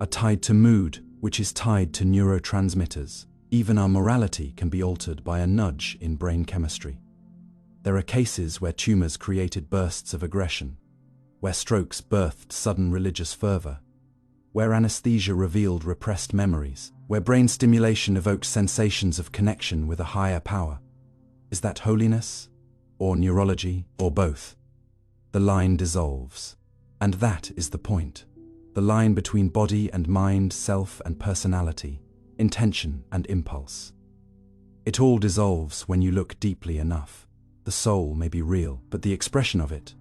are tied to mood, which is tied to neurotransmitters. Even our morality can be altered by a nudge in brain chemistry. There are cases where tumors created bursts of aggression, where strokes birthed sudden religious fervor, where anesthesia revealed repressed memories, where brain stimulation evoked sensations of connection with a higher power. Is that holiness? Or neurology? Or both? The line dissolves. And that is the point. The line between body and mind, self and personality, intention and impulse. It all dissolves when you look deeply enough. The soul may be real, but the expression of it,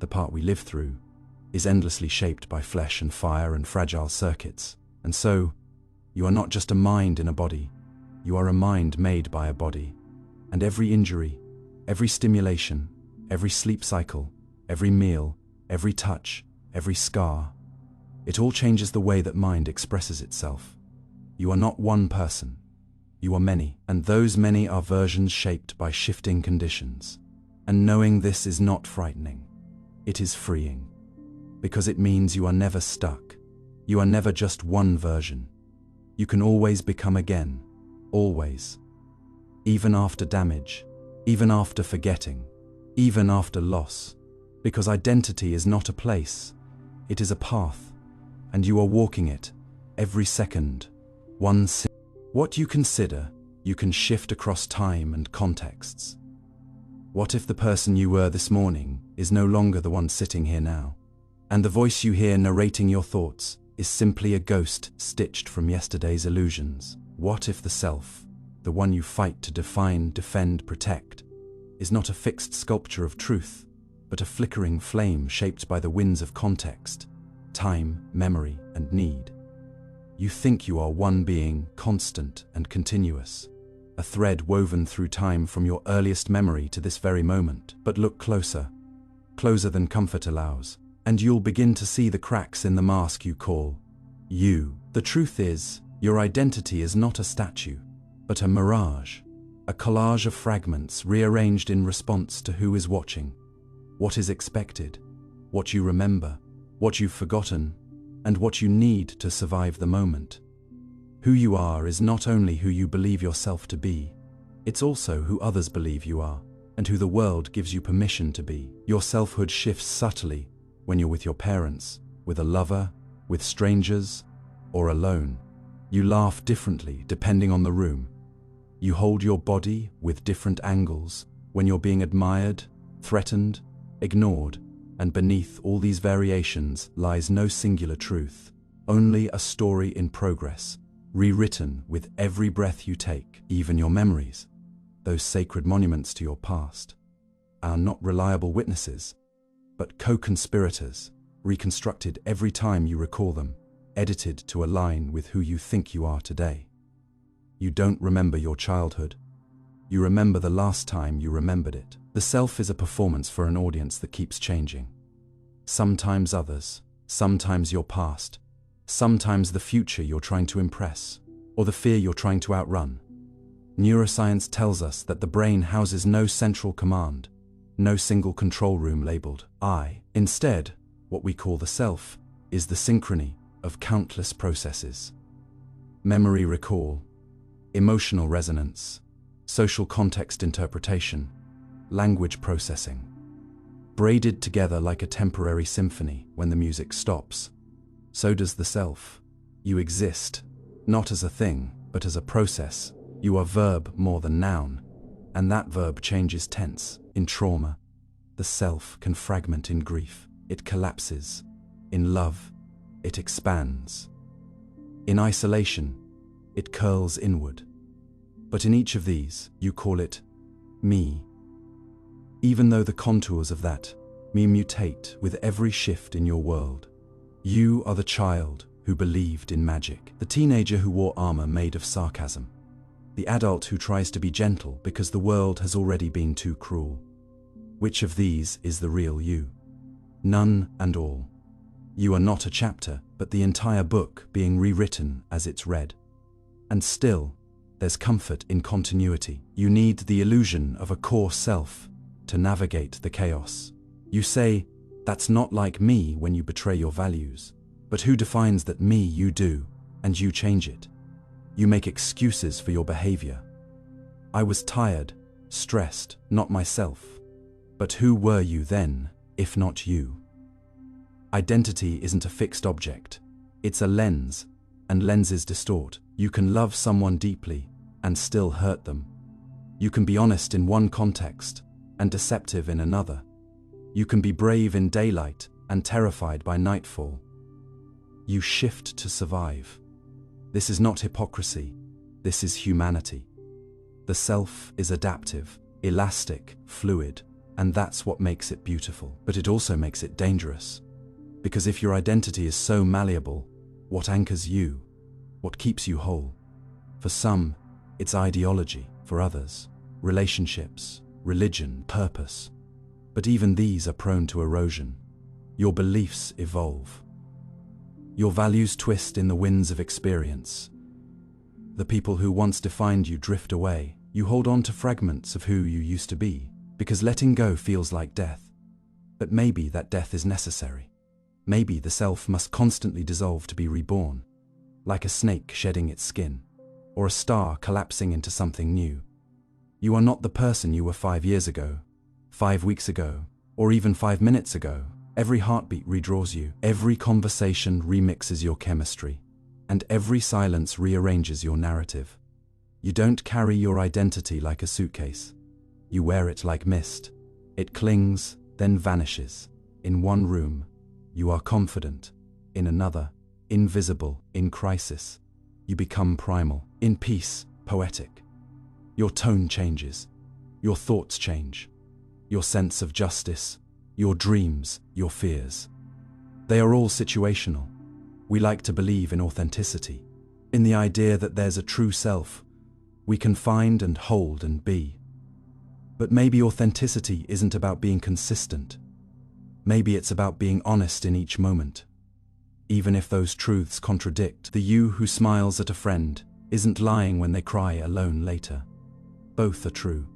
the part we live through, is endlessly shaped by flesh and fire and fragile circuits. And so, you are not just a mind in a body, you are a mind made by a body. And every injury, every stimulation, every sleep cycle, every meal, every touch, every scar, it all changes the way that mind expresses itself. You are not one person. You are many, and those many are versions shaped by shifting conditions. And knowing this is not frightening. It is freeing. Because it means you are never stuck. You are never just one version. You can always become again. Always. Even after damage. Even after forgetting. Even after loss. Because identity is not a place. It is a path. And you are walking it, every second, What you consider, you can shift across time and contexts. What if the person you were this morning is no longer the one sitting here now? And the voice you hear narrating your thoughts is simply a ghost stitched from yesterday's illusions? What if the self, the one you fight to define, defend, protect, is not a fixed sculpture of truth, but a flickering flame shaped by the winds of context, time, memory, and need? You think you are one being, constant and continuous, a thread woven through time from your earliest memory to this very moment. But look closer, closer than comfort allows, and you'll begin to see the cracks in the mask you call you. The truth is, your identity is not a statue, but a mirage, a collage of fragments rearranged in response to who is watching, what is expected, what you remember, what you've forgotten, and what you need to survive the moment. Who you are is not only who you believe yourself to be, it's also who others believe you are, and who the world gives you permission to be. Your selfhood shifts subtly when you're with your parents, with a lover, with strangers, or alone. You laugh differently depending on the room. You hold your body with different angles when you're being admired, threatened, ignored. And beneath all these variations lies no singular truth, only a story in progress, rewritten with every breath you take. Even your memories, those sacred monuments to your past, are not reliable witnesses, but co-conspirators, reconstructed every time you recall them, edited to align with who you think you are today. You don't remember your childhood. You remember the last time you remembered it. The self is a performance for an audience that keeps changing. Sometimes others, sometimes your past, sometimes the future you're trying to impress, or the fear you're trying to outrun. Neuroscience tells us that the brain houses no central command, no single control room labeled I. Instead, what we call the self is the synchrony of countless processes. Memory recall, emotional resonance, social context interpretation, language processing, braided together like a temporary symphony. When the music stops, so does the self. You exist, not as a thing, but as a process. You are verb more than noun, and that verb changes tense. In trauma, the self can fragment. In grief, it collapses. In love, it expands. In isolation, it curls inward. But in each of these, you call it me. Even though the contours of that me mutate with every shift in your world. You are the child who believed in magic, the teenager who wore armor made of sarcasm, the adult who tries to be gentle because the world has already been too cruel. Which of these is the real you? None and all. You are not a chapter, but the entire book being rewritten as it's read. And still, there's comfort in continuity. You need the illusion of a core self to navigate the chaos. You say, that's not like me when you betray your values. But who defines that me you do, and you change it? You make excuses for your behavior. I was tired, stressed, not myself. But who were you then, if not you? Identity isn't a fixed object. It's a lens, and lenses distort. You can love someone deeply and still hurt them. You can be honest in one context and deceptive in another. You can be brave in daylight and terrified by nightfall. You shift to survive. This is not hypocrisy. This is humanity. The self is adaptive, elastic, fluid, and that's what makes it beautiful. But it also makes it dangerous. Because if your identity is so malleable, what anchors you? What keeps you whole? For some, it's ideology. For others, relationships, religion, purpose. But even these are prone to erosion. Your beliefs evolve. Your values twist in the winds of experience. The people who once defined you drift away. You hold on to fragments of who you used to be, because letting go feels like death. But maybe that death is necessary. Maybe the self must constantly dissolve to be reborn, like a snake shedding its skin, or a star collapsing into something new. You are not the person you were 5 years ago, 5 weeks ago, or even 5 minutes ago. Every heartbeat redraws you, every conversation remixes your chemistry, and every silence rearranges your narrative. You don't carry your identity like a suitcase. You wear it like mist. It clings, then vanishes. In one room, you are confident. In another, invisible. In crisis, you become primal. In peace, poetic. Your tone changes. Your thoughts change. Your sense of justice, your dreams, your fears. They are all situational. We like to believe in authenticity, in the idea that there's a true self we can find and hold and be. But maybe authenticity isn't about being consistent. Maybe it's about being honest in each moment. Even if those truths contradict, the you who smiles at a friend isn't lying when they cry alone later. Both are true.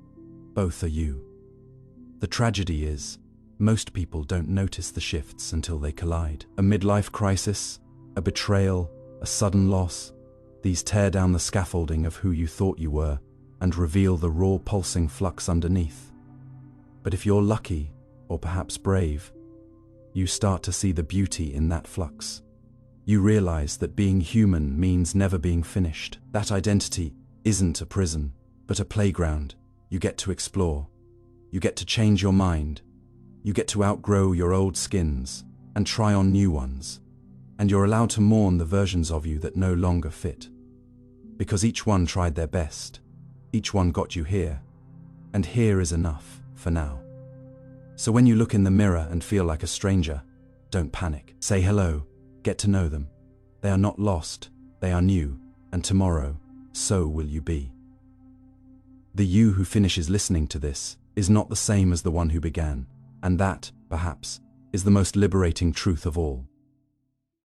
Both are you. The tragedy is, most people don't notice the shifts until they collide. A midlife crisis, a betrayal, a sudden loss. These tear down the scaffolding of who you thought you were and reveal the raw pulsing flux underneath. But if you're lucky, or perhaps brave, you start to see the beauty in that flux. You realize that being human means never being finished. That identity isn't a prison, but a playground. You get to explore. You get to change your mind. You get to outgrow your old skins and try on new ones. And you're allowed to mourn the versions of you that no longer fit. Because each one tried their best. Each one got you here. And here is enough, for now. So when you look in the mirror and feel like a stranger, don't panic. Say hello, get to know them. They are not lost, they are new, and tomorrow, so will you be. The you who finishes listening to this is not the same as the one who began, and that, perhaps, is the most liberating truth of all.